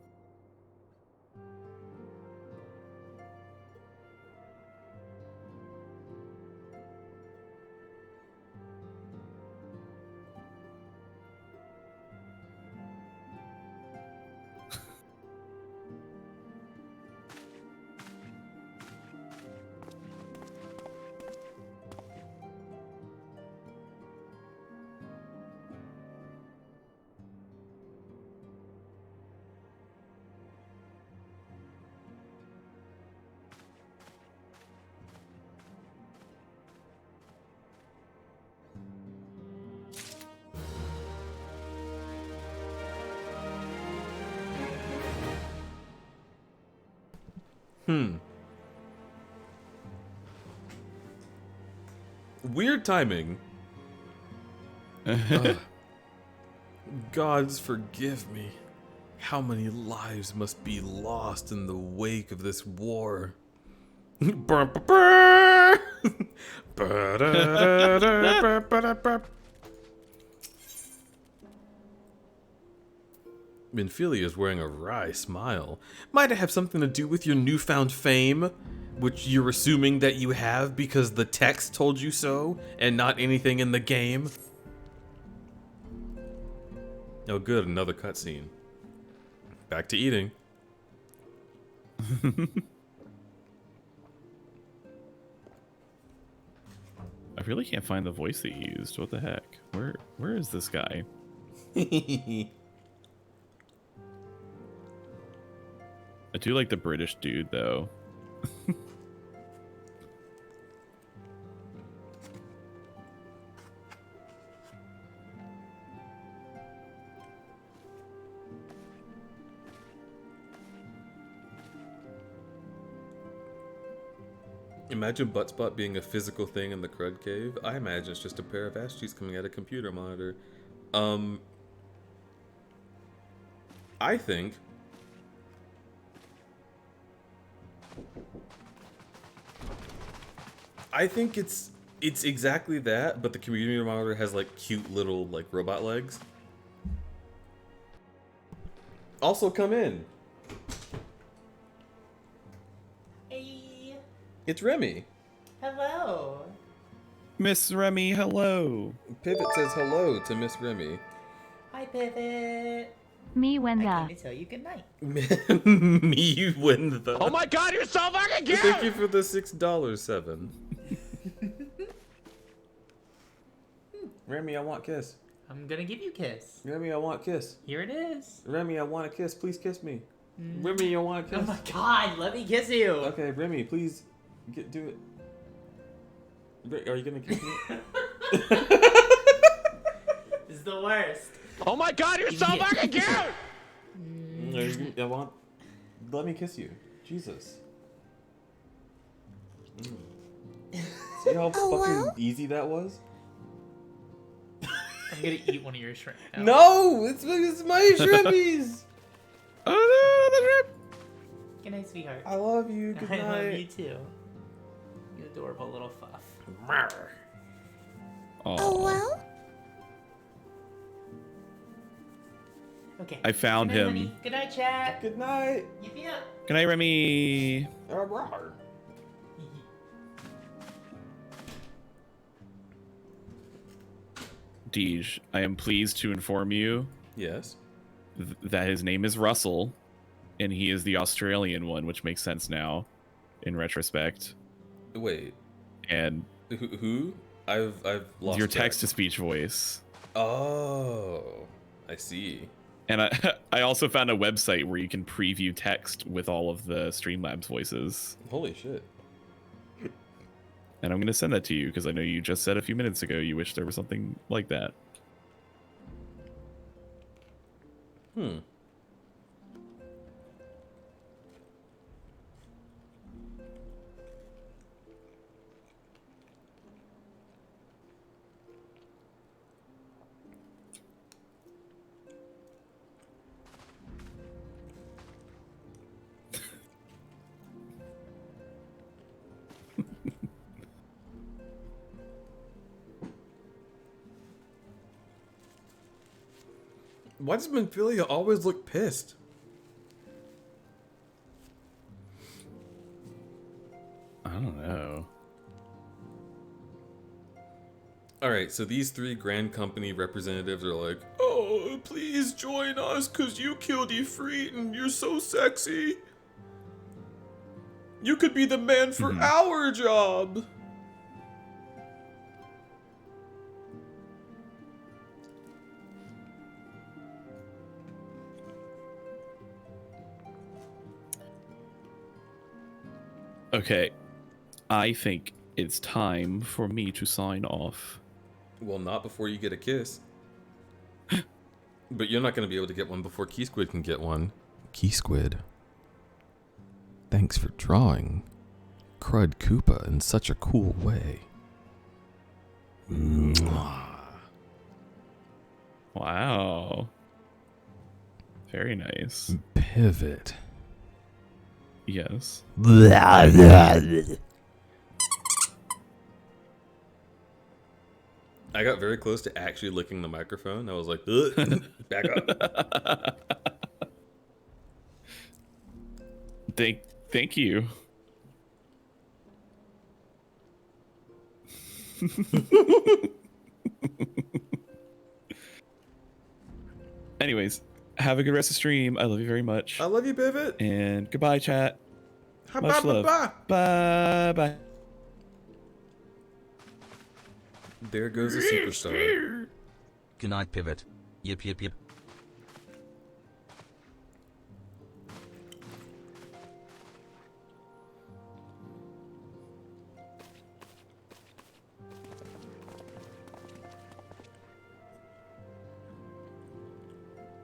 Weird timing. Ugh. Gods forgive me. How many lives must be lost in the wake of this war? Minfilia is wearing a wry smile. Might it have something to do with your newfound fame? Which you're assuming that you have because the text told you so, and not anything in the game? Oh good, another cutscene. Back to eating. I really can't find the voice that you used. What the heck? Where is this guy? I do like the British dude though. Imagine Buttspot being a physical thing in the Crud Cave. I imagine it's just a pair of ass cheeks coming out of a computer monitor. I think it's exactly that, but the computer monitor has like cute little like robot legs. Also come in. Hey, It's Remy. hello. Miss Remy, hello. Pivot says hello to Miss Remy. Hi, Pivot. Me I Wenda. came to tell you good night. Me win the. Oh my god, you're so fucking cute! Thank you for the $6, 7. Remy, I want kiss. I'm gonna give you a kiss. Remy, I want kiss. Here it is. Remy, I want a kiss. Please kiss me. Remy, I want a kiss. Oh my god, let me kiss you. Okay, Remy, please do it. Are you gonna kiss me? This is the worst. Oh my god, you're so fucking cute! Let me kiss you. Jesus. See how fucking easy that was? I'm gonna eat one of your shrimp now. No! It's my shrimpies! Good night, sweetheart. I love you. Good I night. love you too. You adorable little fuff. Oh well. Okay. I found Good night, him. honey. Good night, chat. Good night. Yip yip. Good night, Remy. Deej, I am pleased to inform you Yes. that his name is Russell, and he is the Australian one, which makes sense now, in retrospect. Wait. And Who? I've lost your track. text-to-speech voice. Oh, I see. And I also found a website where you can preview text with all of the Streamlabs voices. Holy shit. And I'm going to send that to you because I know you just said a few minutes ago you wish there was something like that. Why does Minfilia always look pissed? I don't know. Alright, so these three Grand Company representatives are like, oh, please join us because you killed Ifrit and you're so sexy. You could be the man for our job. Okay, I think it's time for me to sign off. Well, not before you get a kiss. But you're not going to be able to get one before Key Squid can get one. Key Squid. Thanks for drawing Crud Koopa in such a cool way. Wow. Very nice. Pivot. Yes. I got very close to actually licking the microphone. I was like, ugh, back up. Thank you. Anyways, have a good rest of stream. I love you very much. I love you, Pivot. And goodbye, chat. Much love. Bye bye. There goes a superstar. Good night, Pivot. Yip yip yip.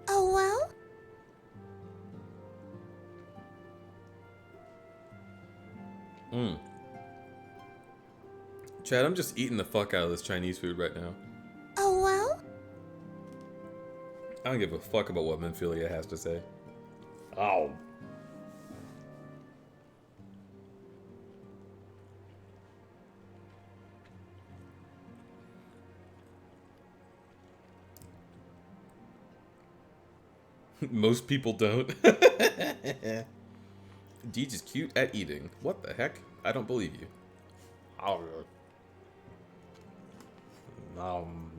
Oh well? Chad, I'm just eating the fuck out of this Chinese food right now. Oh well? I don't give a fuck about what Minfilia has to say. Oh. Most people don't. Deej is cute at eating. What the heck? I don't believe you. Oh. Nom.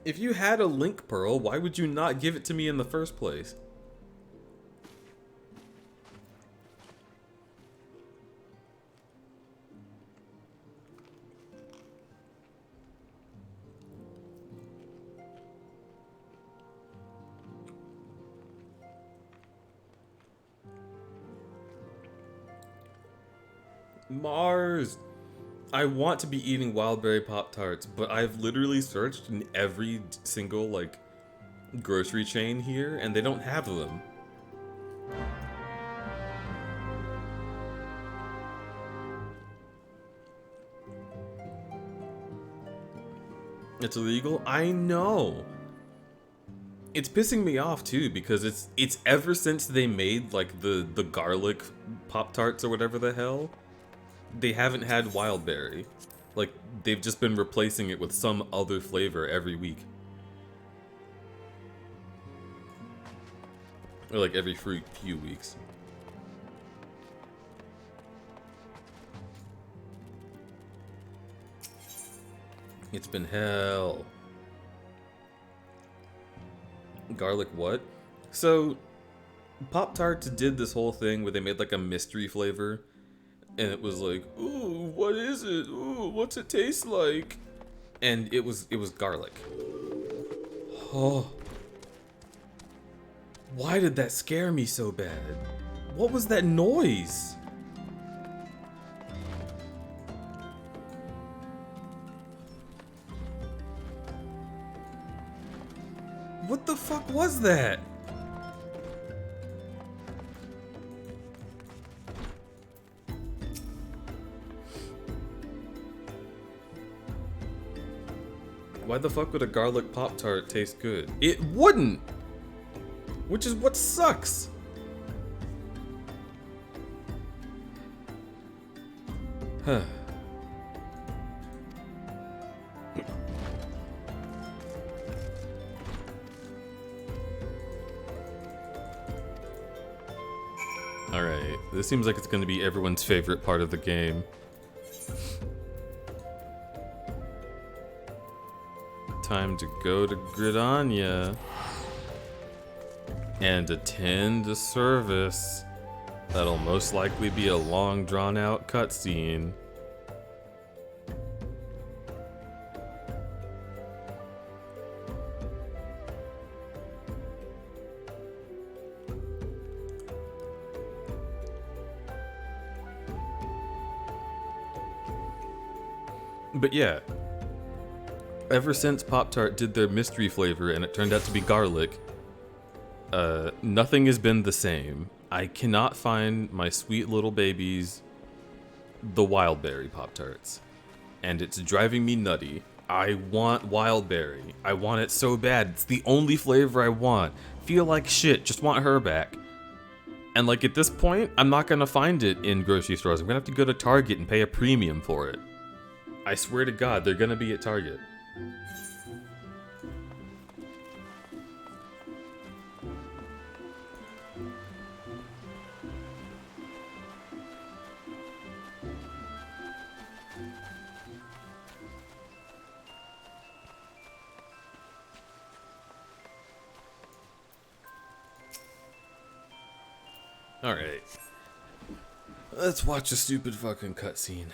If you had a link pearl, why would you not give it to me in the first place? Mars! I want to be eating wildberry Pop-Tarts, but I've literally searched in every single, like, grocery chain here, and they don't have them. It's illegal? I know! It's pissing me off, too, because it's ever since they made, like, the garlic Pop-Tarts or whatever the hell, they haven't had wildberry. Like, they've just been replacing it with some other flavor every week. Or like every few weeks. It's been hell. Garlic what? So, Pop-Tarts did this whole thing where they made like a mystery flavor. And it was like, ooh, what is it? Ooh, what's it taste like? And it was garlic. Oh. Why did that scare me so bad? What was that noise? What the fuck was that? Why the fuck would a garlic Pop-Tart taste good? It wouldn't! Which is what sucks! Huh. Alright, this seems like it's gonna be everyone's favorite part of the game. Time to go to Gridania and attend a service that'll most likely be a long drawn out cutscene. But yeah, ever since Pop-Tart did their mystery flavor and it turned out to be garlic, nothing has been the same. I cannot find my sweet little babies, the Wildberry Pop-Tarts. And it's driving me nutty. I want Wildberry. I want it so bad. It's the only flavor I want. Feel like shit, just want her back. And like at this point, I'm not gonna find it in grocery stores. I'm gonna have to go to Target and pay a premium for it. I swear to God, they're gonna be at Target. Alright. Let's watch a stupid fucking cutscene.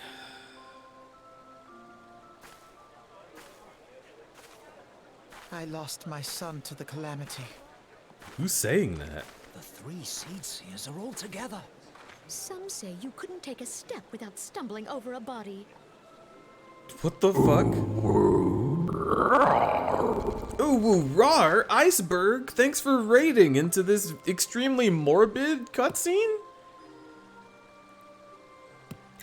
I lost my son to the calamity. Who's saying that? The three seed seers are all together. Some say you couldn't take a step without stumbling over a body. What the fuck? Ooh, rawr, Iceberg, thanks for raiding into this extremely morbid cutscene?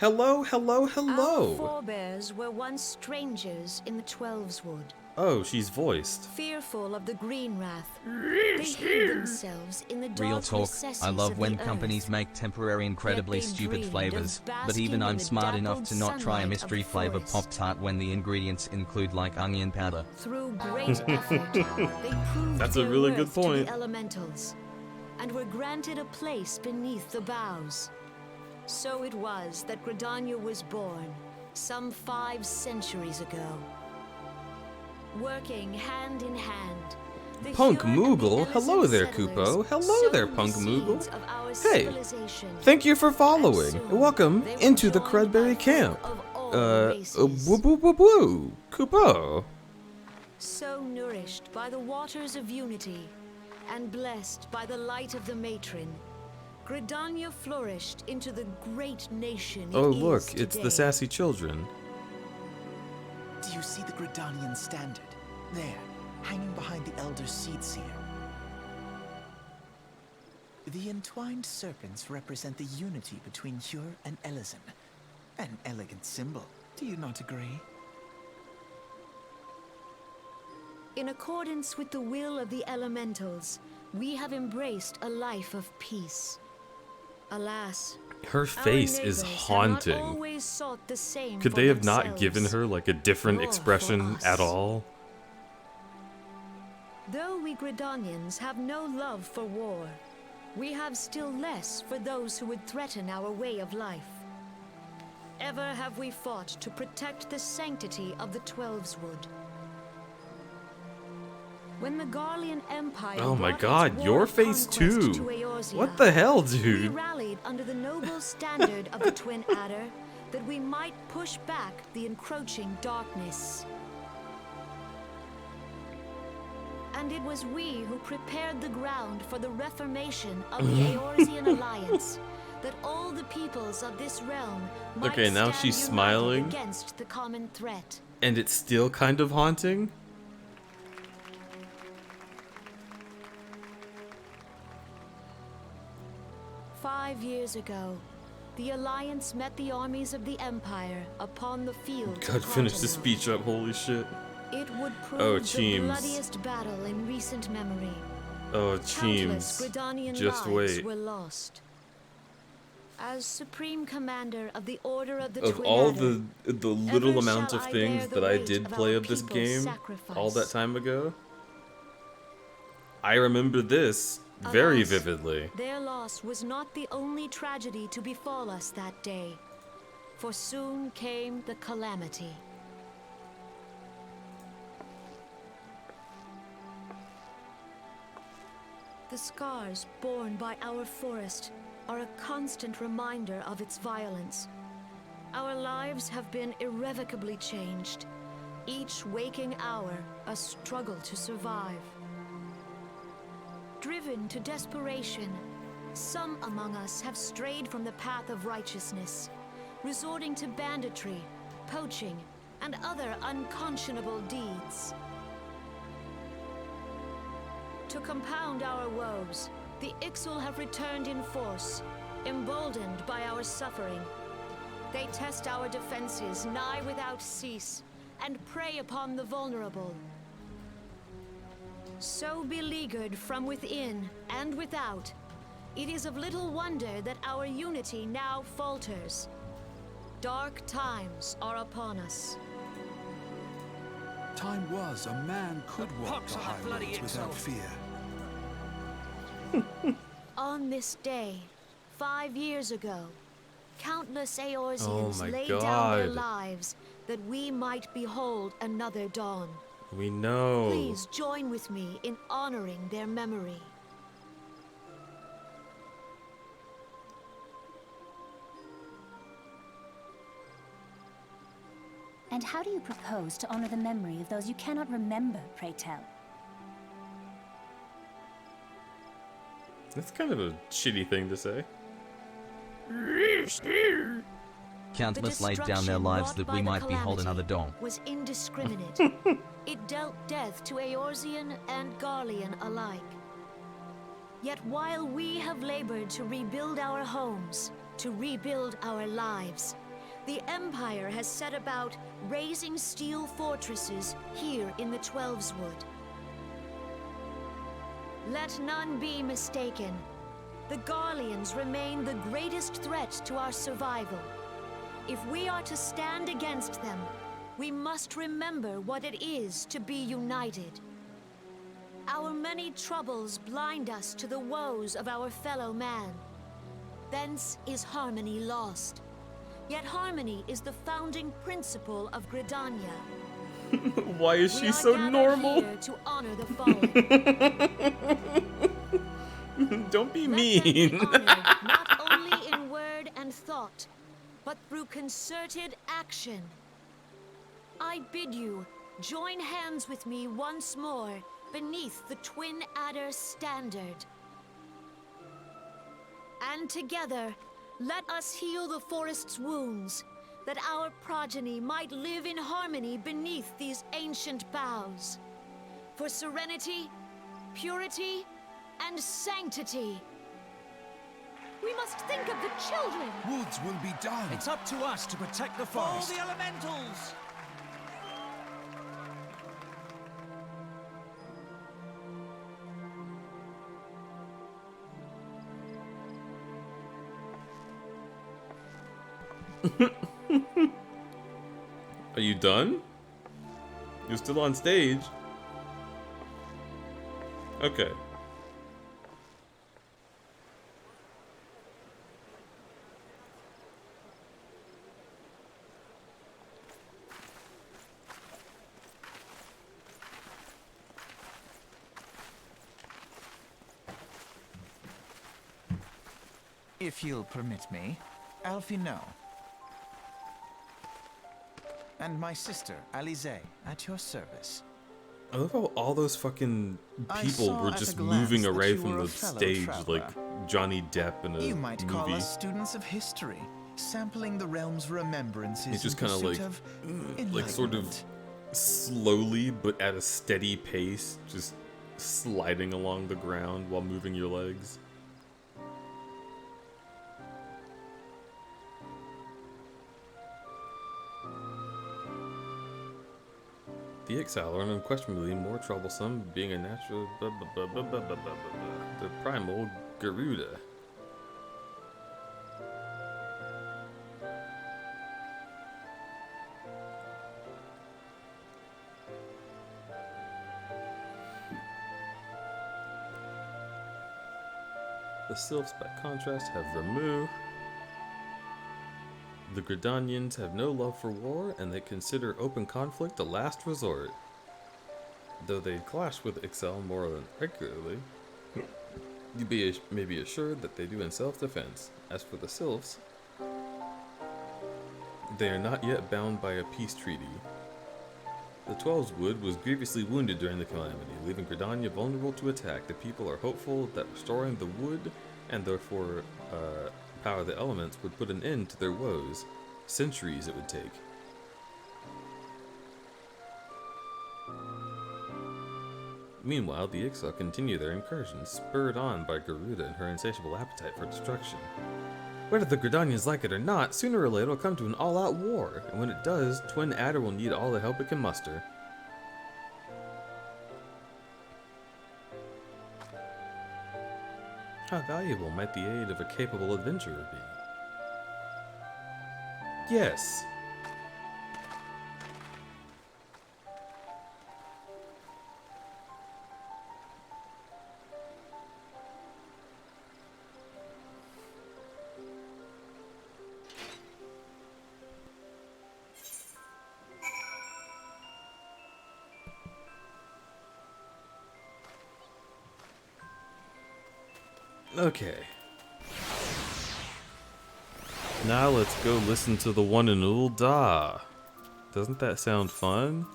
Hello, hello, hello. Our forebears were once strangers in the Twelveswood. Oh, she's voiced. Fearful of the green wrath, they hid themselves in the dark Real talk, recesses I love of when the companies earth. make temporary incredibly Yet they stupid dreamed flavors, of but basking even I'm in the smart enough dappled to not try a sunlight mystery of the flavor forest. Pop-Tart when the ingredients include like onion powder. Through great effort, they proved That's a their really good worth to point. the elementals, and were granted a place beneath the boughs. So it was that Gridania was born, some 5 centuries ago. working hand in hand. The Punk Huron and the Moogle? Hello Elysian there, settlers Kupo. Hello sowed there, the Punk seeds Moogle. of our Hey, civilization. thank you for following. And soon Welcome they were into the joined by Crudberry folk Camp. of all races. Woo woo woo woo. Kupo. So nourished by the waters of unity, and blessed by the light of the matron, Gridania flourished into the great nation it Oh is look, it's today. the sassy children. Do you see the Gridanian standard? There, hanging behind the Elder Seedseer. The entwined serpents represent the unity between Hyur and Elysian. An elegant symbol, do you not agree? In accordance with the will of the elementals, we have embraced a life of peace. Alas, Her our face is neighbors have not haunting. always sought the same Could for they have not themselves, given her like a different nor for expression us. at all? Though we Gridanians have no love for war, we have still less for those who would threaten our way of life. Ever have we fought to protect the sanctity of the Twelveswood. When the Garlean Empire Oh my brought its god, war your of face conquest too. to Eorzea, What the hell, we dude? rallied under the noble standard of the Twin Adder that we might push back the encroaching darkness. And it was we who prepared the ground for the reformation of the Eorzean Alliance, that all the peoples of this realm might Okay, now stand she's united smiling. against the common threat. And it's still kind of haunting? "5 years ago, the Alliance met the armies of the Empire upon the field. God, finish the speech up, holy shit. It would prove Oh, the Cheems. bloodiest battle in recent memory. Oh, Countless Cheems. Gridanian Just lives wait. were lost. As Supreme Commander of the Order of the Of Twin all Adder, the little ever amount shall of I things bear the that I weight did of play our of this people's game sacrifice. all that time ago, I remember this very Alas, vividly. Their loss was not the only tragedy to befall us that day, for soon came the calamity. The scars borne by our forest are a constant reminder of its violence. Our lives have been irrevocably changed, each waking hour a struggle to survive. Driven to desperation, some among us have strayed from the path of righteousness, resorting to banditry, poaching, and other unconscionable deeds. To compound our woes, the Ixal have returned in force, emboldened by our suffering. They test our defenses nigh without cease, and prey upon the vulnerable. So beleaguered from within and without, it is of little wonder that our unity now falters. Dark times are upon us. Time was a man could walk the high roads without fear. On this day, 5 years ago, countless Oh Eorzeans my laid down their God. lives that we might behold another dawn. We know. Please join with me in honoring their memory. And how do you propose to honor the memory of those you cannot remember, pray tell? That's kind of a shitty thing to say. Countless laid down their lives that we might behold another dawn. Was indiscriminate. It dealt death to Eorzean and Garlean alike. Yet while we have labored to rebuild our homes, to rebuild our lives, the Empire has set about raising steel fortresses here in the Twelveswood. Let none be mistaken. The Garleans remain the greatest threat to our survival. If we are to stand against them, we must remember what it is to be united. Our many troubles blind us to the woes of our fellow man. Thence is harmony lost. Yet harmony is the founding principle of Gridania. Why is she so normal? Here to honor the fallen. Don't be Let mean. them be honored, not only in word and thought, but through concerted action. I bid you join hands with me once more beneath the Twin Adder standard. And together, let us heal the forest's wounds, that our progeny might live in harmony beneath these ancient boughs. For serenity, purity, and sanctity. We must think of the children. Woods will be done. It's up to us to protect the forest. All the elementals! Are you done? You're still on stage. Okay. If you'll permit me, Alfie no. And my sister, Alize, at your service. I love how all those fucking people saw were at a just glance moving that away you from were a the fellow stage traveler. like Johnny Depp in a You might call movie. us students of history, sampling the realm's remembrances It's just in kind of pursuit like sort of enlightenment. slowly but at a steady pace, just sliding along the ground while moving your legs. The exile are unquestionably more troublesome, being a natural the primal Garuda. The sylphs, by contrast, have removed. The Gridanians have no love for war, and they consider open conflict a last resort. Though they clash with Excel more than regularly, you may be assured that they do in self-defense. As for the sylphs, they are not yet bound by a peace treaty. The Twelves Wood was grievously wounded during the calamity, leaving Gridania vulnerable to attack. The people are hopeful that restoring the wood, and therefore power of the elements, would put an end to their woes. Centuries it would take. Meanwhile, the Ixal continue their incursions, spurred on by Garuda and her insatiable appetite for destruction. Whether the Gridanians like it or not, sooner or later it'll come to an all-out war, and when it does, Twin Adder will need all the help it can muster. How valuable might the aid of a capable adventurer be? Yes. Okay. Now let's go listen to the one in Ul'dah. Doesn't that sound fun?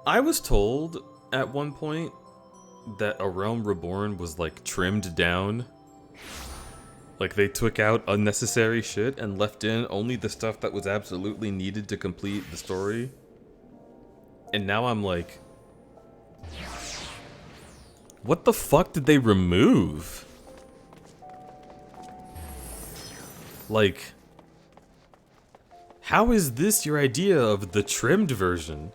I was told at one point that A Realm Reborn was like trimmed down. Like they took out unnecessary shit and left in only the stuff that was absolutely needed to complete the story. And now I'm like, what the fuck did they remove? Like, how is this your idea of the trimmed version?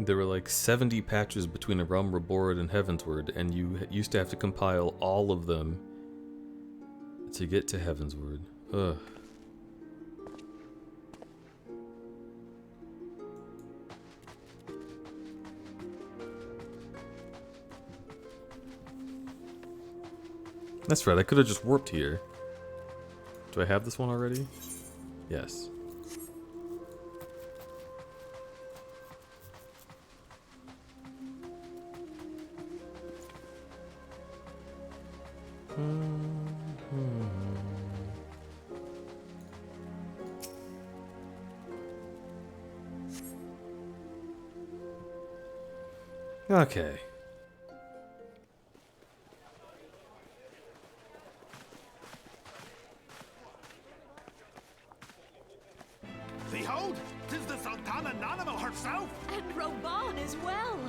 there were like 70 patches between A Realm Reborn and Heavensward, and you used to have to compile all of them to get to Heavensward. Ugh. That's right, I could have just warped here. Do I have this one already? Yes. Okay. Behold, 'tis the Sultana Nanimo herself! And Roban as well!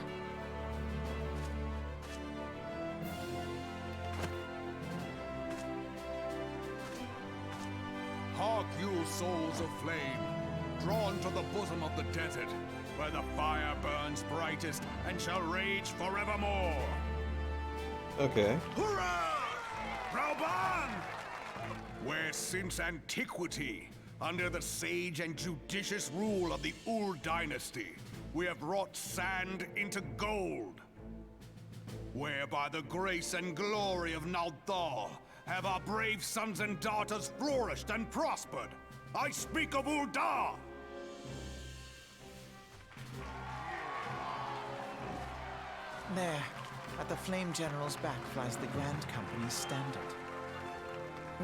Hark you, souls of flame, drawn to the bosom of the desert, where the fire burns brightest and shall rage forevermore. Okay. Hurrah! Roban! Where since antiquity, under the sage and judicious rule of the Ul dynasty, we have wrought sand into gold. Where by the grace and glory of Naldar have our brave sons and daughters flourished and prospered. I speak of Uldar! There, at the Flame General's back flies the Grand Company's standard.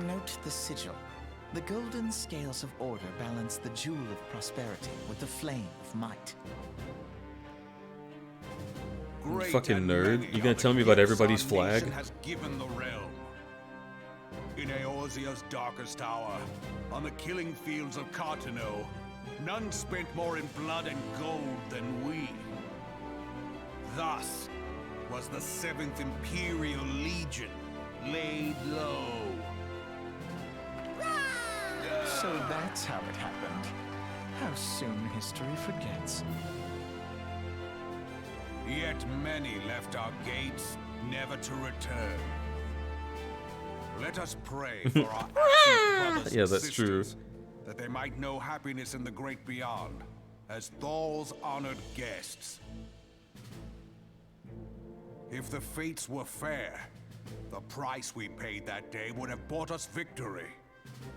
Note the sigil. The golden scales of order balance the jewel of prosperity with the flame of might. You fucking nerd. You gonna tell me about everybody's flag? Has given the realm. In Eorzea's darkest hour, on the killing fields of Cartano, none spent more in blood and gold than we. Thus was the 7th Imperial Legion laid low. So that's how it happened. How soon history forgets. Yet many left our gates, never to return. Let us pray for our absent brothers Yeah, and that's true. sisters, that they might know happiness in the great beyond, as Thal's honored guests. If the fates were fair, the price we paid that day would have bought us victory.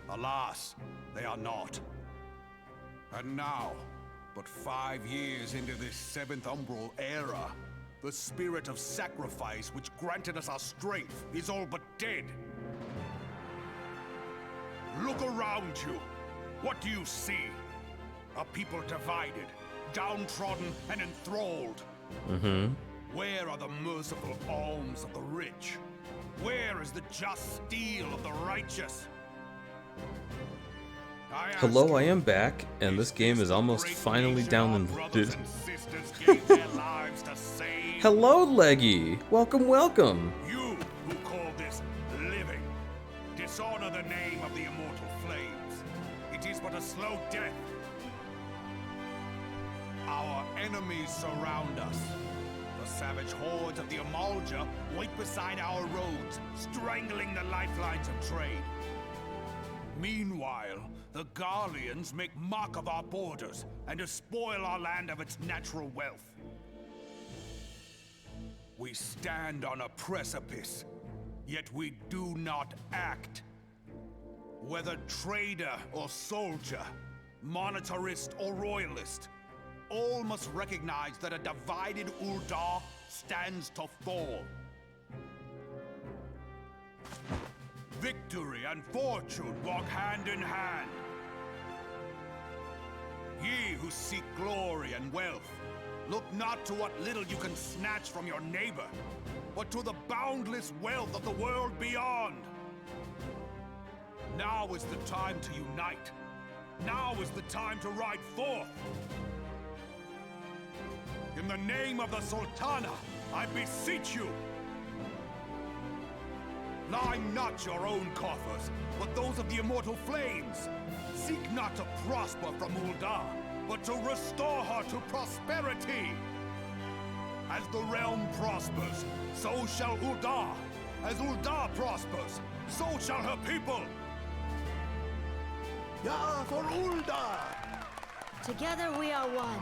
Alas, they are not. And now, but 5 years into this 7th Umbral era, the spirit of sacrifice which granted us our strength is all but dead. Look around you. What do you see? A people divided, downtrodden and enthralled. Where are the merciful alms of the rich? Where is the just steel of the righteous? Hello, I am back, and this game is almost finally downloaded. Hello, Leggy! Welcome, welcome! You who call this living, dishonor the name of the immortal flames. It is but a slow death. Our enemies surround us. The savage hordes of the Amalja wait beside our roads, strangling the lifelines of trade. Meanwhile, the Garleans make mock of our borders and despoil our land of its natural wealth. We stand on a precipice, yet we do not act. Whether trader or soldier, monetarist or royalist, all must recognize that a divided Uldar stands to fall. Victory and fortune walk hand in hand. Ye who seek glory and wealth, look not to what little you can snatch from your neighbor, but to the boundless wealth of the world beyond. Now is the time to unite. Now is the time to ride forth. In the name of the Sultana, I beseech you. Line not your own coffers, but those of the immortal flames. Seek not to prosper from Uldar, but to restore her to prosperity. As the realm prospers, so shall Uldar. As Uldar prospers, so shall her people. Yeah, for Uldar! Together we are one.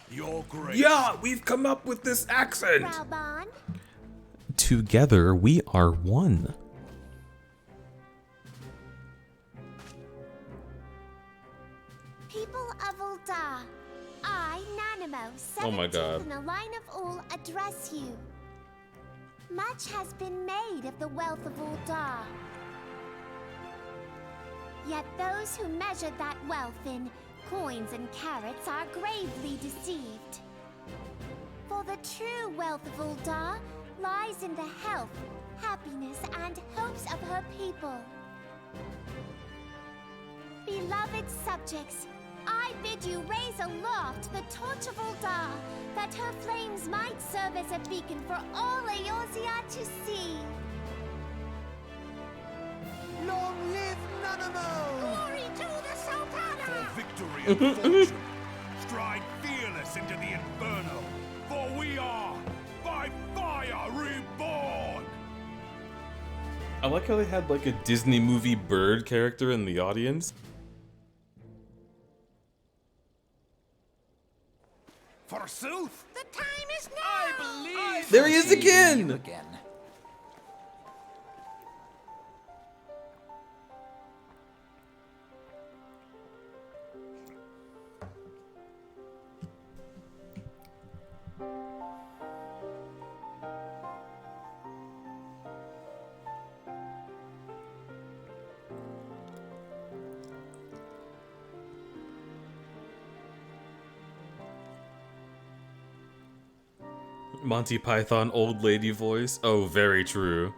Your grace. Yeah, we've come up with this accent. Raubon, Together we are one. people of Uldar, I, Nanimo, Oh my 17th God. in the line of Ul, address you. Much has been made of the wealth of Uldar. Yet those who measure that wealth in coins and carats are gravely deceived. For the true wealth of Uldar lies in the health, happiness, and hopes of her people. Beloved subjects, I bid you raise aloft the torch of Uldar, that her flames might serve as a beacon for all Eorzea to see. Long live Nanamo! Glory to the Sultana! For victory and fortune, stride fearless into the inferno, for we are by fire reborn! I like how they had like a Disney movie bird character in the audience. Forsooth! The time is now! I believe There he is again! Again. Monty Python old lady voice. Oh, very true.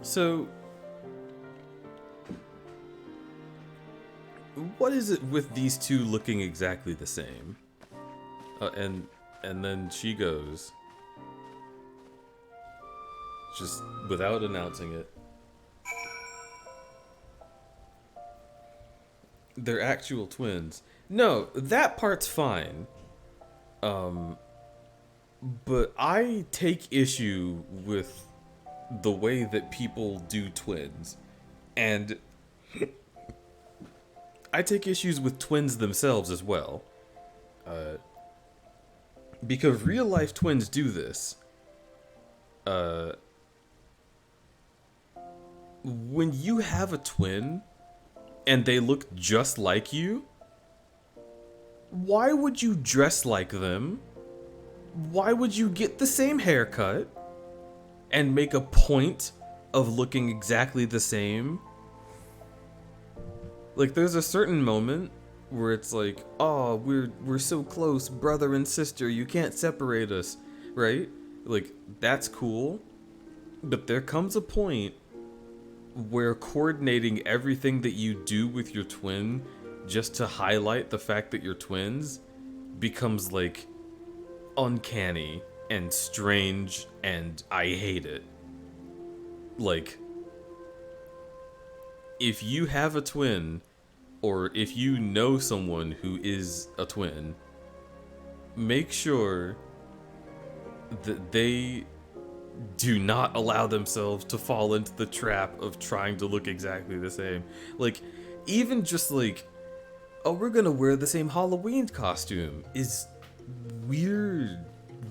So, what is it with these two looking exactly the same? And then she goes, just without announcing it. They're actual twins. No, that part's fine. But I take issue with the way that people do twins. And I take issues with twins themselves as well. Because real life twins do this. When you have a twin and they look just like you, why would you dress like them? Why would you get the same haircut and make a point of looking exactly the same? Like, there's a certain moment where it's like, oh, we're so close, brother and sister, you can't separate us, right? Like, that's cool. But there comes a point where coordinating everything that you do with your twin just to highlight the fact that you're twins becomes, like, uncanny and strange, and I hate it. Like, if you have a twin, or if you know someone who is a twin, make sure that they do not allow themselves to fall into the trap of trying to look exactly the same. Like, even just like, oh, we're gonna wear the same Halloween costume is weird.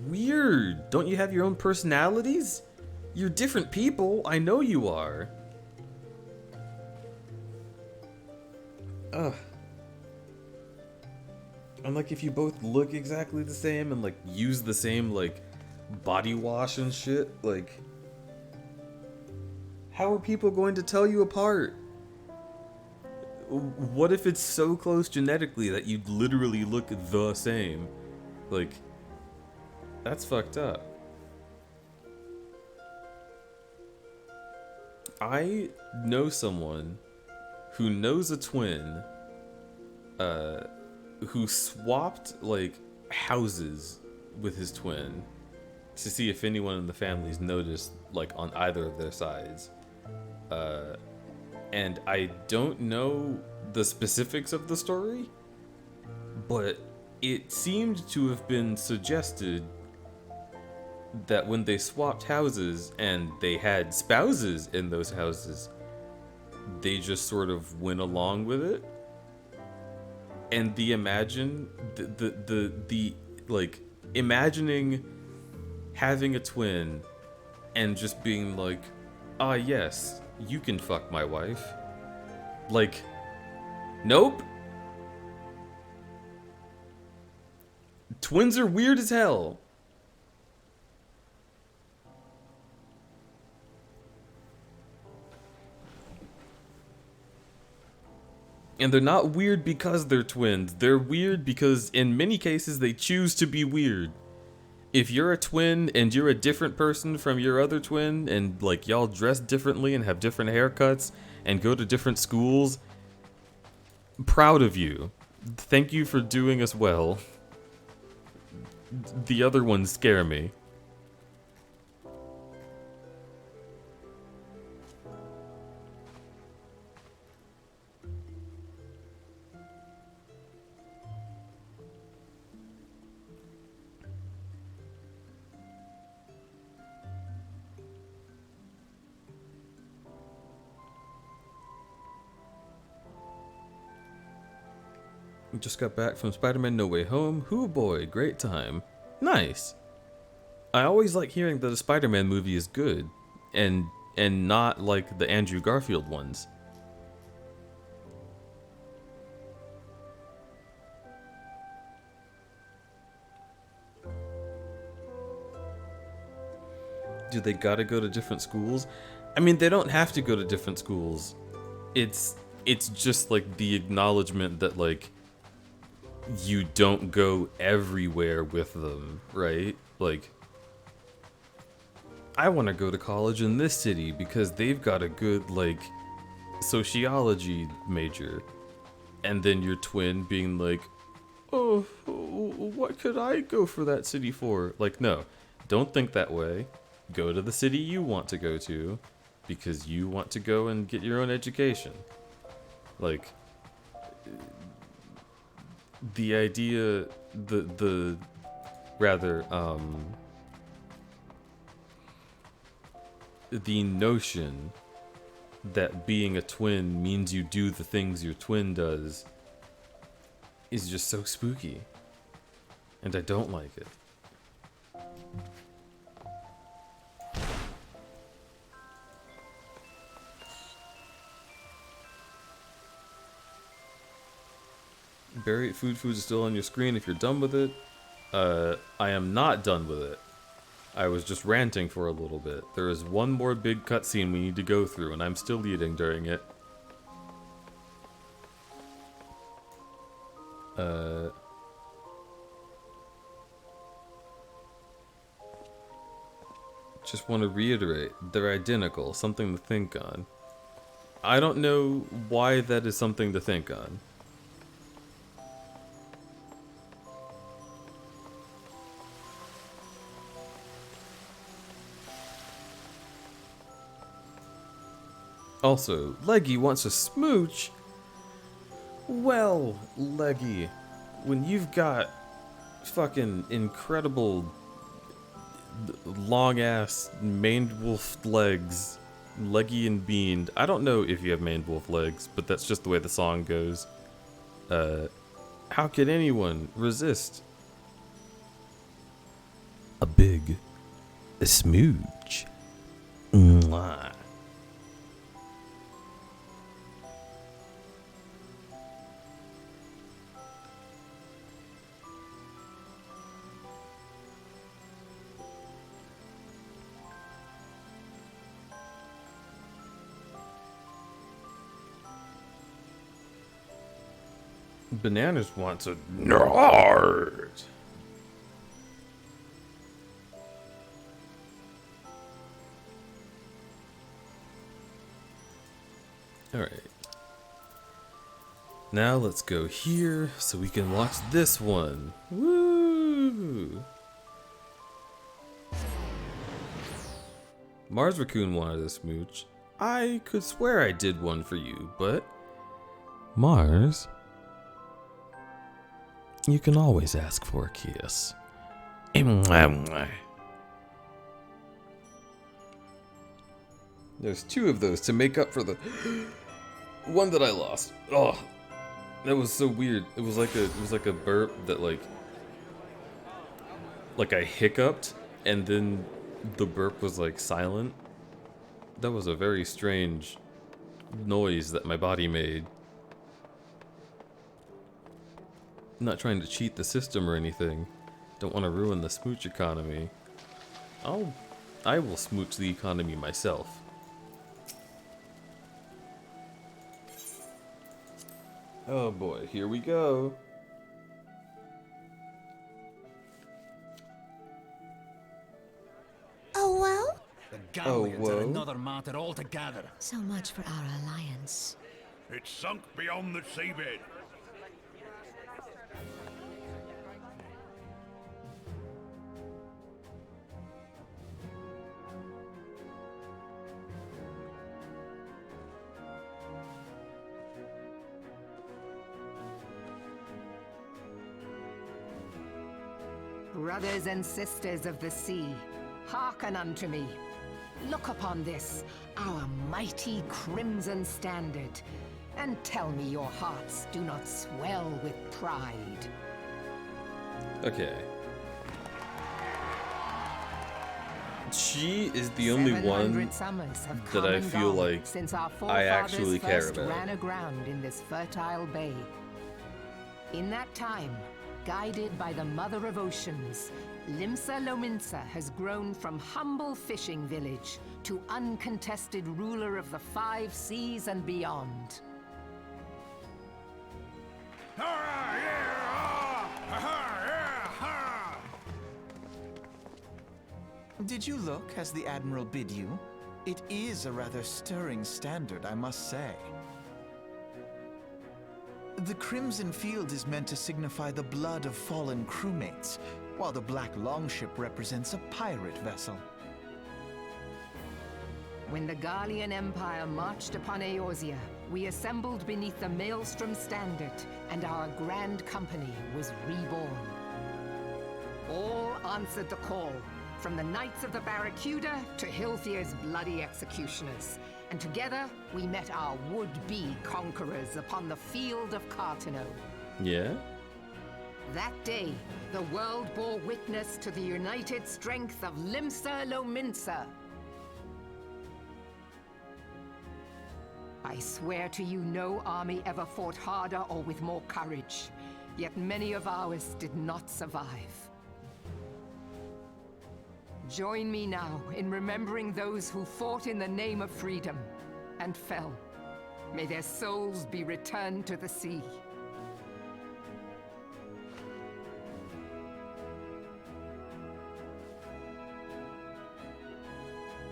Weird. Don't you have your own personalities? You're different people. I know you are. Ugh. And like if you both look exactly the same and like use the same like body wash and shit, like how are people going to tell you apart? What if it's so close genetically that you literally look the same? Like, that's fucked up. I know someone who knows a twin who swapped like houses with his twin to see if anyone in the family's noticed like on either of their sides. And I don't know the specifics of the story, but it seemed to have been suggested that when they swapped houses and they had spouses in those houses, they just sort of went along with it. And imagining having a twin and just being like, ah, yes, you can fuck my wife. Like, nope. Twins are weird as hell. And they're not weird because they're twins. They're weird because in many cases they choose to be weird. If you're a twin and you're a different person from your other twin and like y'all dress differently and have different haircuts and go to different schools, I'm proud of you. Thank you for doing us well. The other ones scare me. Just got back from Spider-Man No Way Home. Hoo boy, great time. Nice. I always like hearing that a Spider-Man movie is good, and not like the Andrew Garfield ones. Do they gotta go to different schools? I mean, they don't have to go to different schools. It's just like the acknowledgement that like you don't go everywhere with them, right? Like, I want to go to college in this city because they've got a good, like, sociology major. And then your twin being like, oh, what could I go for that city for? Like, no, don't think that way. Go to the city you want to go to because you want to go and get your own education. Like, the idea, the notion that being a twin means you do the things your twin does is just so spooky. And I don't like it. Barry, food is still on your screen if you're done with it. I am not done with it. I was just ranting for a little bit. There is one more big cutscene we need to go through, and I'm still eating during it. Just want to reiterate, they're identical, something to think on. I don't know why that is something to think on. Also, Leggy wants a smooch? Well, Leggy, when you've got fucking incredible long-ass maned wolf legs, leggy and beaned. I don't know if you have maned wolf legs, but that's just the way the song goes. How could anyone resist a smooch? Mwah. Bananas wants a nerd. Alright. Now let's go here so we can watch this one. Woo! Mars Raccoon wanted a smooch. I could swear I did one for you, but... Mars... You can always ask for a kiss. There's two of those to make up for the one that I lost. Oh, that was so weird. It was like a burp that like I hiccuped and then the burp was like silent. That was a very strange noise that my body made. I'm not trying to cheat the system or anything. Don't want to ruin the smooch economy. I will smooch the economy myself. Oh boy, here we go. Oh well? The Galleons are another matter altogether. So much for our alliance. It's sunk beyond the seabed. Brothers and sisters of the sea, hearken unto me. Look upon this, our mighty crimson standard, and tell me your hearts do not swell with pride. Okay. She is the only one that I feel like I actually care about. Ran aground in this fertile bay. In that time, guided by the Mother of Oceans, Limsa Lominsa has grown from humble fishing village to uncontested ruler of the 5 seas and beyond. Did you look as the Admiral bid you? It is a rather stirring standard, I must say. The crimson field is meant to signify the blood of fallen crewmates, while the black longship represents a pirate vessel. When the Garlean Empire marched upon Eorzea, we assembled beneath the Maelstrom standard, and our grand company was reborn. All answered the call, from the Knights of the Barracuda to Hilthier's bloody executioners. And together, we met our would-be conquerors upon the field of Cartano. Yeah? That day, the world bore witness to the united strength of Limsa Lominsa. I swear to you, no army ever fought harder or with more courage. Yet many of ours did not survive. Join me now in remembering those who fought in the name of freedom and fell. May their souls be returned to the sea.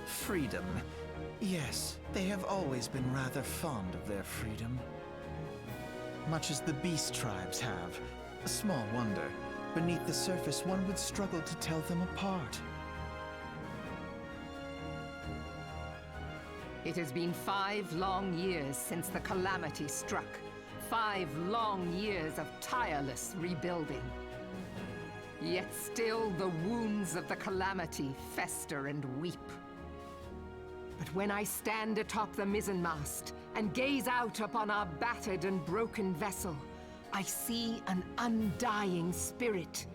Freedom. Yes, they have always been rather fond of their freedom. Much as the beast tribes have. Small wonder. Beneath the surface, one would struggle to tell them apart. It has been 5 long years since the calamity struck. 5 long years of tireless rebuilding. Yet still the wounds of the calamity fester and weep. But when I stand atop the mizzenmast and gaze out upon our battered and broken vessel, I see an undying spirit.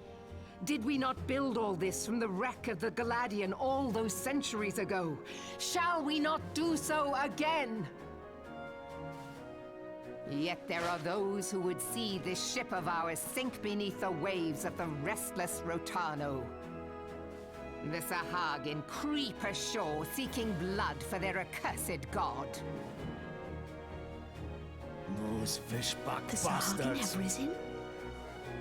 Did we not build all this from the wreck of the Galadian all those centuries ago? Shall we not do so again? Yet there are those who would see this ship of ours sink beneath the waves of the restless Rotano. The Sahagin creep ashore seeking blood for their accursed god. Those fishbuck The Sahagin have risen?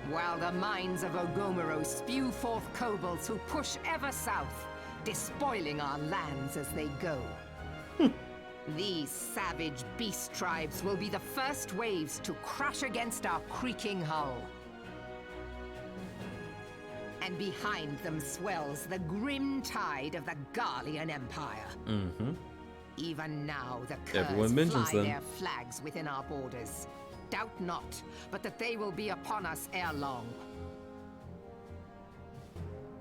While the mines of Ogomoro spew forth kobolds who push ever south, despoiling our lands as they go. These savage beast tribes will be the first waves to crash against our creaking hull. And behind them swells the grim tide of the Garlean Empire. Mm-hmm. Even now, the Everyone Kurds mentions fly them. their flags within our borders. Doubt not, but that they will be upon us ere long.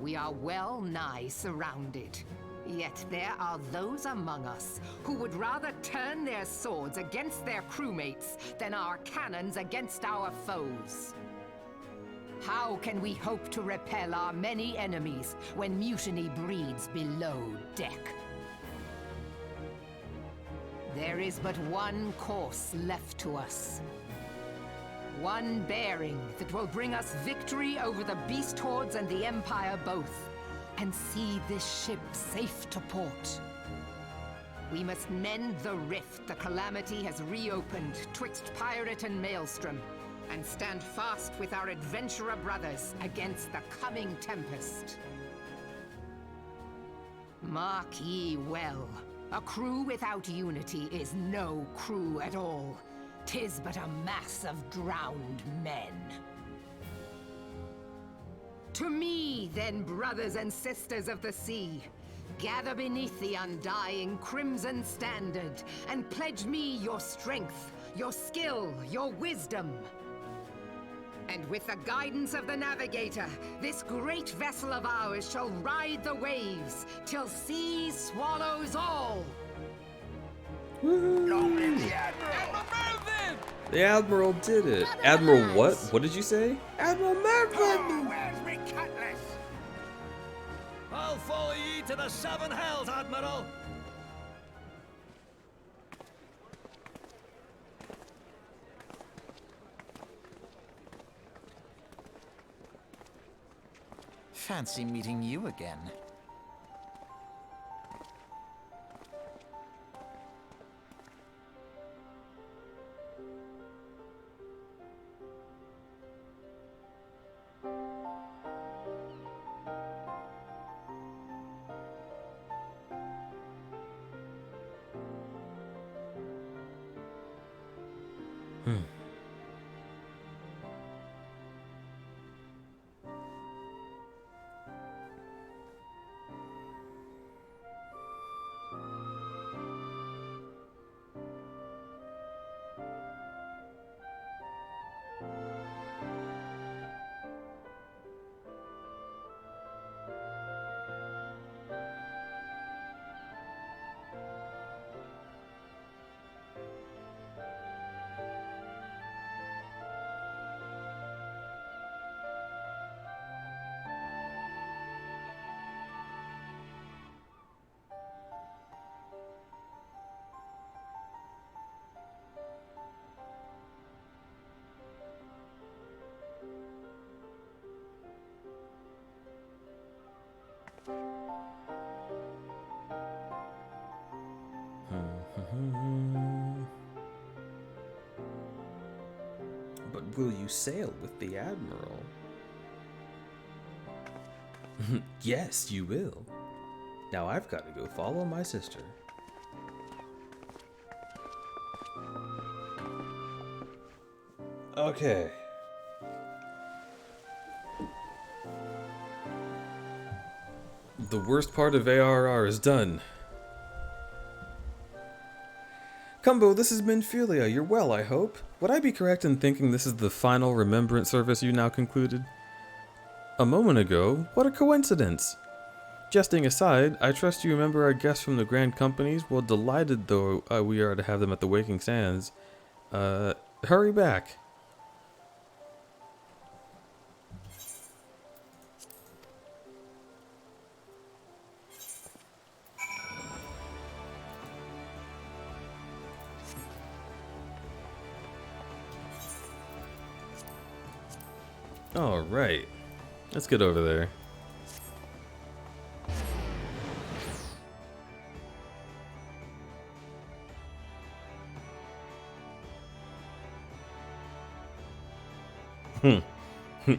We are well nigh surrounded. Yet there are those among us who would rather turn their swords against their crewmates than our cannons against our foes. How can we hope to repel our many enemies when mutiny breeds below deck? There is but one course left to us. One bearing that will bring us victory over the beast hordes and the Empire both, and see this ship safe to port. We must mend the rift the Calamity has reopened twixt pirate and maelstrom, and stand fast with our adventurer brothers against the coming tempest. Mark ye well, a crew without unity is no crew at all. 'Tis but a mass of drowned men. To me, then, brothers and sisters of the sea, gather beneath the undying crimson standard, and pledge me your strength, your skill, your wisdom. And with the guidance of the navigator, this great vessel of ours shall ride the waves, till sea swallows all. Long live the Admiral! The Admiral did it. Admiral what? What did you say? Admiral Mervin! Where's me cutlass? I'll follow ye to the seven hells, Admiral! Fancy meeting you again. But will you sail with the Admiral? Yes, you will. Now I've got to go follow my sister. Okay. The worst part of ARR is done. Cumbo, this has been Philia. You're well, I hope. Would I be correct in thinking this is the final remembrance service you now concluded? A moment ago? What a coincidence! Jesting aside, I trust you remember our guests from the Grand Companies. Well, delighted though we are to have them at the Waking Sands. Hurry back. All right, let's get over there.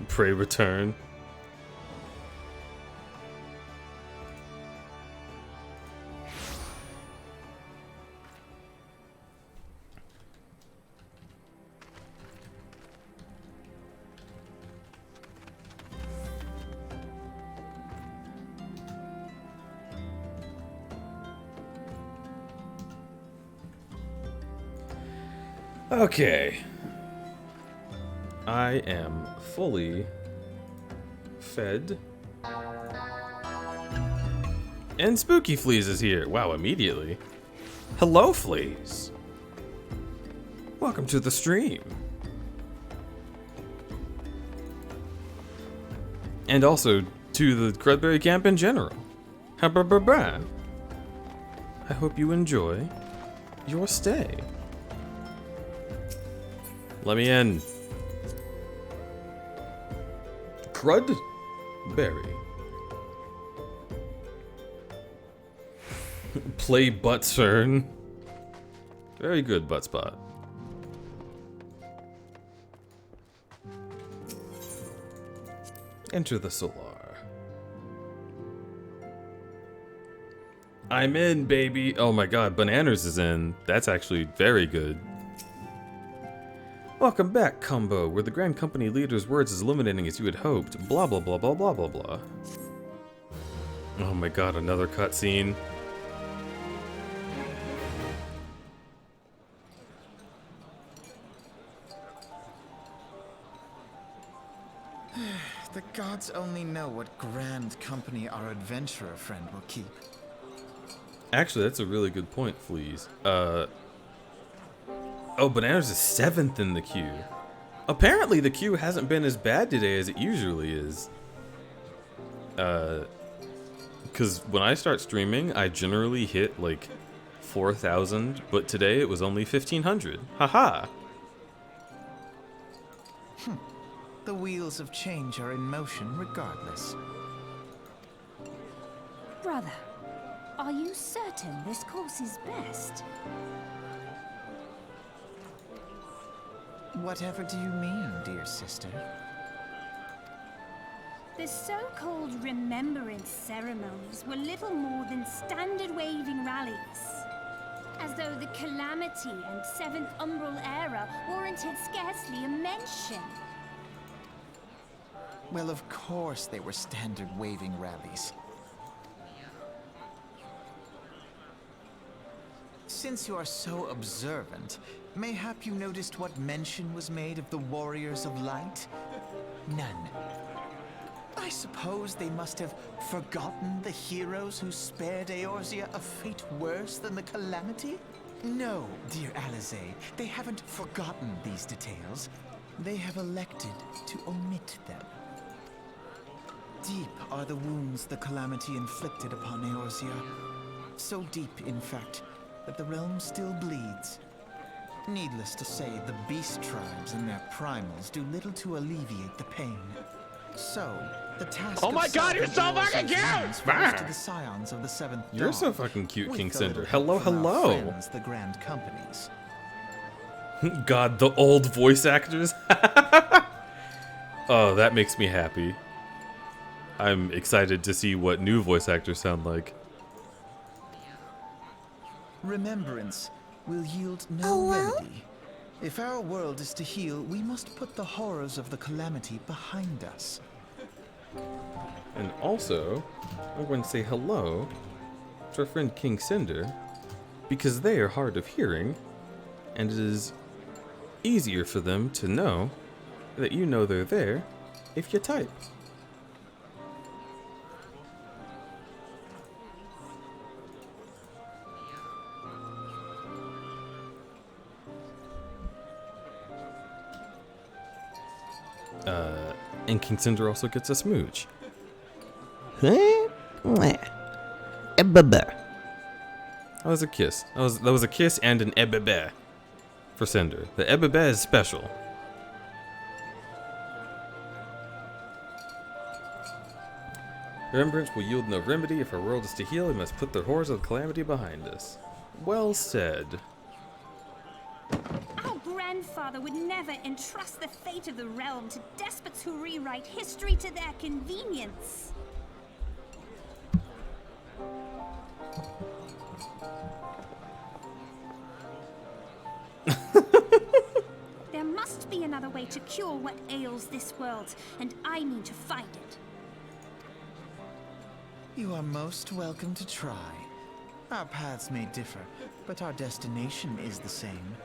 Pray return. Okay. I am fully fed. And Spooky Fleas is here. Wow, immediately. Hello, Fleas. Welcome to the stream. And also to the Crudberry Camp in general. I hope you enjoy your stay. Let me in. Crudberry. Play Buttsfern. Very good, Buttspot. Enter the Solar. I'm in, baby. Oh my god, Bananas is in. That's actually very good. Welcome back, Combo, where the Grand Company leader's words as illuminating as you had hoped. Blah blah blah blah blah blah blah. Oh my god, another cutscene. The gods only know what Grand Company our adventurer friend will keep. Actually, that's a really good point, Fleas. Oh, Bananas is 7th in the queue. Apparently, the queue hasn't been as bad today as it usually is. Because when I start streaming, I generally hit like 4,000, but today it was only 1,500. Haha! The wheels of change are in motion regardless. Brother, are you certain this course is best? Whatever do you mean, dear sister? The so-called remembrance ceremonies were little more than standard waving rallies. As though the Calamity and 7th Umbral era warranted scarcely a mention. Well, of course they were standard waving rallies. Since you are so observant, mayhap you noticed what mention was made of the Warriors of Light? None. I suppose they must have forgotten the heroes who spared Eorzea a fate worse than the Calamity? No, dear Alizé, they haven't forgotten these details. They have elected to omit them. Deep are the wounds the Calamity inflicted upon Eorzea. So deep, in fact, that the realm still bleeds. Needless to say, the beast tribes and their primals do little to alleviate the pain. So, the task Oh my god, you're so fucking cute! falls to the scions of the 7th You're Dawn, so fucking cute, with King a Cinder. little Hello, help from our hello. friends, the Grand Companies. God, the old voice actors. Oh, that makes me happy. I'm excited to see what new voice actors sound like. Remembrance will yield no remedy. If our world is to heal, we must put the horrors of the Calamity behind us. And also, I'm going to say hello to our friend King Cinder, because they are hard of hearing, and it is easier for them to know that you know they're there if you type. And King Cinder also gets a smooch. Huh? That was a kiss. That was a kiss and an ebebe for Cinder. The ebebe is special. Remembrance will yield no remedy. If our world is to heal, we must put the horrors of calamity behind us. Well said. Our grandfather would never entrust the fate of the realm to despots who rewrite history to their convenience. There must be another way to cure what ails this world, and I mean to find it. You are most welcome to try. Our paths may differ, but our destination is the same.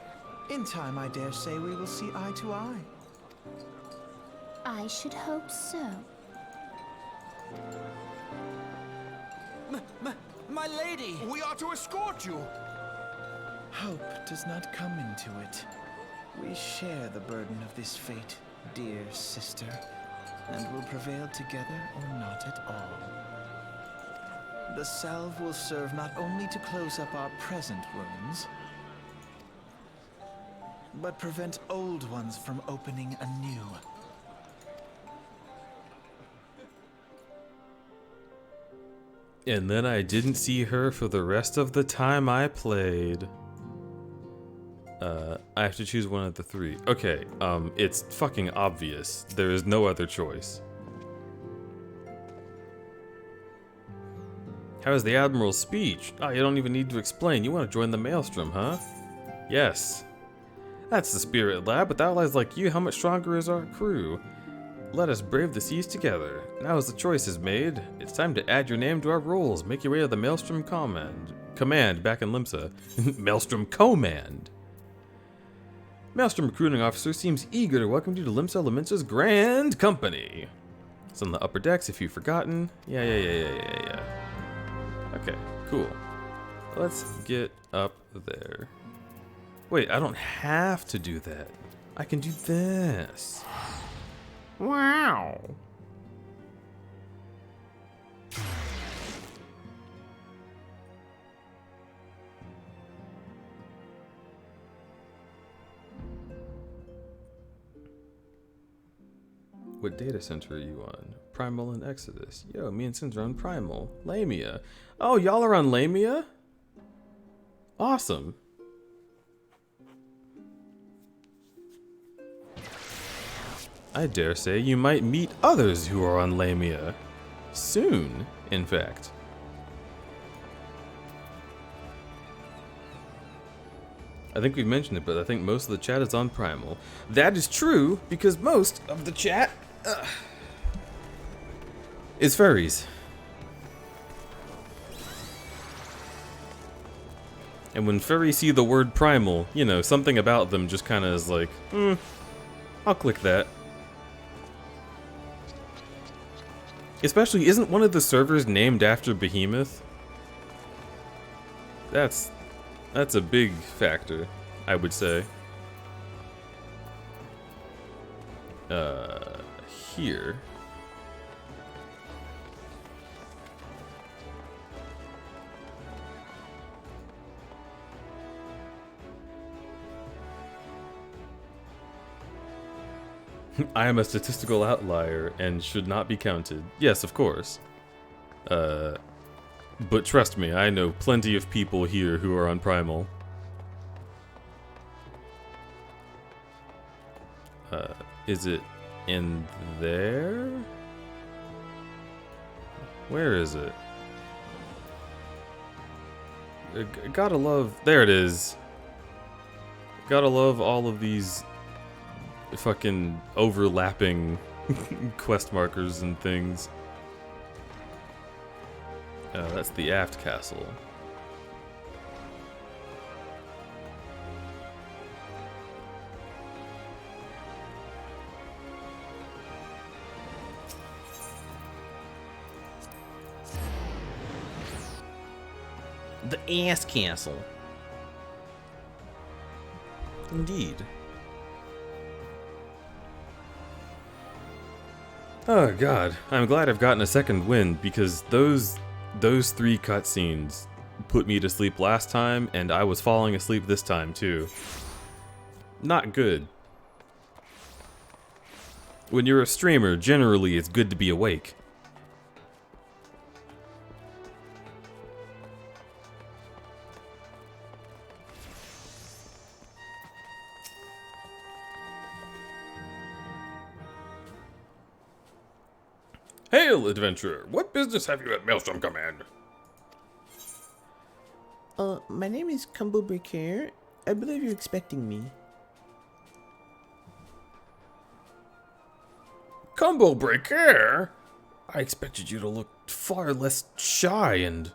In time, I dare say we will see eye to eye. I should hope so. My lady! We are to escort you. Hope does not come into it. We share the burden of this fate, dear sister, and will prevail together or not at all. The salve will serve not only to close up our present wounds, but prevent old ones from opening anew. And then I didn't see her for the rest of the time I played. I have to choose one of the three. Okay, it's fucking obvious. There is no other choice. How was the Admiral's speech? Oh, you don't even need to explain. You want to join the Maelstrom, huh? Yes. That's the spirit, lad. With allies like you, how much stronger is our crew? Let us brave the seas together. Now as the choice is made, it's time to add your name to our rolls. Make your way to the Maelstrom Command back in Limsa. Maelstrom Command. Maelstrom recruiting officer seems eager to welcome you to Limsa Lamensa's Grand Company. It's on the upper decks if you've forgotten. Yeah. Okay, cool. Let's get up there. Wait, I don't have to do that. I can do this. Wow. What data center are you on? Primal and Exodus. Yo, me and Sins are on Primal. Lamia. Oh, y'all are on Lamia? Awesome. I dare say you might meet others who are on Lamia. Soon, in fact. I think we've mentioned it, but I think most of the chat is on Primal. That is true, because most of the chat is furries. And when furries see the word Primal, you know, something about them just kind of is like, I'll click that. Especially, isn't one of the servers named after Behemoth? That's a big factor, I would say. Here. I am a statistical outlier and should not be counted. Yes, of course. But trust me, I know plenty of people here who are on Primal. Is it in there? Where is it? Gotta love... There it is. Gotta love all of these fucking overlapping quest markers and things. That's the aft castle. The ass castle. Indeed. Oh god, I'm glad I've gotten a second wind because those three cutscenes put me to sleep last time, and I was falling asleep this time too. Not good. When you're a streamer, generally it's good to be awake. Hail, adventurer! What business have you at Maelstrom Command? My name is Combo Breaker. I believe you're expecting me. Combo Breaker? I expected you to look far less shy and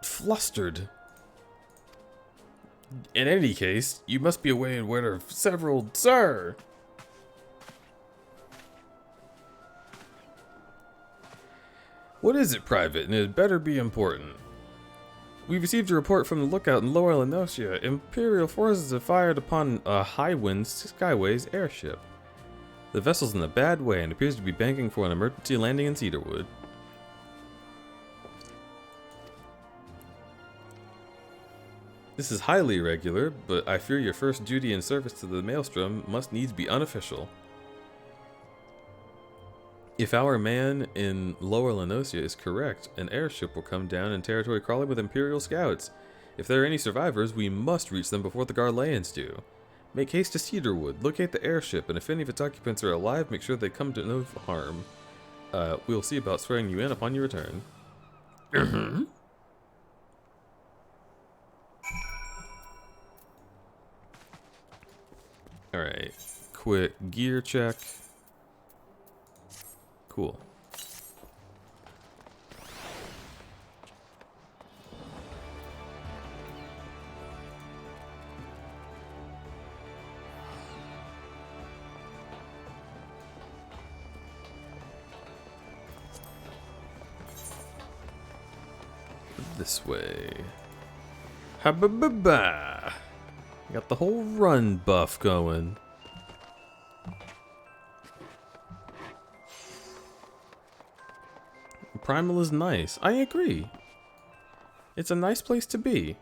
flustered. In any case, you must be aware of several... Sir! What is it, Private? And it better be important. We received a report from the lookout in Lower Lenosia. Imperial forces have fired upon a high-wind Skyways airship. The vessel's in a bad way and appears to be banking for an emergency landing in Cedarwood. This is highly irregular, but I fear your first duty in service to the Maelstrom must needs be unofficial. If our man in Lower Lenosia is correct, an airship will come down in territory crawling with Imperial scouts. If there are any survivors, we must reach them before the Garleans do. Make haste to Cedarwood, locate the airship, and if any of its occupants are alive, make sure they come to no harm. We'll see about swearing you in upon your return. Alright, quick gear check. Cool. This way. Ha-ba-ba-ba! Got the whole run buff going. Primal is nice. I agree. It's a nice place to be.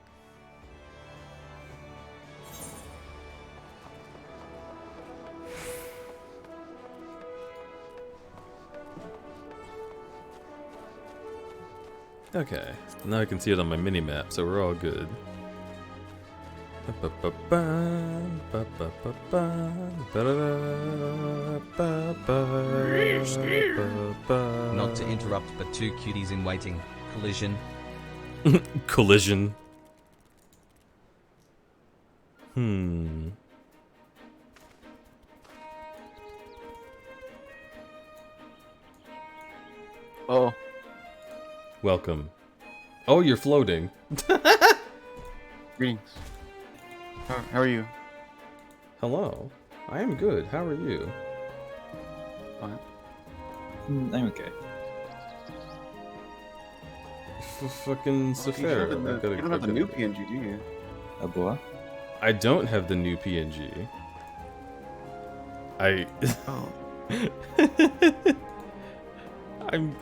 Okay, now I can see it on my mini-map, so we're all good. Not to interrupt, but two cuties in waiting. Collision. Collision. Oh. Welcome. Oh, you're floating. Greetings. How are you? Hello. I am good. How are you? Fine. I'm okay. Fucking Safari. You don't have the new PNG, do you? Abua? I don't have the new PNG. Oh.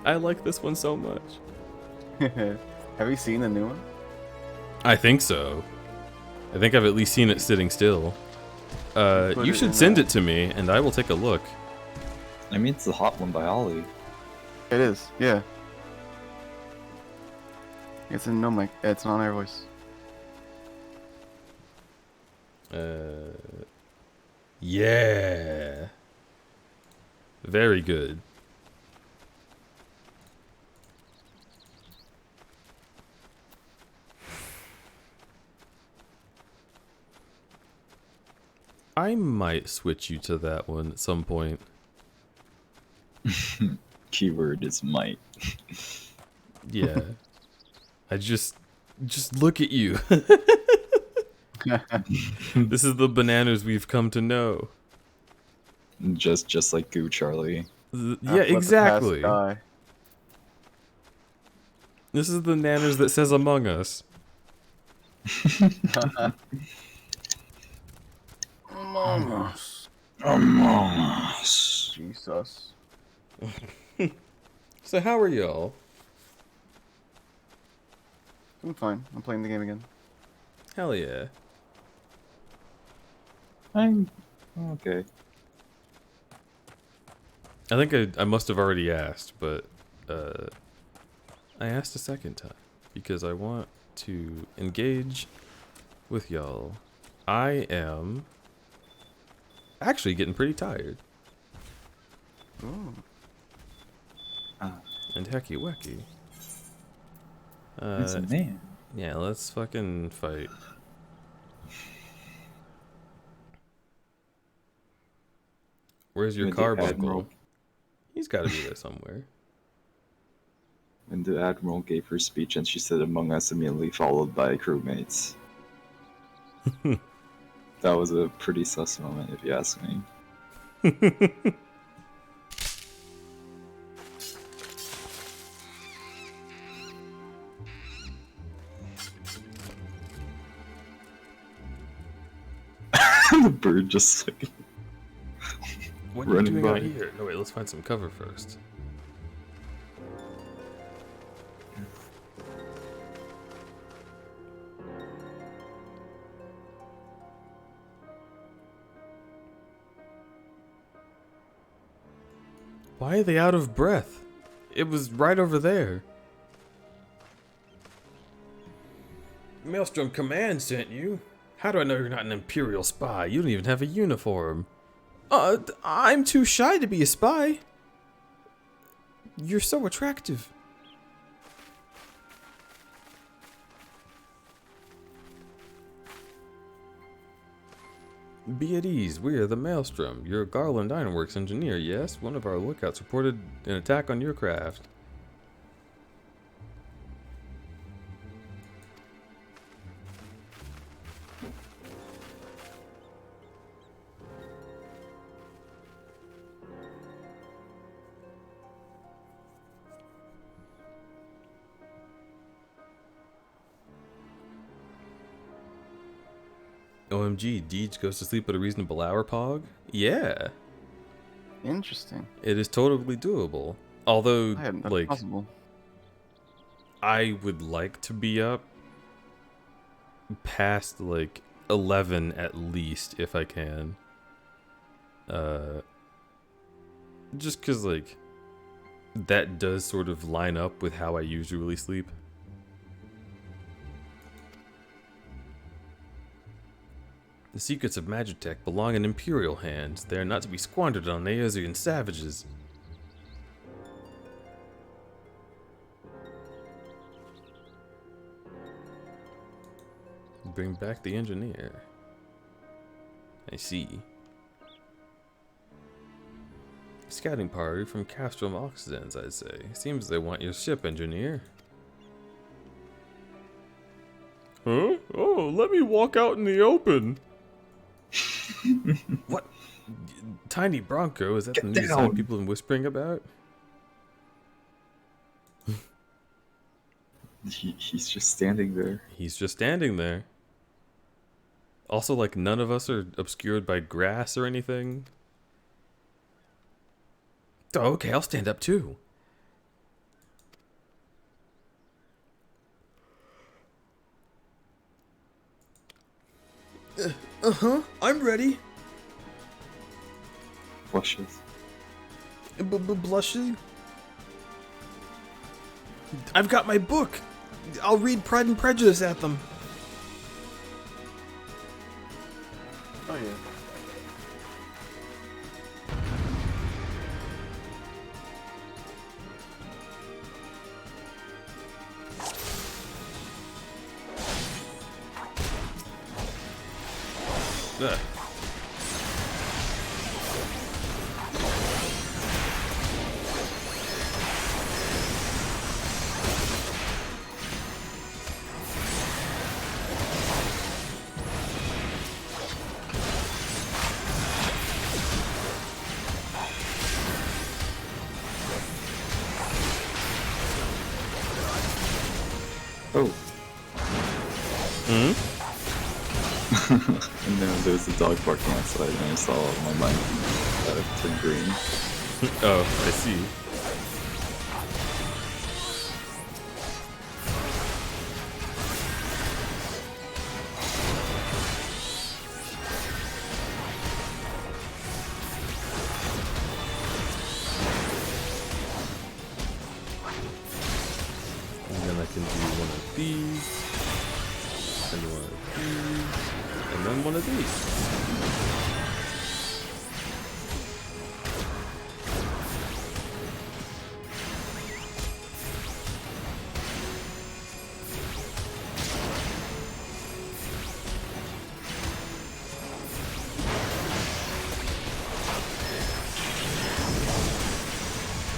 I like this one so much. Have you seen the new one? I think so. I think I've at least seen it sitting still. You should send it to me, and I will take a look. I mean, it's the hot one by Ollie. It is, yeah. It's in no mic. It's not air voice. Yeah. Very good. I might switch you to that one at some point. Keyword is might. Yeah. I just look at you. This is the bananas we've come to know. Just like Goo Charlie. Yeah, exactly. This is the nanners that says Among Us. Among Us. Among Us. Jesus. So how are y'all? I'm fine. I'm playing the game again. Hell yeah. I'm okay. I think I must have already asked, but I asked a second time because I want to engage with y'all. I am actually getting pretty tired. Ooh. And hecky wecky. It's a man. Yeah, let's fucking fight. Where's your With the carbuncle? Admiral. He's got to be there somewhere. And the Admiral gave her speech and she said Among Us immediately followed by crewmates. That was a pretty sus moment if you ask me. The bird just like What are you running doing by. out here? No, wait, let's find some cover first. Why are they out of breath? It was right over there. Maelstrom Command sent you. How do I know you're not an Imperial spy? You don't even have a uniform. I'm too shy to be a spy. You're so attractive. Be at ease, we are the Maelstrom. You're a Garland Ironworks engineer, yes? One of our lookouts reported an attack on your craft. OMG, Deej goes to sleep at a reasonable hour, Pog? Yeah. Interesting. It is totally doable. Although, I hadn't like, possible. I would like to be up past, like, 11 at least, if I can. Just because, like, that does sort of line up with how I usually sleep. The secrets of Magitech belong in Imperial hands. They are not to be squandered on Eozian savages. Bring back the engineer. I see. Scouting party from Castrum Oxidens, I'd say. Seems they want your ship, engineer. Huh? Oh, let me walk out in the open. What? Tiny Bronco? Is that the new sign people have been whispering about? He's just standing there. He's just standing there. Also, like, none of us are obscured by grass or anything. Oh, okay, I'll stand up too. Uh-huh, I'm ready. Flushes. Blushes? I've got my book. I'll read Pride and Prejudice at them. Oh yeah. Ugh. Oh. Hmm? And then there was a dog barking outside, and I saw my mind turn green. Oh, I see. And then I can do one of these, and one of these, and then one of these.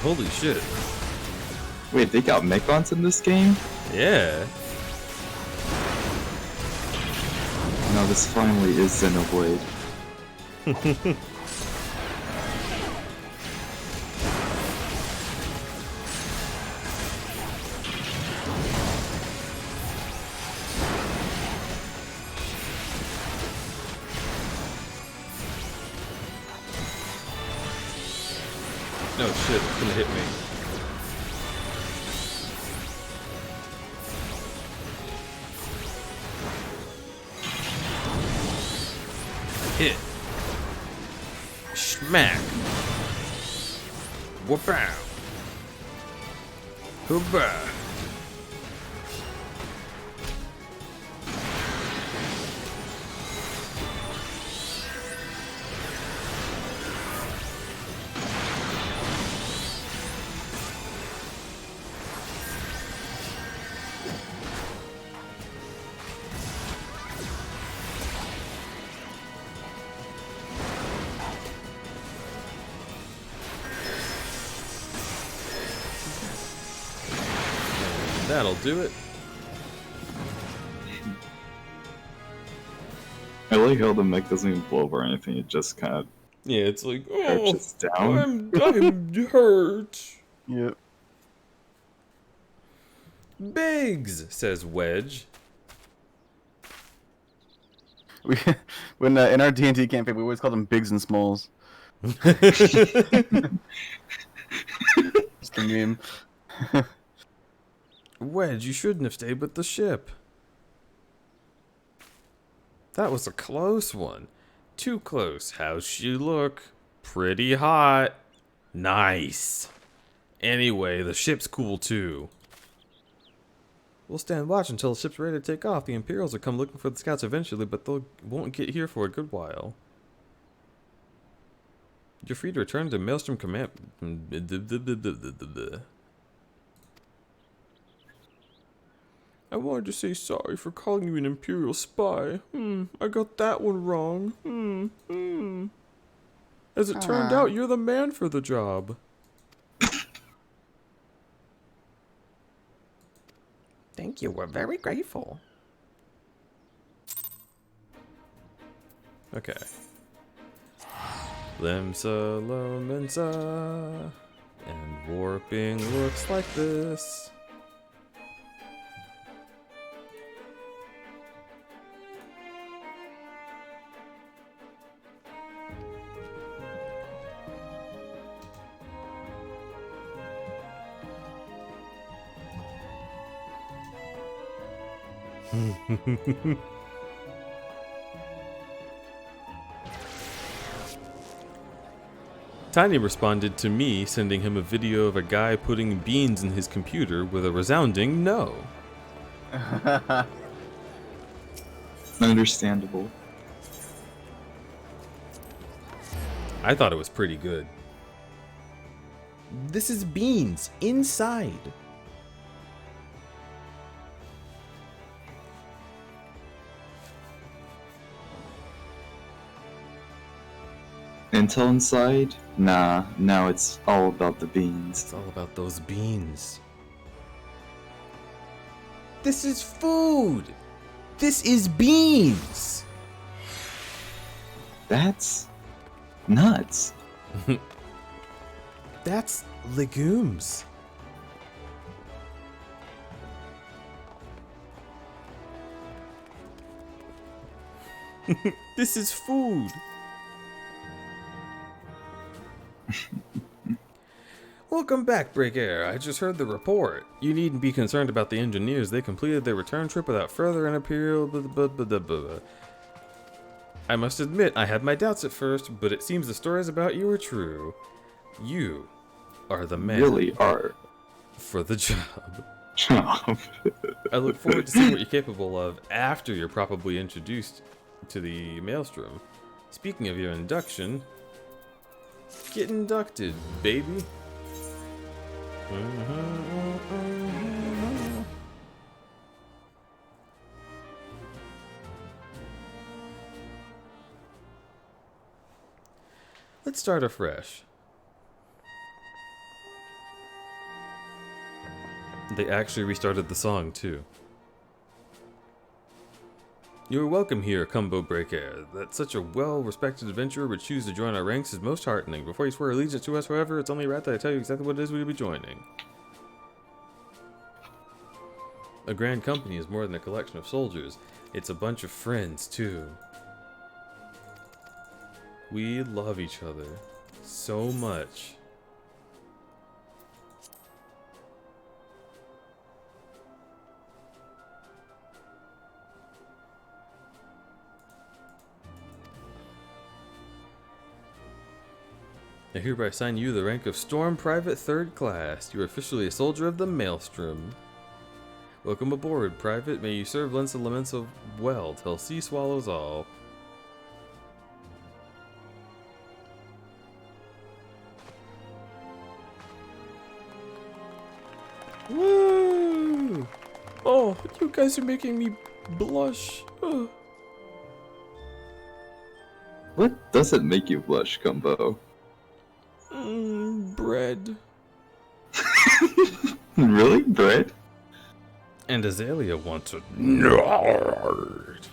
Holy shit. Wait, they got mechons in this game? Yeah. No, this finally is Xenoblade. No shit, it's gonna hit me. Hit. Smack. Whoop-ow. Hoobah. That'll do it. I like how the mech doesn't even blow up or anything, it just kind of Yeah, it's like, crouches down. I'm hurt. Yep. Biggs, says Wedge. We when in our D&D campaign, we always called them Bigs and Smalls. Just a meme. Wedge, you shouldn't have stayed with the ship. That was a close one. Too close. How's she look? Pretty hot. Nice. Anyway, the ship's cool too. We'll stand watch until the ship's ready to take off. The Imperials will come looking for the scouts eventually, but they won't get here for a good while. You're free to return to Maelstrom Command. I wanted to say sorry for calling you an Imperial spy. I got that one wrong. As it turned out, you're the man for the job. Thank you, we're very grateful. Okay. Limsa, Lomensa. And warping looks like this. Tiny responded to me sending him a video of a guy putting beans in his computer with a resounding no. Understandable. I thought it was pretty good. This is beans inside. Intel inside? Nah, now it's all about the beans. It's all about those beans. This is food. This is beans. That's nuts. That's legumes. This is food. Welcome back, Break Air. I just heard the report. You needn't be concerned about the engineers. They completed their return trip without further Imperial. I must admit, I had my doubts at first, but it seems the stories about you are true. You are the man. Really are. For the job. I look forward to seeing what you're capable of after you're probably introduced to the Maelstrom. Speaking of your induction, get inducted, baby. Let's start afresh. They actually restarted the song, too. You are welcome here, Combo Breaker. That such a well-respected adventurer would choose to join our ranks is most heartening. Before you swear allegiance to us, however, it's only right that I tell you exactly what it is we will be joining. A grand company is more than a collection of soldiers. It's a bunch of friends, too. We love each other so much. I hereby assign you the rank of Storm Private 3rd Class. You are officially a soldier of the Maelstrom. Welcome aboard, Private. May you serve Lens Elemental well till sea swallows all. Woo! Oh, you guys are making me blush. Ugh. What doesn't make you blush, Gumbo? Bread. Really? Bread? And Azalea wants a nerd.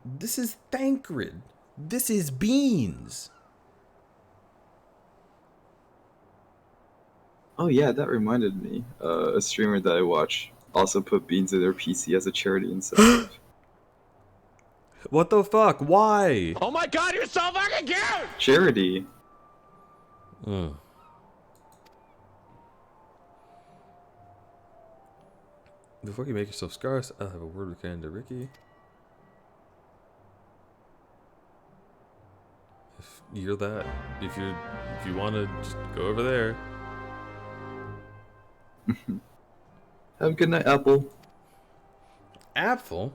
This is Thancred. This is beans. Oh yeah, that reminded me. A streamer that I watch also put beans in their PC as a charity incentive. What the fuck? Why? Oh my god, you're so fucking cute! Charity. Before you make yourself scarce, I'll have a word with Canada Ricky. If you're that, if you want to just go over there. Have a good night, Apple. Apple?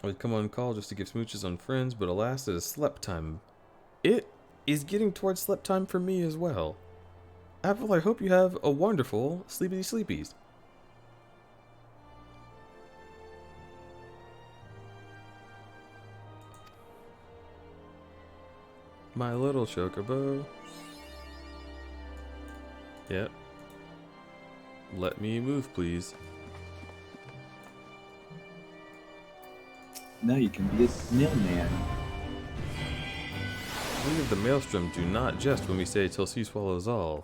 I would come on call just to give smooches on friends, but alas, it is sleep time. It is getting towards sleep time for me as well. Apple, I hope you have a wonderful sleepy sleepies. My little chocobo. Yep. Let me move, please. Now you can be a mailman. We of the Maelstrom do not jest when we say till sea swallows all.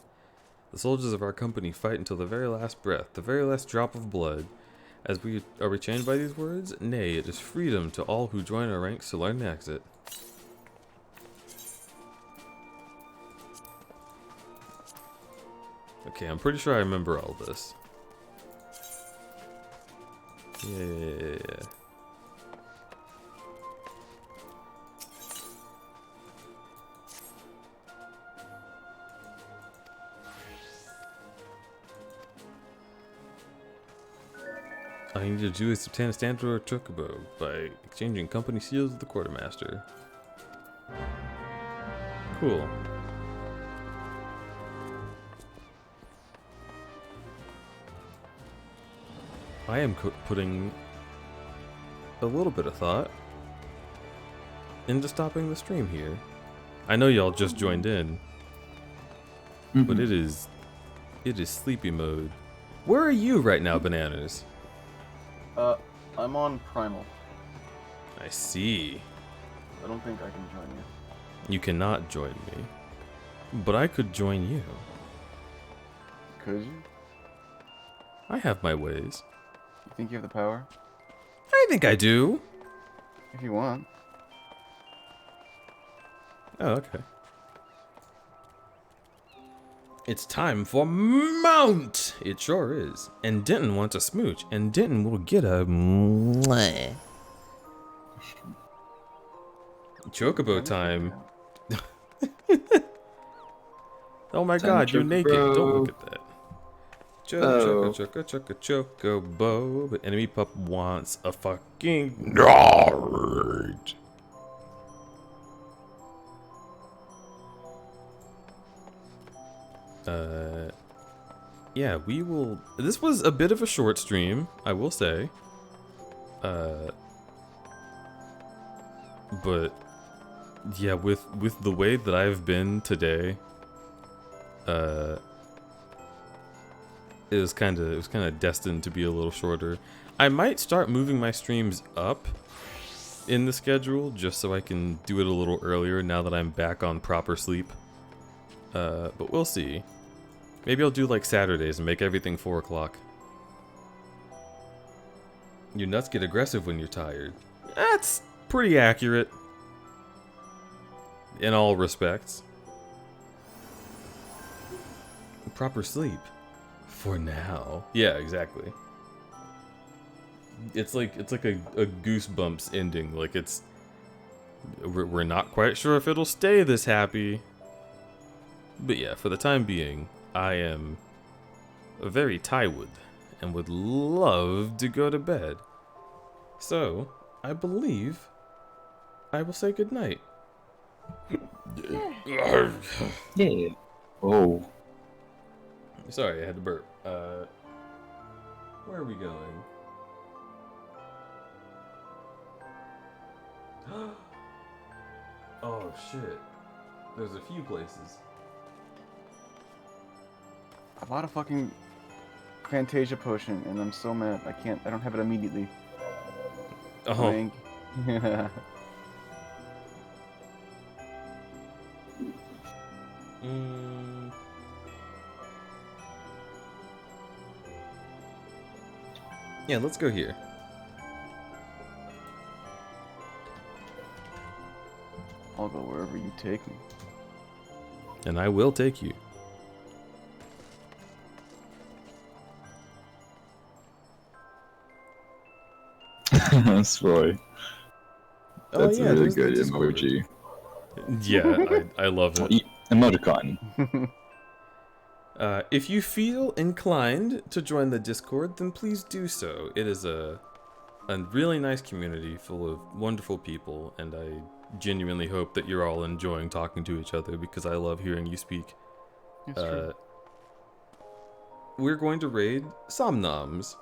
The soldiers of our company fight until the very last breath, the very last drop of blood. Are we chained by these words? Nay, it is freedom to all who join our ranks to learn the exit. Okay, I'm pretty sure I remember all this. Yeah. All you need to do is obtain a standard or chocobo by exchanging company seals with the quartermaster. Cool. I am putting a little bit of thought into stopping the stream here. I know y'all just joined in, but it is sleepy mode. Where are you right now, Bananas? I'm on Primal. I see. I don't think I can join you. You cannot join me, but I could join you. Could you? I have my ways. You think you have the power? I think I do. If you want. Oh, okay. It's time for Mount! It sure is. And Denton wants a smooch, and Denton will get a mwah. Chocobo time. Oh my god, you're naked. Don't look at that. Chocobo. But enemy pup wants a fucking nerd. Yeah, we will. This was a bit of a short stream, I will say. But yeah, with the way that I've been today, it was kind of destined to be a little shorter. I might start moving my streams up in the schedule just so I can do it a little earlier now that I'm back on proper sleep. But we'll see. Maybe I'll do like Saturdays and make everything 4 o'clock. Your nuts get aggressive when you're tired. That's pretty accurate. In all respects. Proper sleep. For now. Yeah, exactly. It's like a Goosebumps ending. Like we're not quite sure if it'll stay this happy. But yeah, for the time being, I am very tired and would love to go to bed. So, I believe I will say goodnight. Yeah. Oh. Sorry, I had to burp. Where are we going? Oh shit. There's a few places. I bought a fucking Fantasia potion and I'm so mad. I don't have it immediately. Oh. Yeah. Yeah, let's go here. I'll go wherever you take me. And I will take you. That's Roy. That's yeah, a really there's the good Discord. emoji. Yeah, I love it. Emoticon. If you feel inclined to join the Discord, then please do so. It is a really nice community full of wonderful people, and I genuinely hope that you're all enjoying talking to each other because I love hearing you speak. That's true. We're going to raid Somnoms,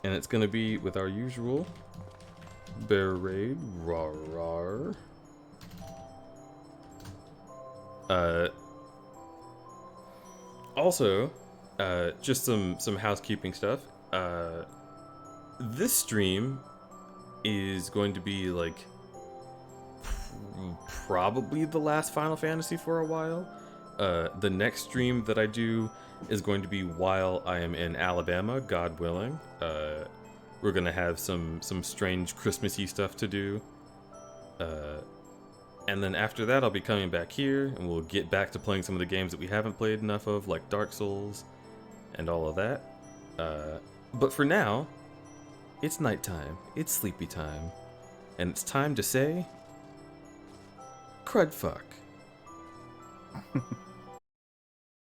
and it's going to be with our usual bear raid. Rawr, rawr. Also, just some housekeeping stuff. This stream is going to be like probably the last Final Fantasy for a while. The next stream that I do is going to be while I am in Alabama, God willing. We're gonna have some strange Christmassy stuff to do. And then after that, I'll be coming back here, and we'll get back to playing some of the games that we haven't played enough of, like Dark Souls, and all of that. But for now, it's nighttime, it's sleepy time, and it's time to say, crud fuck.